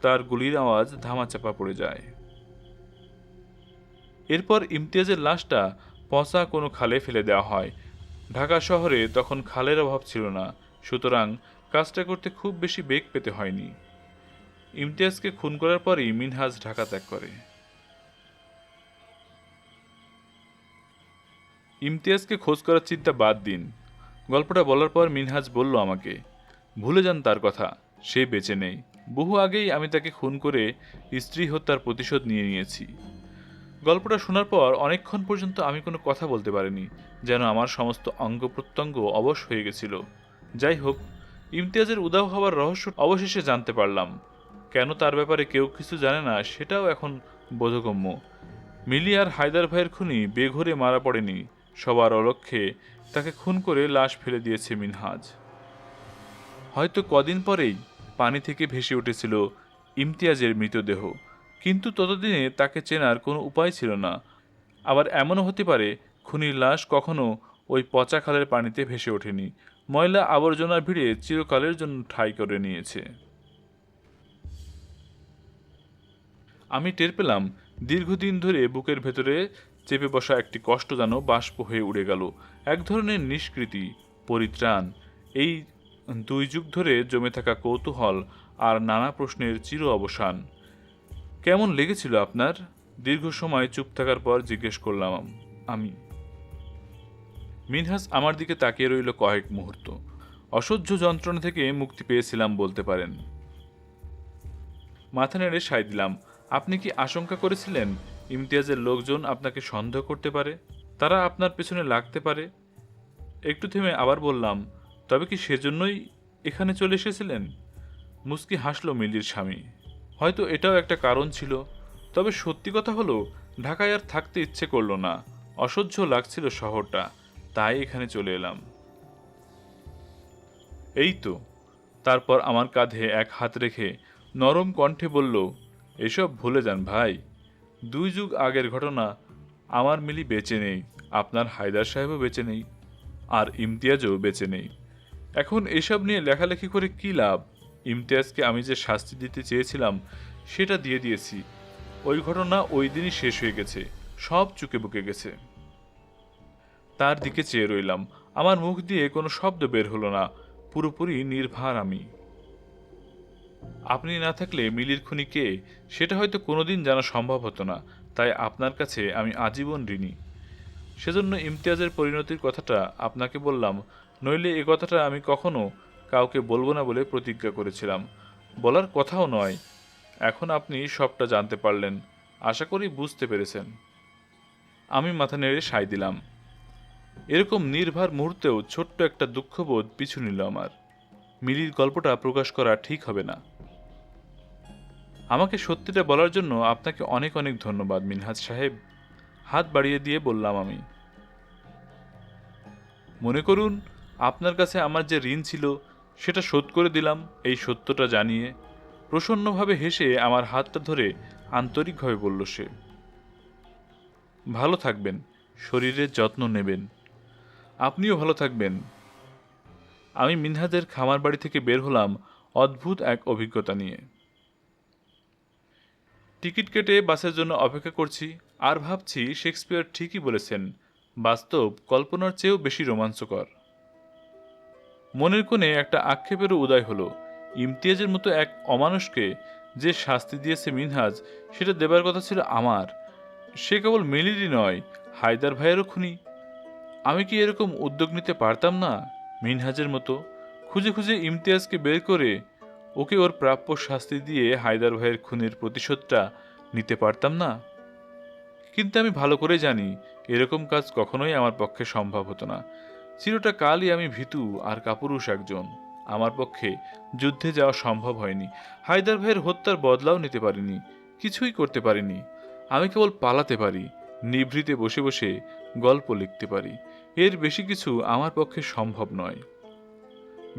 তার গুলির আওয়াজ ধামাচাপা পড়ে যায়। এরপর ইমতিয়াজের লাশটা পচা কোনো খালে ফেলে দেওয়া হয়। ঢাকা শহরে তখন খালের অভাব ছিল না, সুতরাং কাজটা করতে খুব বেশি বেগ পেতে হয়নি। ইমতিয়াজকে খুন করার পরই মিনহাজ ঢাকা ত্যাগ করে। ইমতিয়াজকে খোঁজ করার চিন্তা বাদ দিন। গল্পটা বলার পর মিনহাজ বলল আমাকে, ভুলে যান তার কথা, সে বেঁচে নেই। বহু আগেই আমি তাকে খুন করে স্ত্রী হত্যার প্রতিশোধ নিয়ে নিয়েছি। গল্পটা শোনার পর অনেকক্ষণ পর্যন্ত আমি কোনো কথা বলতে পারিনি, যেন আমার সমস্ত অঙ্গ প্রত্যঙ্গ অবশ হয়ে গেছিল। যাই হোক, ইমতিয়াজের উধাও হওয়ার রহস্য অবশেষে জানতে পারলাম। কেন তার ব্যাপারে কেউ কিছু জানে না সেটাও এখন বোধগম্য। মিলি আর হায়দার ভাইয়ের খুনি বেঘরে মারা পড়েনি, সবার অলক্ষ্যে তাকে খুন করে লাশ ফেলে দিয়েছে মিনহাজ। হয়তো কদিন পরেই পানি থেকে ভেসে উঠেছিল ইমতিয়াজের মৃতদেহ, কিন্তু ততদিনে তাকে চেনার কোনো উপায় ছিল না। আবার এমনও হতে পারে খুনির লাশ কখনো ওই পচা খালের পানিতে ভেসে ওঠেনি, ময়লা আবর্জনার ভিড়ে চিরকালের জন্য ঠাঁই করে নিয়েছে। আমি টের পেলাম দীর্ঘদিন ধরে বুকের ভেতরে চেপে বসা একটি কষ্ট যেন বাষ্প হয়ে উড়ে গেল। এক ধরনের নিষ্কৃতি, পরিত্রাণ। এই 2 যুগ ধরে জমে থাকা কৌতূহল আর নানা প্রশ্নের চির অবসান। কেমন লেগেছিল আপনার? দীর্ঘ সময় চুপ থাকার পর জিজ্ঞেস করলাম আমি। মিনহাজ আমার দিকে তাকিয়ে রইল কয়েক মুহূর্ত। অসহ্য যন্ত্রণা থেকে মুক্তি পেয়েছিলাম বলতে পারেন। মাথা নেড়ে সায় দিলাম। আপনি কি আশঙ্কা করেছিলেন ইমতিয়াজের লোকজন আপনাকে সন্দেহ করতে পারে, তারা আপনার পেছনে লাগতে পারে? একটু থেমে আবার বললাম, তবে কি সেজন্যই এখানে চলে এসেছিলেন? মুস্কি হাসল মিলির স্বামী। হয়তো এটাও একটা কারণ ছিল। তবে সত্যি কথা হলো, ঢাকায় আর থাকতে ইচ্ছে করলো না। অসহ্য লাগছিল শহরটা, তাই এখানে চলে এলাম। এই তো। তারপর আমার কাঁধে এক হাত রেখে নরম কণ্ঠে বলল, এসব ভুলে যান ভাই। 2 যুগ আগের ঘটনা। আমার মিলি বেঁচে নেই, আপনার হায়দার সাহেবও বেঁচে নেই, আর ইমতিয়াজও বেঁচে নেই। এখন এসব নিয়ে লেখালেখি করে কি লাভ? ইমতিয়াজকে আমি যে শাস্তি দিতে চেয়েছিলাম সেটা দিয়ে দিয়েছি। ওই ঘটনা ওই দিনই শেষ হয়ে গেছে, সব চুকে বুকে গেছে। তার দিকে চেয়ে রইলাম। আমার মুখ দিয়ে কোনো শব্দ বের হলো না, পুরোপুরি নির্ভার আমি। আপনি না থাকলে মিলির খুনি কে সেটা হয়তো কোনোদিন জানা সম্ভব হতো না, তাই আপনার কাছে আমি আজীবন ঋণী। সেজন্য ইমতিয়াজের পরিণতির কথাটা আপনাকে বললাম, নইলে এ কথাটা আমি কখনো কাউকে বলবো না বলে প্রতিজ্ঞা করেছিলাম। বলার কথাও নয়। এখন আপনি সবটা জানতে পারলেন, আশা করি বুঝতে পেরেছেন। আমি মাথা নেড়ে সায় দিলাম। এরকম নির্ভার মুহূর্তেও ছোট্ট একটা দুঃখবোধ পিছু নিল আমার। মিলির গল্পটা প্রকাশ করা ঠিক হবে না। আমাকে সত্যিটা বলার জন্য আপনাকে অনেক অনেক ধন্যবাদ মিনহাজ সাহেব, হাত বাড়িয়ে দিয়ে বললাম আমি। মনে করুন আপনার কাছে আমার যে ঋণ ছিল সেটা শোধ করে দিলাম এই সত্যটা জানিয়ে। প্রসন্নভাবে হেসে আমার হাতটা ধরে আন্তরিকভাবে বলল সে। ভালো থাকবেন, শরীরের যত্ন নেবেন। আপনিও ভালো থাকবেন। আমি মিনহাজের খামার বাড়ি থেকে বের হলাম অদ্ভুত এক অভিজ্ঞতা নিয়ে। টিকিট কেটে বাসের জন্য অপেক্ষা করছি, আর ভাবছি শেক্সপিয়ার ঠিকই বলেছেন, বাস্তব কল্পনার চেয়েও বেশি রোমাঞ্চকর। মনের কোণে একটা আক্ষেপেরও উদয় হলো। ইমতিয়াজের মতো এক অমানুষকে যে শাস্তি দিয়েছে মিনহাজ, সেটা দেবার কথা ছিল আমার। সে কেবল মিলিরই নয়, হায়দার ভাইয়েরও খুনি। আমি কি এরকম উদ্যোগ নিতে পারতাম না? মিনহাজের মতো খুঁজে খুঁজে ইমতিয়াজকে বের করে ওকে ওর প্রাপ্য শাস্তি দিয়ে হায়দার ভাইয়ের খুনের প্রতিশোধটা নিতে পারতাম না? কিন্তু আমি ভালো করে জানি এরকম কাজ কখনোই আমার পক্ষে সম্ভব হতো না। চিরটা কালই আমি ভীতু আর কাপুরুষ একজন। আমার পক্ষে যুদ্ধে যাওয়া সম্ভব হয়নি। হায়দার ভাইয়ের হত্যার বদলাও নিতে পারিনি, কিছুই করতে পারিনি। আমি কেবল পালাতে পারি, নিভৃতে বসে বসে গল্প লিখতে পারি। এর বেশি কিছু আমার পক্ষে সম্ভব নয়।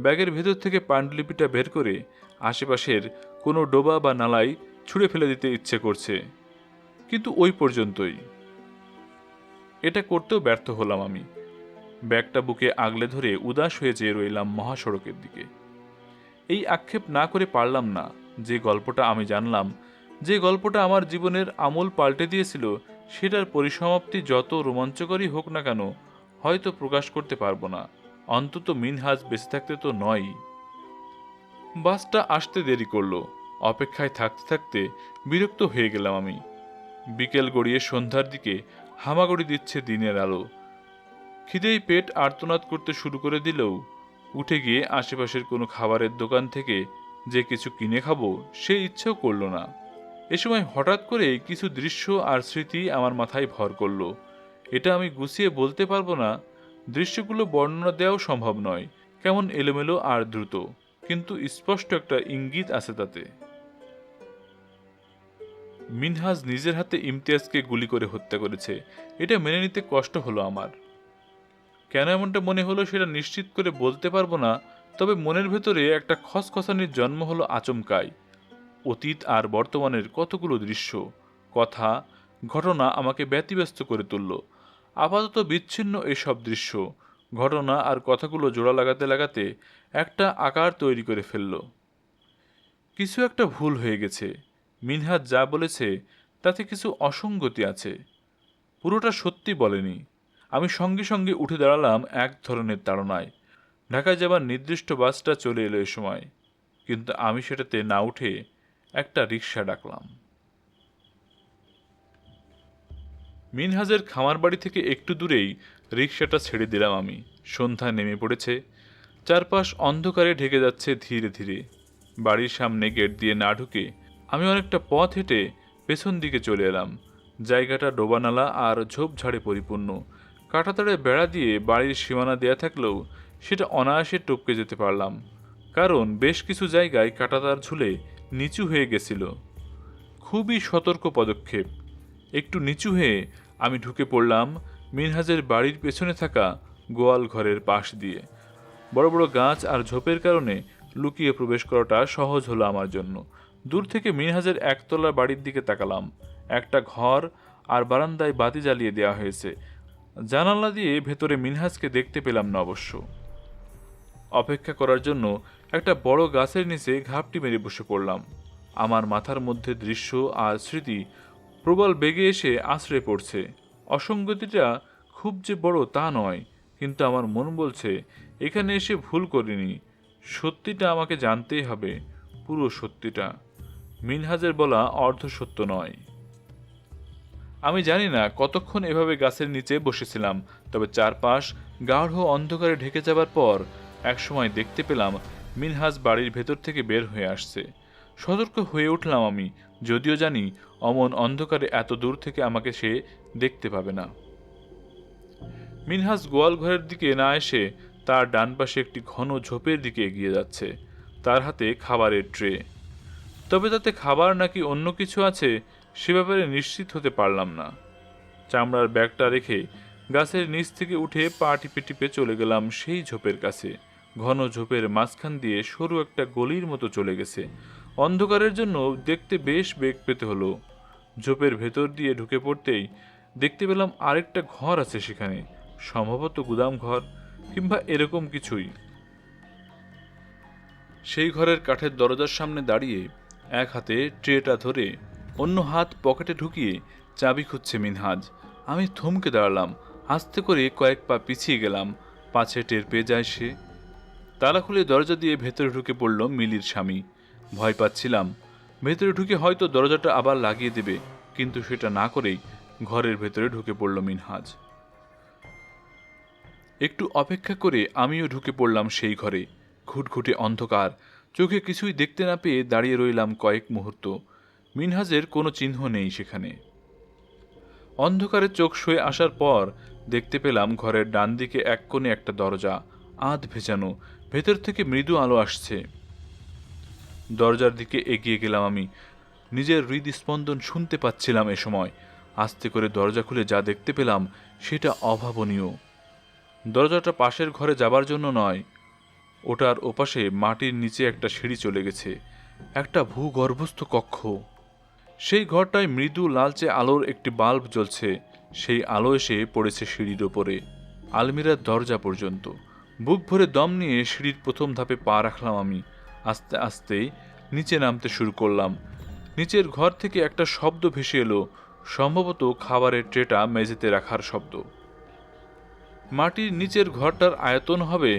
ব্যাগের ভেতর থেকে পাণ্ডুলিপিটা বের করে আশেপাশের কোনো ডোবা বা নালায় ছুঁড়ে ফেলে দিতে ইচ্ছে করছে, কিন্তু ওই পর্যন্তই। এটা করতেও ব্যর্থ হলাম আমি। ব্যাগটা বুকে আগলে ধরে উদাস হয়ে চেয়ে রইলাম মহাসড়কের দিকে। এই আক্ষেপ না করে পারলাম না। যে গল্পটা আমি জানলাম, যে গল্পটা আমার জীবনের আমূল পাল্টে দিয়েছিল, সেটার পরিসমাপ্তি যত রোমাঞ্চকরই হোক না কেন, হয়তো প্রকাশ করতে পারবো না। অন্তত মিনহাজ বেঁচে থাকতে তো নয়। বাসটা আসতে দেরি করলো। অপেক্ষায় থাকতে থাকতে বিরক্ত হয়ে গেলাম আমি। বিকেল গড়িয়ে সন্ধ্যার দিকে হামাগুড়ি দিচ্ছে দিনের আলো। খিদেই পেট আর্তনাদ করতে শুরু করে দিলেও উঠে গিয়ে আশেপাশের কোনো খাবারের দোকান থেকে যে কিছু কিনে খাবো সে ইচ্ছেও করল না। এ সময় হঠাৎ করে কিছু দৃশ্য আর স্মৃতি আমার মাথায় ভর করলো। এটা আমি গুছিয়ে বলতে পারবো না, দৃশ্যগুলো বর্ণনা দেওয়াও সম্ভব নয়। কেমন এলোমেলো আর দ্রুত, কিন্তু স্পষ্ট একটা ইঙ্গিত আছে তাতে। মিনহাজ নিজের হাতে ইমতিয়াজকে গুলি করে হত্যা করেছে, এটা মেনে নিতে কষ্ট হলো আমার। কেন এমনটা মনে হলো সেটা নিশ্চিত করে বলতে পারবো না, তবে মনের ভেতরে একটা খসখসানির জন্ম হলো আচমকায়। অতীত আর বর্তমানের কতগুলো দৃশ্য, কথা, ঘটনা আমাকে ব্যতিব্যস্ত করে তুলল। আপাতত বিচ্ছিন্ন এসব দৃশ্য, ঘটনা আর কথাগুলো জোড়া লাগাতে লাগাতে একটা আকার তৈরি করে ফেলল। কিছু একটা ভুল হয়ে গেছে। মিনহাজ যা বলেছে তাতে কিছু অসঙ্গতি আছে, পুরোটা সত্যি বলেনি। আমি সঙ্গে সঙ্গে উঠে দাঁড়ালাম এক ধরনের তাড়নায়। ঢাকায় যাবার নির্দিষ্ট বাসটা চলে এলো এ সময়, কিন্তু আমি সেটাতে না উঠে একটা রিক্সা ডাকলাম। মিনহাজের খামার বাড়ি থেকে একটু দূরেই রিক্সাটা ছেড়ে দিলাম আমি। সন্ধ্যা নেমে পড়েছে। চারপাশ অন্ধকারে ঢেকে যাচ্ছে ধীরে ধীরে। বাড়ির সামনে গেট দিয়ে না ঢুকে আমি অনেকটা পথ হেঁটে পেছন দিকে চলে এলাম। জায়গাটা ডোবানালা আর ঝোপঝাড়ে পরিপূর্ণ। কাঁটাতারে বেড়া দিয়ে বাড়ির সীমানা দেয়া থাকলেও সেটা অনায়াসে টপকে যেতে পারলাম, কারণ বেশ কিছু জায়গায় কাঁটাতার ঝুলে নিচু হয়ে গেছিল। খুবই সতর্ক পদক্ষেপ। একটু নিচু হয়ে আমি ঢুকে পড়লাম মিনহাজের বাড়ির পেছনে থাকা গোয়াল ঘরের পাশ দিয়ে। বড় বড় গাছ আর ঝোপের কারণে লুকিয়ে প্রবেশ করাটা সহজ হলো আমার জন্য। দূর থেকে মিনহাজের একতলা বাড়ির দিকে তাকালাম। একটা ঘর আর বারান্দায় বাতি জ্বালিয়ে দেওয়া হয়েছে। জানালা দিয়ে ভেতরে মিনহাজকে দেখতে পেলাম না অবশ্য। অপেক্ষা করার জন্য একটা বড় গাছের নিচে ঘাপটি মেরে বসে পড়লাম। আমার মাথার মধ্যে দৃশ্য আর স্মৃতি প্রবল বেগে এসে আছড়ে পড়ছে। অসঙ্গতিটা খুব যে বড় তা নয়, কিন্তু আমার মন বলছে এখানে এসে ভুল করিনি। সত্যিটা আমাকে জানতেই হবে, পুরো সত্যিটা। মিনহাজের বলা অর্ধ সত্য নয়। আমি জানি না কতক্ষণ এভাবে গাছের নিচে বসেছিলাম, তবে চারপাশ গাঢ় অন্ধকারে ঢেকে যাবার পর একসময় দেখতে পেলাম মিনহাজ বাড়ির ভেতর থেকে বের হয়ে আসছে। সতর্ক হয়ে উঠলাম আমি, যদিও জানি অমন অন্ধকারে এত দূর থেকে আমাকে সে দেখতে পাবে না। মিনহাজ গোয়াল ঘরের দিকে না এসে তার ডান পাশে একটি ঘন ঝোপের দিকে এগিয়ে যাচ্ছে। তার হাতে খাবারের ট্রে, তবে তাতে খাবার নাকি অন্য কিছু আছে সে ব্যাপারে নিশ্চিত হতে পারলাম না। চামড়ার ব্যাগটা রেখে গাছের নিচ থেকে উঠে পা টিপে টিপে চলে গেলাম সেই ঝোপের কাছে। ঘন ঝোপের মাঝখান দিয়ে সরু একটা গলির মতো চলে গেছে। অন্ধকারের জন্য দেখতে বেশ বেগ পেতে হলো। ঝোপের ভেতর দিয়ে ঢুকে পড়তেই দেখতে পেলাম আরেকটা ঘর আছে সেখানে, সম্ভবত গুদাম ঘর কিংবা এরকম কিছুই। সেই ঘরের কাঠের দরজার সামনে দাঁড়িয়ে এক হাতে ট্রেটা ধরে অন্য হাত পকেটে ঢুকিয়ে চাবি খুঁজছে মিনহাজ। আমি থমকে দাঁড়ালাম, আস্তে করে কয়েক পা পিছিয়ে গেলাম। পাছে টের পেয়ে যায় সে। তালা খুলে দরজা দিয়ে ভেতরে ঢুকে পড়ল মিলির স্বামী। ভয় পাচ্ছিলাম ভেতরে ঢুকে হয়তো দরজাটা আবার লাগিয়ে দেবে, কিন্তু সেটা না করেই ঘরের ভেতরে ঢুকে পড়ল মিনহাজ। একটু অপেক্ষা করে আমিও ঢুকে পড়লাম সেই ঘরে। ঘুটঘুটে অন্ধকার, চোখে কিছুই দেখতে না পেয়ে দাঁড়িয়ে রইলাম কয়েক মুহূর্ত। মিনহাজের কোনো চিহ্ন নেই সেখানে। অন্ধকারে চোখ শুয়ে আসার পর দেখতে পেলাম ঘরের ডান দিকে এক কোণে একটা দরজা, আধ ভেজানো, ভেতর থেকে মৃদু আলো আসছে। দরজার দিকে এগিয়ে গেলাম আমি। নিজের হৃদস্পন্দন শুনতে পাচ্ছিলাম এ সময়। আস্তে করে দরজা খুলে যা দেখতে পেলাম সেটা অভাবনীয়। দরজাটা পাশের ঘরে যাবার জন্য নয়, ওটার ওপাশে মাটির নিচে একটা সিঁড়ি চলে গেছে, একটা ভূগর্ভস্থ কক্ষ। সেই ঘরটায় মৃদু লালচে আলোর একটি বাল্ব জ্বলছে। সেই আলো এসে পড়েছে সিঁড়ির ওপরে, আলমিরার দরজা পর্যন্ত। বুক ভরে দম নিয়ে সিঁড়ির প্রথম ধাপে পা রাখলাম আমি। আস্তে আস্তে নিচে নামতে শুরু করলাম। নিচের ঘর থেকে একটা শব্দ ভেসে এলো, সম্ভবত খাবারের ট্রেটা মেঝেতে রাখার শব্দ। মাটির নিচের ঘরটার আয়তন হবে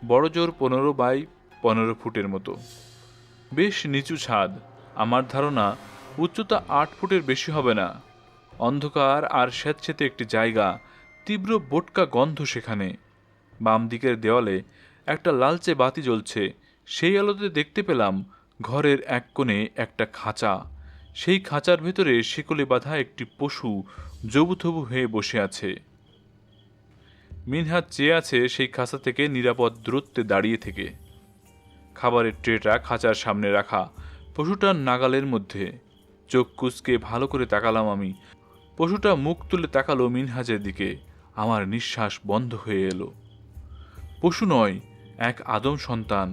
বড়জোর 15 বাই 15 ফুটের মতো। বেশ নিচু ছাদ, আমার ধারণা উচ্চতা 8 ফুটের বেশি হবে না। অন্ধকার আর স্যাঁতসেঁতে একটি জায়গা, তীব্র বোটকা গন্ধ সেখানে। বাম দিকের দেওয়ালে একটা লালচে বাতি জ্বলছে। সেই আলোতে দেখতে পেলাম ঘরের এক কোণে একটা খাঁচা। সেই খাঁচার ভেতরে শিকলে বাঁধা একটি পশু জবুথবু হয়ে বসে আছে। মিনহাজ চেয়ে আছে সেই খাঁচা থেকে নিরাপদ দূরত্বে দাঁড়িয়ে থেকে। খাবারের ট্রেটা খাঁচার সামনে রাখা, পশুটার নাগালের মধ্যে। চোখ কুঁচকে ভালো করে তাকালাম আমি। পশুটা মুখ তুলে তাকালো মিনহাজের দিকে। আমার নিঃশ্বাস বন্ধ হয়ে এলো। পশু নয়, এক আদম সন্তান।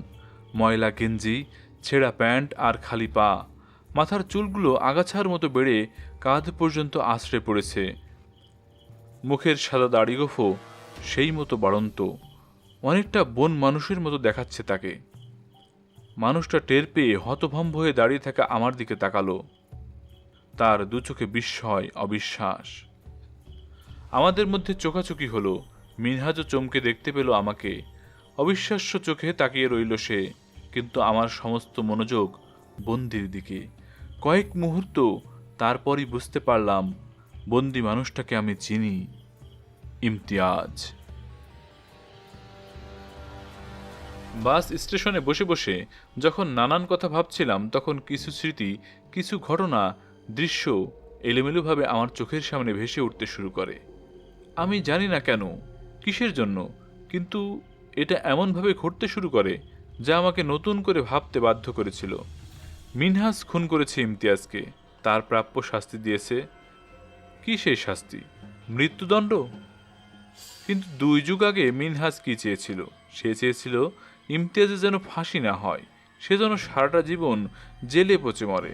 ময়লা গেঞ্জি, ছেঁড়া প্যান্ট আর খালি পা। মাথার চুলগুলো আগাছার মতো বেড়ে কাঁধ পর্যন্ত আছড়ে পড়েছে। মুখের সাদা দাড়িগোফো সেই মতো বাড়ন্ত, অনেকটা বন মানুষের মতো দেখাচ্ছে তাকে। মানুষটা টের পেয়ে হতভম্ব হয়ে দাঁড়িয়ে থাকা আমার দিকে তাকালো। তার দু চোখে বিস্ময়, অবিশ্বাস। আমাদের মধ্যে চোখাচোখি হলো। মিনহাজও চমকে দেখতে পেল আমাকে। অবিশ্বাস্য চোখে তাকিয়ে রইল সে, কিন্তু আমার সমস্ত মনোযোগ বন্দির দিকে। কয়েক মুহূর্ত, তারপরই বুঝতে পারলাম বন্দি মানুষটাকে আমি চিনি, ইমতিয়াজ। বাস স্টেশনে বসে বসে যখন নানান কথা ভাবছিলাম, তখন কিছু স্মৃতি, কিছু ঘটনা, দৃশ্য এলোমেলোভাবে আমার চোখের সামনে ভেসে উঠতে শুরু করে। আমি জানি না কেন, কিসের জন্য, কিন্তু এটা এমনভাবে ঘটতে শুরু করে যা আমাকে নতুন করে ভাবতে বাধ্য করেছিল। মিনহাজ খুন করেছে ইমতিয়াজকে, তার প্রাপ্য শাস্তি দিয়েছে। কি সেই শাস্তি? মৃত্যুদণ্ড? কিন্তু 2 যুগ আগে মিনহাজ কি চেয়েছিল? সে চেয়েছিল ইমতিয়াজের যেন ফাঁসি না হয়, সে যেন সারাটা জীবন জেলে পচে মরে।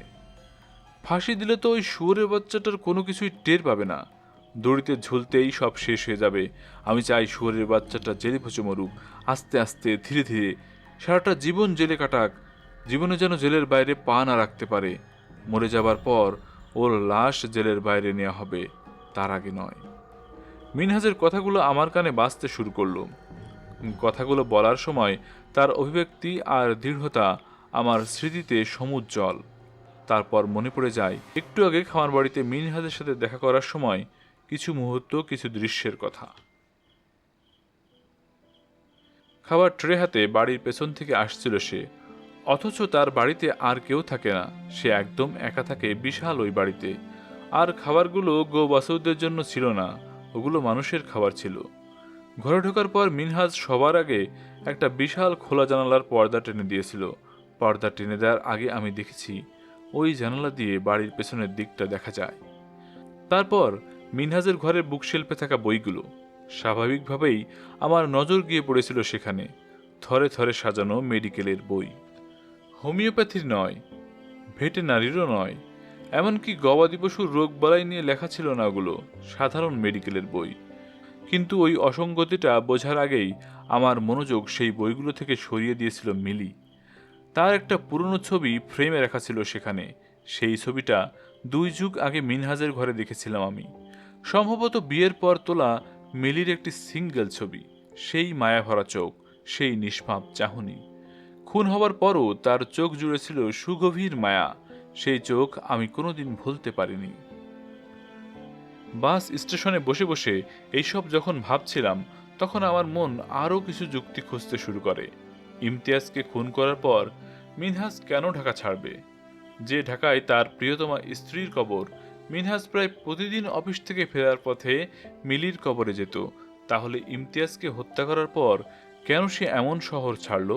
ফাঁসি দিলে তো ওই শুয়োরের বাচ্চাটার কোনো কিছুই টের পাবে না, দড়িতে ঝুলতেই সব শেষ হয়ে যাবে। আমি চাই শুয়োরের বাচ্চাটা জেলে পচে মরুক, আস্তে আস্তে ধীরে ধীরে সারাটা জীবন জেলে কাটাক, জীবনে যেন জেলের বাইরে পা না রাখতে পারে। মরে যাবার পর ওর লাশ জেলের বাইরে নেওয়া হবে, তার আগে নয়। মিনহাজের কথাগুলো আমার কানে বাজতে শুরু করলো। কথাগুলো বলার সময় তার অভিব্যক্তি আর দৃঢ়তা আমার স্মৃতিতে সমুজ্জ্বল। তারপর মনে পড়ে যায় একটু আগে খামার বাড়িতে মিনহাজের সাথে দেখা করার সময় কিছু মুহূর্ত, কিছু দৃশ্যের কথা। খাবার ট্রে হাতে বাড়ির পেছন থেকে আসছিল সে, অথচ তার বাড়িতে আর কেউ থাকে না, সে একদম একা থাকে বিশাল ওই বাড়িতে। আর খাবারগুলো গো বাছুরদের জন্য ছিল না, ওগুলো মানুষের খাবার ছিল। ঘরে ঢোকার পর মিনহাজ সবার আগে একটা বিশাল খোলা জানালার পর্দা টেনে দিয়েছিল। পর্দা টেনে দেওয়ার আগে আমি দেখেছি ওই জানালা দিয়ে বাড়ির পেছনের দিকটা দেখা যায়। তারপর মিনহাজের ঘরের বুকশেল্ফে থাকা বইগুলো, স্বাভাবিকভাবেই আমার নজর গিয়ে পড়েছিল সেখানে। থরে থরে সাজানো মেডিকেলের বই, হোমিওপ্যাথির নয়, ভেটেনারিরও নয়, এমনকি গবাদি পশুর রোগ বালাই নিয়ে লেখা ছিল না, ওগুলো সাধারণ মেডিকেলের বই। কিন্তু ওই অসঙ্গতিটা বোঝার আগেই আমার মনোযোগ সেই বইগুলো থেকে সরিয়ে দিয়েছিল মিলি। তার একটা পুরনো ছবি ফ্রেমে রাখা ছিল সেখানে। সেই ছবিটা 2 যুগ আগে মিনহাজের ঘরে দেখেছিলাম আমি, সম্ভবত বিয়ের পর তোলা মিলির একটি সিঙ্গেল ছবি। সেই মায়াভরা চোখ, সেই নিষ্পাপ চাহনি। খুন হবার পরও তার চোখ জুড়ে ছিল সুগভীর মায়া, সেই চোখ আমি কোনোদিন ভুলতে পারিনি। বাস স্টেশনে বসে বসে এইসব যখন ভাবছিলাম, তখন আমার মন আরও কিছু যুক্তি খুঁজতে শুরু করে। ইমতিয়াজকে খুন করার পর মিনহাজ কেন ঢাকা ছাড়বে? যে ঢাকায় তার প্রিয়তমা স্ত্রীর কবর, মিনহাজ প্রায় প্রতিদিন অফিস থেকে ফেরার পথে মিলির কবরে যেত। তাহলে ইমতিয়াজকে হত্যা করার পর কেন সে এমন শহর ছাড়ল?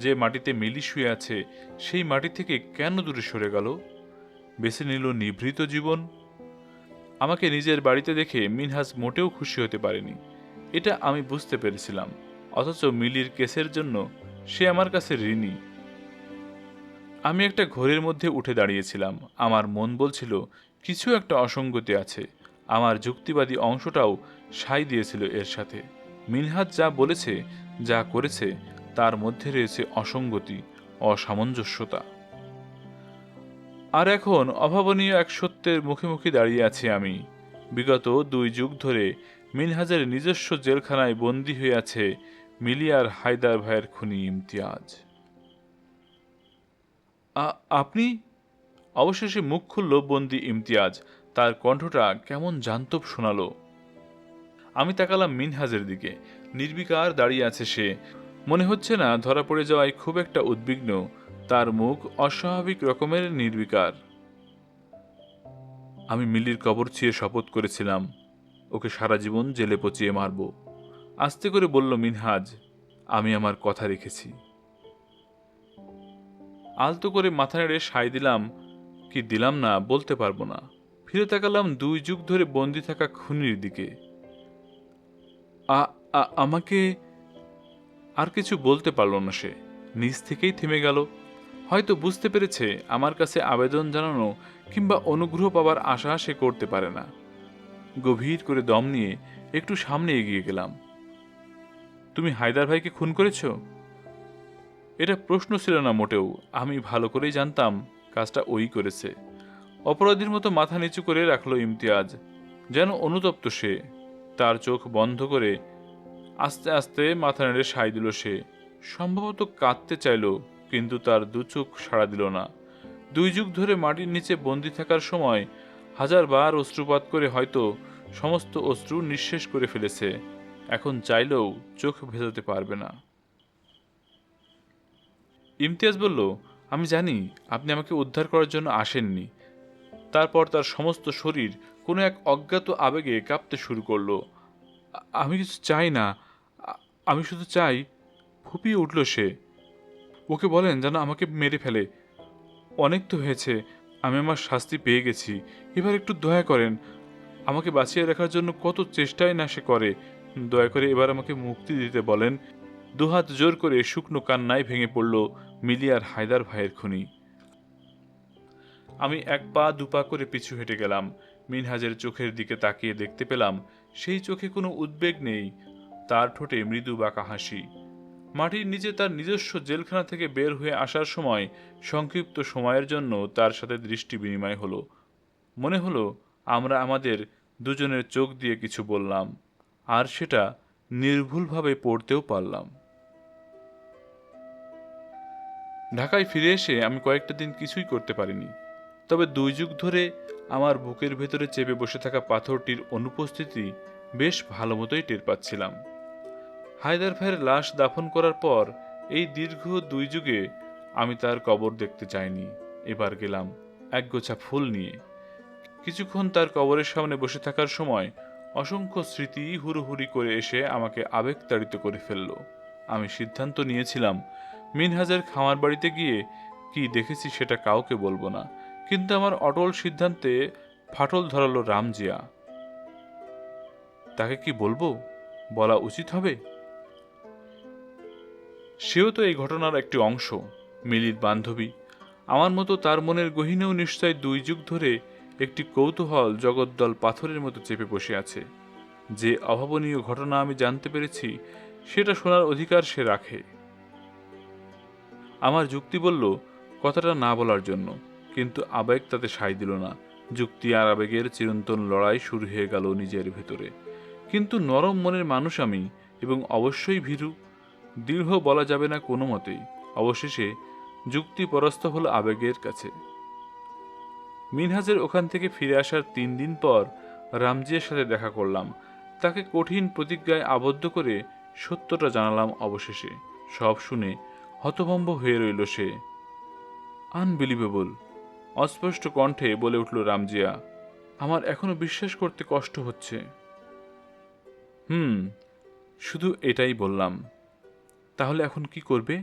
যে মাটিতে মিলি শুয়ে আছে, সেই মাটি থেকে কেন দূরে সরে গেল? বেছে নিল নিভৃত জীবন। আমাকে নিজের বাড়িতে দেখে মিনহাজ মোটেও খুশি হতে পারেনি, এটা আমি বুঝতে পেরেছিলাম। অথচ মিলির কেসের জন্য সে আমার কাছে ঋণী। আমি একটা ঘোরের মধ্যে উঠে দাঁড়িয়েছিলাম, আমার মন বলছিল কিছু একটা অসঙ্গতি আছে। আমার যুক্তিবাদী অংশটাও সায় দিয়েছিল এর সাথে। মিনহাজ যা বলেছে, যা করেছে, তার মধ্যে রয়েছে অসঙ্গতি, অসামঞ্জস্যতা। আর এখন অভাবনীয় এক সত্যের মুখোমুখি দাঁড়িয়ে আছি আমি। বিগত 2 যুগ ধরে মিনহাজের নিজস্ব জেলখানায় বন্দী হয়ে আছে মিলি আর হায়দার ভাইয়ের খুনি ইমতিয়াজ। আপনি? অবশেষে মুখ খুলল বন্দী ইমতিয়াজ, তার কণ্ঠটা কেমন জান্তব শোনালো। আমি তাকালাম মিনহাজের দিকে, নির্বিকার দাঁড়িয়ে আছে সে। মনে হচ্ছে না ধরা পড়ে যাওয়ায় খুব একটা উদ্বিগ্ন, তার মুখ অস্বাভাবিক রকমের নির্বিকার। আমি মিলির কবর ছুঁয়ে শপথ করেছিলাম ওকে সারা জীবন জেলে পচিয়ে মারব, আস্তে করে বলল মিনহাজ। আমি আমার কথা রেখেছি। আলতো করে মাথা নেড়ে সায় দিলাম কি দিলাম না বলতে পারবো না। ফিরে তাকালাম 2 যুগ ধরে বন্দি থাকা খুনির দিকে। আমাকে আর কিছু বলতে পারল না সে, নিজ থেকেই থেমে গেল। হয়তো বুঝতে পেরেছে আমার কাছে আবেদন জানানো কিংবা অনুগ্রহ পাবার আশা সে করতে পারে না। গভীর করে দম নিয়ে একটু সামনে এগিয়ে গেলাম। তুমি হায়দার ভাইকে খুন করেছ? এটা প্রশ্ন ছিল না মোটেও, আমি ভালো করেই জানতাম কাজটা ওই করেছে। অপরাধীর মতো মাথা নিচু করে রাখলো ইমতিয়াজ, যেন অনুতপ্ত সে। তার চোখ বন্ধ করে আস্তে আস্তে মাথা নেড়ে সায় দিল সে। সম্ভবত কাঁদতে চাইল, কিন্তু তার 2 চোখ সাড়া দিল না। 2 যুগ ধরে মাটির নিচে বন্দি থাকার সময় হাজারবার অশ্রুপাত করে হয়তো সমস্ত অশ্রু নিঃশেষ করে ফেলেছে, এখন চাইলেও চোখ ভেজাতে পারবে না। ইমতিয়াজ বলল, আমি জানি আপনি আমাকে উদ্ধার করার জন্য আসেননি। তারপর তার সমস্ত শরীর কোনো এক অজ্ঞাত আবেগে কাঁপতে শুরু করলো। আমি কিছু চাই না, আ- আমি শুধু চাই। ফুপিয়ে উঠল সে। ওকে বলেন যেন আমাকে মেরে ফেলে। অনেক তো হয়েছে, আমি আমার শাস্তি পেয়ে গেছি। এবার একটু দয়া করেন। আমাকে বাঁচিয়ে রাখার জন্য কত চেষ্টাই না সে করে। দয়া করে এবার আমাকে মুক্তি দিতে বলেন। দুহাত জোর করে শুকনো কান্নায় ভেঙে পড়ল মিলি আর হায়দার ভাইয়ের খুনি। আমি এক পা দুপা করে পিছু হেঁটে গেলাম। মিনহাজের চোখের দিকে তাকিয়ে দেখতে পেলাম সেই চোখে কোনো উদ্বেগ নেই, তার ঠোঁটে মৃদু বাঁকা হাসি। মাটির নিচে তার নিজস্ব জেলখানা থেকে বের হয়ে আসার সময় সংক্ষিপ্ত সময়ের জন্য তার সাথে দৃষ্টি বিনিময় হলো। মনে হলো আমরা আমাদের দুজনের চোখ দিয়ে কিছু বললাম, আর সেটা নির্ভুলভাবে পড়তেও পারলাম। ঢাকায় ফিরে এসে আমি কয়েকটা দিন কিছুই করতে পারিনি। তবে 2 যুগ ধরে আমার বুকের ভেতরে চেপে বসে থাকা পাথরটির অনুপস্থিতি বেশ ভালো মতোই টের পাচ্ছিলাম। হায়দার ভাইয়ের লাশ দাফন করার পর এই দীর্ঘ 2 যুগে আমি তার কবর দেখতে চাইনি। এবার গেলাম একগোছা ফুল নিয়ে। কিছুক্ষণ তার কবরের সামনে বসে থাকার সময় অসংখ্য স্মৃতি হুড়োহুড়ি করে এসে আমাকে আবেগতাড়িত করে ফেলল। আমি সিদ্ধান্ত নিয়েছিলাম মিনহাজের খামার বাড়িতে গিয়ে কি দেখেছি সেটা কাউকে বলবো না। কিন্তু আমার অটল সিদ্ধান্তে ফাটল ধরালো রামজিয়া। তাকে কি বলবো? বলা উচিত হবে। সেও তো এই ঘটনার একটি অংশ, মিলির বান্ধবী। আমার মতো তার মনের গহীনেও নিশ্চয় 2 যুগ ধরে একটি কৌতূহল জগদ্দল পাথরের মতো চেপে বসে আছে। যে অভাবনীয় ঘটনা আমি জানতে পেরেছি সেটা শোনার অধিকার সে রাখে। আমার যুক্তি বলল কথাটা না বলার জন্য, কিন্তু আবেগ তাতে সায় দিল না। যুক্তি আর আবেগের চিরন্তন লড়াই শুরু হয়ে গেল নিজের ভেতরে। কিন্তু নরম মনের মানুষ আমি, এবং অবশ্যই ভীরু। দৃঢ় বলা যাবে না কোনো মতেই। অবশেষে যুক্তি পরাস্ত হলো আবেগের কাছে। মিনহাজের ওখান থেকে ফিরে আসার 3 দিন পর রামজিয়ার সাথে দেখা করলাম। তাকে কঠিন প্রতিজ্ঞায় আবদ্ধ করে সত্যটা জানালাম অবশেষে। সব শুনে হতভম্ব হয়ে রইল সে। আনবিলিভেবল, অস্পষ্ট কণ্ঠে বলে উঠল রামজিয়া। আমার এখনো বিশ্বাস করতে কষ্ট হচ্ছে। হুম, শুধু এটাই বললাম। তাহলে এখন কি করবে?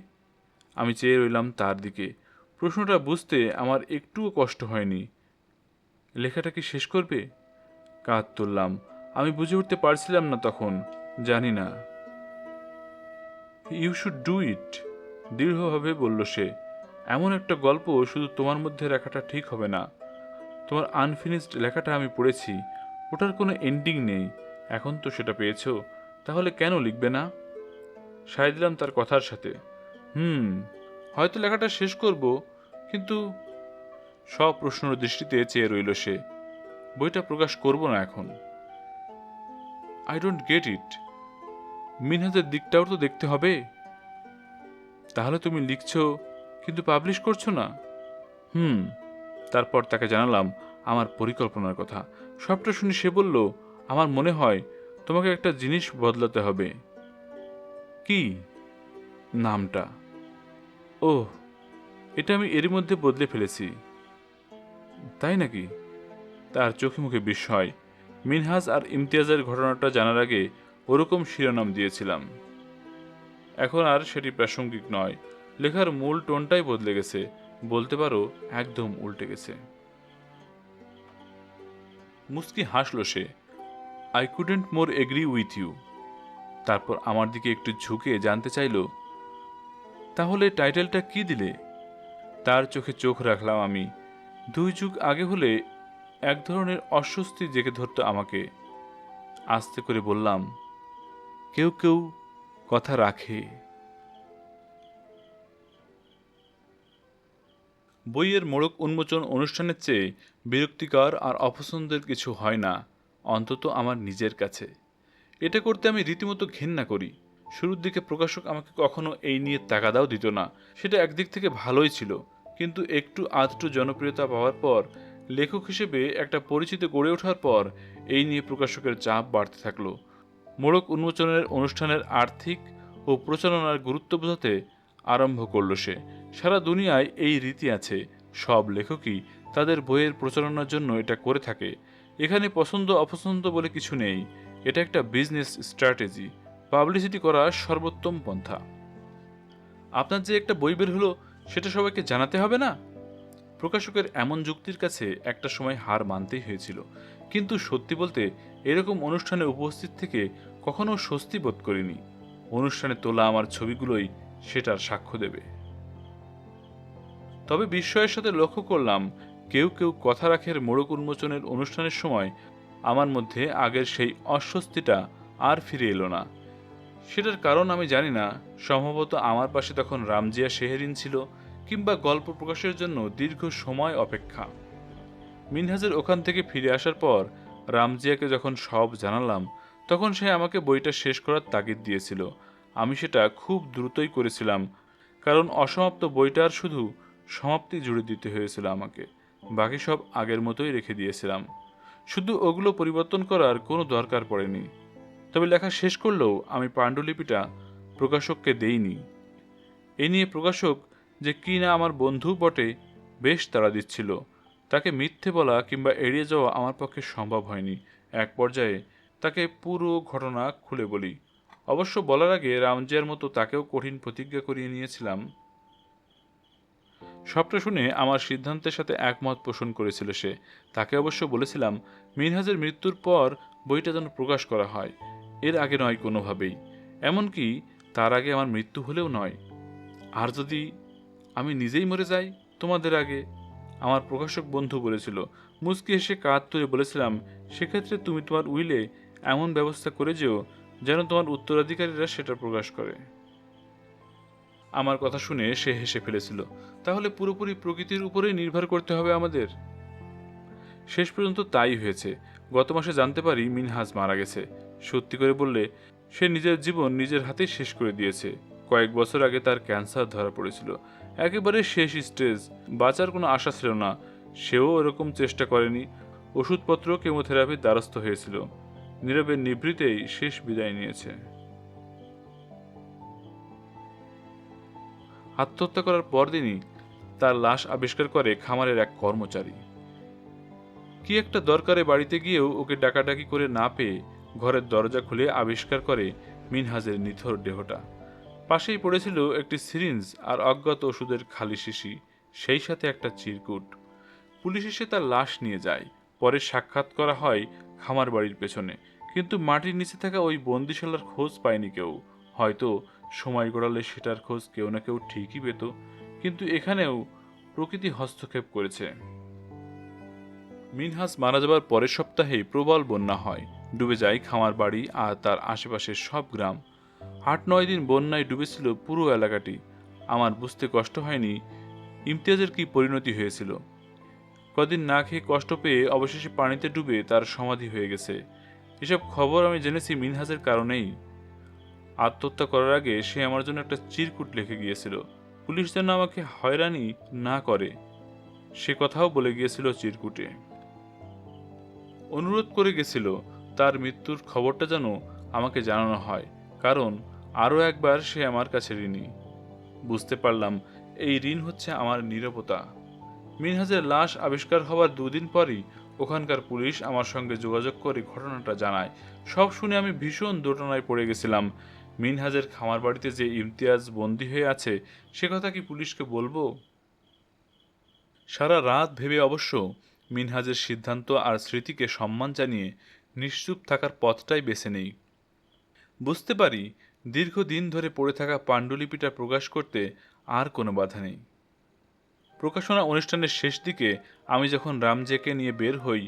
আমি চেয়ে রইলাম তার দিকে। প্রশ্নটা বুঝতে আমার একটুও কষ্ট হয়নি। লেখাটা কি শেষ করবে? কাঁধ তুললাম। আমি বুঝে উঠতে পারছিলাম না তখন। জানি না। ইউ শুড ডু ইট, দৃঢ়ভাবে বলল সে। এমন একটা গল্প শুধু তোমার মধ্যে রাখাটা ঠিক হবে না। তোমার আনফিনিশড লেখাটা আমি পড়েছি, ওটার কোনো এন্ডিং নেই। এখন তো সেটা পেয়েছো, তাহলে কেন লিখবে না? সায় দিলাম তার কথার সাথে। হুম, হয়তো লেখাটা শেষ করব, কিন্তু সপ্রশ্ন দৃষ্টিতে চেয়ে রইল সে। বইটা প্রকাশ করব না এখন। I don't get it. মিনহাজের দিকটাও তো দেখতে হবে। তাহলে তুমি লিখছো কিন্তু পাবলিশ করছো না? হুম। তারপর তাকে জানালাম আমার পরিকল্পনার কথা। সবটা শুনে সে বলল, আমার মনে হয় তোমাকে একটা জিনিস বদলাতে হবে। কি? নামটা। ওহ, এটা আমি এরই মধ্যে বদলে ফেলেছি। তাই নাকি? তার চোখে মুখে বিস্ময়। মিনহাজ আর ইমতিয়াজের ঘটনাটা জানার আগে ওরকম শিরোনাম দিয়েছিলাম। এখন আর সেটি প্রাসঙ্গিক নয়। লেখার মূল টোনটাই বদলে গেছে, বলতে পারো একদম উল্টে গেছে। মুস্কি হাসল সে। I couldn't more agree with you. তারপর আমার দিকে একটু ঝুঁকে জানতে চাইল, তাহলে টাইটেলটা কি দিলে? তার চোখে চোখ রাখলাম আমি। 2 যুগ আগে হলে এক ধরনের অস্বস্তি জেগে ধরত আমাকে। আস্তে করে বললাম, কেউ কেউ কথা রাখে। বইয়ের মোড়ক উন্মোচন অনুষ্ঠানের চেয়ে বিরক্তিকর আর অপছন্দের কিছু হয় না, অন্তত আমার নিজের কাছে। এটা করতে আমি রীতিমতো ঘেন্না করি। শুরুর দিকে প্রকাশক আমাকে কখনো এই নিয়ে তাগাদাও দিত না। সেটা একদিক থেকে ভালোই ছিল, কিন্তু একটু আধটু জনপ্রিয়তা পাওয়ার পর, লেখক হিসেবে একটা পরিচিতি গড়ে ওঠার পর এই নিয়ে প্রকাশকের চাপ বাড়তে থাকলো। মোড়ক উন্মোচনের অনুষ্ঠানের আর্থিক ও প্রচারণার গুরুত্ব বোঝাতে আরম্ভ করলো সে। সারা দুনিয়ায় এই রীতি আছে, সব লেখকই তাদের বইয়ের প্রচারণার জন্য এটা করে থাকে। এখানে পছন্দ অপছন্দ বলে কিছু নেই, এটা একটা বিজনেস স্ট্র্যাটেজি, পাবলিসিটি করার সর্বোত্তম পন্থা। আপনার যে একটা বই বের হলো সেটা সবাইকে জানাতে হবে না? প্রকাশকের এমন যুক্তির কাছে একটা সময় হার মানতেই হয়েছিল, কিন্তু সত্যি বলতে এরকম অনুষ্ঠানে উপস্থিত থেকে কখনো স্বস্তি বোধ করিনি। অনুষ্ঠানে তোলা আমার ছবিগুলোই সেটার সাক্ষ্য দেবে। তবে বিস্ময়ের সাথে লক্ষ্য করলাম, কেউ কেউ কথা রাখের মোড়ক উন্মোচনের অনুষ্ঠানের সময় আমার মধ্যে আগের সেই অস্বস্তিটা আর ফিরে এলো না। সেটার কারণ আমি জানি না, সম্ভবত আমার পাশে তখন রামজিয়া শেহরিন ছিল, কিংবা গল্প প্রকাশের জন্য দীর্ঘ সময় অপেক্ষা। মিনহাজের ওখান থেকে ফিরে আসার পর রামজিয়াকে যখন সব জানালাম, তখন সে আমাকে বইটা শেষ করার তাগিদ দিয়েছিল। আমি সেটা খুব দ্রুতই করেছিলাম, কারণ অসমাপ্ত বইটার শুধু সমাপ্তি জুড়ে দিতে হয়েছিল আমাকে। বাকি সব আগের মতোই রেখে দিয়েছিলাম, শুধু ওগুলো পরিবর্তন করার কোনো দরকার পড়েনি। তবে লেখা শেষ করলেও আমি পাণ্ডুলিপিটা প্রকাশককে দেইনি। এ নিয়ে প্রকাশক, যে কি না আমার বন্ধু বটে, বেশ তাড়া দিচ্ছিল। তাকে মিথ্যে বলা কিংবা এড়িয়ে যাওয়া আমার পক্ষে সম্ভব হয়নি। এক পর্যায়ে তাকে পুরো ঘটনা খুলে বলি। অবশ্য বলার আগে রামজিয়ার মতো তাকেও কঠিন প্রতিজ্ঞা করিয়ে নিয়েছিলাম। সবটা শুনে আমার সিদ্ধান্তের সাথে একমত পোষণ করেছিল সে। তাকে অবশ্য বলেছিলাম মিনহাজের মৃত্যুর পর বইটা যেন প্রকাশ করা হয়, এর আগে নয় কোনোভাবেই, এমনকি তার আগে আমার মৃত্যু হলেও নয়। আর যদি আমি নিজেই মরে যাই তোমাদের আগে, আমার প্রকাশক বন্ধু বলেছিল। মুচকি হেসে কাঁধ তুলে বলেছিলাম, সেক্ষেত্রে তুমি তোমার উইলে এমন ব্যবস্থা করে যেও যেন তোমার উত্তরাধিকারীরা সেটা প্রকাশ করে। আমার কথা শুনে সে হেসে ফেলেছিল। তাহলে পুরোপুরি প্রকৃতির উপরেই নির্ভর করতে হবে আমাদের। শেষ পর্যন্ত তাই হয়েছে। গত মাসে জানতে পারি মিনহাজ মারা গেছে। সত্যি করে বললে, সে নিজের জীবন নিজের হাতেই শেষ করে দিয়েছে। কয়েক বছর আগে তার ক্যান্সার ধরা পড়েছিল, একেবারে শেষ স্টেজ, বাঁচার কোনো আশা ছিল না। সেও এরকম চেষ্টা করেনি, ওষুধপত্র কেমোথেরাপির দ্বারস্থ হয়েছিল। নীরবে নিভৃতেই শেষ বিদায় নিয়েছে। আত্মহত্যা করার পরদিনই তার লাশ আবিষ্কার করে খামারের এক কর্মচারী। কি একটা দরকারে বাড়িতে গিয়েও ওকে ডাকাডাকি করে না পেয়ে ঘরের দরজা খুলে আবিষ্কার করে মিনহাজের নিথর দেহটা। পাশেই পড়েছিল একটি সিরিঞ্জ আর অজ্ঞাত ওষুধের খালি শিশি, সেই সাথে একটা চিরকুট। পুলিশ এসে তার লাশ নিয়ে যায়। পরে সাক্ষাৎ করা হয় খামার বাড়ির পেছনে, কিন্তু মাটির নিচে থাকা ওই বন্দিশালার খোঁজ পায়নি কেউ। হয়তো সময় গড়ালে সেটার খোঁজ কেউ না কেউ ঠিকই পেত, কিন্তু এখানেও প্রকৃতি হস্তক্ষেপ করেছে। মিনহাজ মারা যাবার পরের সপ্তাহেই প্রবল বন্যা হয়। ডুবে যায় খামার বাড়ি আর তার আশেপাশের সব গ্রাম। ৮-৯ দিন বন্যায় ডুবেছিল পুরো এলাকাটি। আমার বুঝতে কষ্ট হয়নি ইমতিয়াজের কি পরিণতি হয়েছিল। কদিন না খেয়ে কষ্ট পেয়ে অবশেষে পানিতে ডুবে তার সমাধি হয়ে গেছে। এসব খবর আমি জেনেছি মিনহাজের কারণেই। আত্মহত্যা করার আগে সে আমার জন্য একটা চিরকুট লিখে গিয়েছিল, পুলিশ যেন আমাকে হয়রানি না করে, সে কথাও বলে গিয়েছিল চিরকুটে। অনুরোধ করে গেছিল তার মৃত্যুর খবরটা যেন আমাকে জানানো হয়, কারণ আরও একবার সে আমার কাছে ঋণী। বুঝতে পারলাম এই ঋণ হচ্ছে আমার নীরবতা। মিনহাজের লাশ আবিষ্কার হওয়ার 2 দিন পরই ওখানকার পুলিশ আমার সঙ্গে যোগাযোগ করে ঘটনাটা জানায়। সব শুনে আমি ভীষণ দোটানায় পড়ে গেছিলাম। মিনহাজের খামার বাড়িতে যে ইমতিয়াজ বন্দী হয়ে আছে, সে কথা কি পুলিশকে বলবো? সারা রাত ভেবে অবশ্য মিনহাজের সিদ্ধান্ত আর স্মৃতিকে সম্মান জানিয়ে নিশ্চুপ থাকার পথটাই বেছে নেই। বুঝতে পারি দীর্ঘদিন ধরে পড়ে থাকা পাণ্ডুলিপিটা প্রকাশ করতে আর কোনো বাধা নেই। প্রকাশনা অনুষ্ঠানের শেষ দিকে আমি যখন রামজেকে নিয়ে বের হই,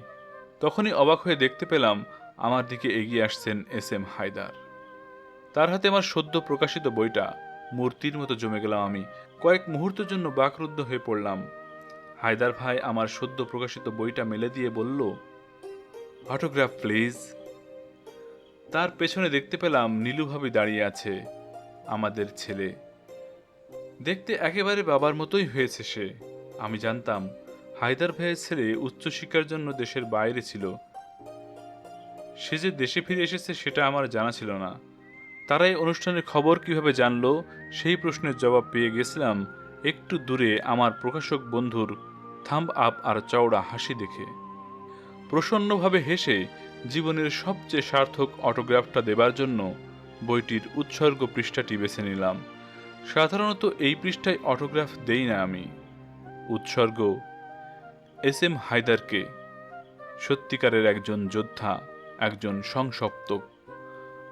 তখনই অবাক হয়ে দেখতে পেলাম আমার দিকে এগিয়ে আসছেন এস এম হায়দার। তার হাতে আমার সদ্য প্রকাশিত বইটা। মূর্তির মতো জমে গেলাম আমি। কয়েক মুহূর্তের জন্য বাকরুদ্ধ হয়ে পড়লাম। হায়দার ভাই আমার সদ্য প্রকাশিত বইটা মেলে দিয়ে বলল, অটোগ্রাফ প্লিজ। তার পেছনে দেখতে পেলাম নীলু ভাবি দাঁড়িয়ে আছে, আমাদের ছেলে। দেখতে একেবারে বাবার মতোই হয়েছে সে। আমি জানতাম হায়দার ভাইয়ের ছেলে উচ্চশিক্ষার জন্য দেশের বাইরে ছিল। সে যে দেশে ফিরে এসেছে সেটা আমার জানা ছিল না। তারা এই অনুষ্ঠানের খবর কিভাবে জানলো, সেই প্রশ্নের জবাব পেয়ে গেছিলাম একটু দূরে আমার প্রকাশক বন্ধুর থাম্ব আপ আর চওড়া হাসি দেখে প্রসন্নভাবে হেসে জীবনের সবচেয়ে সার্থক অটোগ্রাফটা দেবার জন্য বইটির উৎসর্গ পৃষ্ঠাটি বেছে নিলাম। সাধারণত এই পৃষ্ঠায় অটোগ্রাফ দেই না আমি। উৎসর্গ এস এম হায়দারকে, সত্যিকারের একজন যোদ্ধা, একজন সংসপ্তক,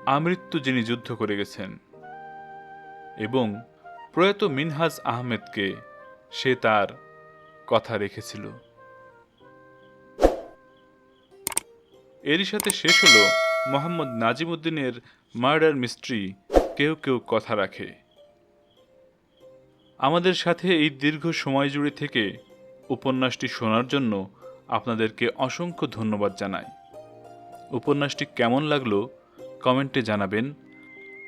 আমৃত্যু যিনি যুদ্ধ করে গেছেন, এবং প্রয়াত মিনহাজ আহমেদকে, সে তার কথা রেখেছিল। এরই সাথে শেষ হলো মোহাম্মদ নাজিমুদ্দিনের মার্ডার মিস্ট্রি কেউ কেউ কথা রাখে। আমাদের সাথে এই দীর্ঘ সময় জুড়ে থেকে উপন্যাসটি শোনার জন্য আপনাদেরকে অসংখ্য ধন্যবাদ জানাই। উপন্যাসটি কেমন লাগলো কমেন্টে জানাবেন,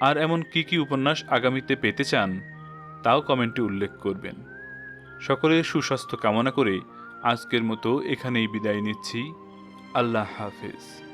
আর এমন কি কি উপন্যাস আগামীতে পেতে চান তাও কমেন্টে উল্লেখ করবেন। সকলের সুস্বাস্থ্য কামনা করে আজকের মতো এখানেই বিদায় নিচ্ছি। আল্লাহ হাফেজ।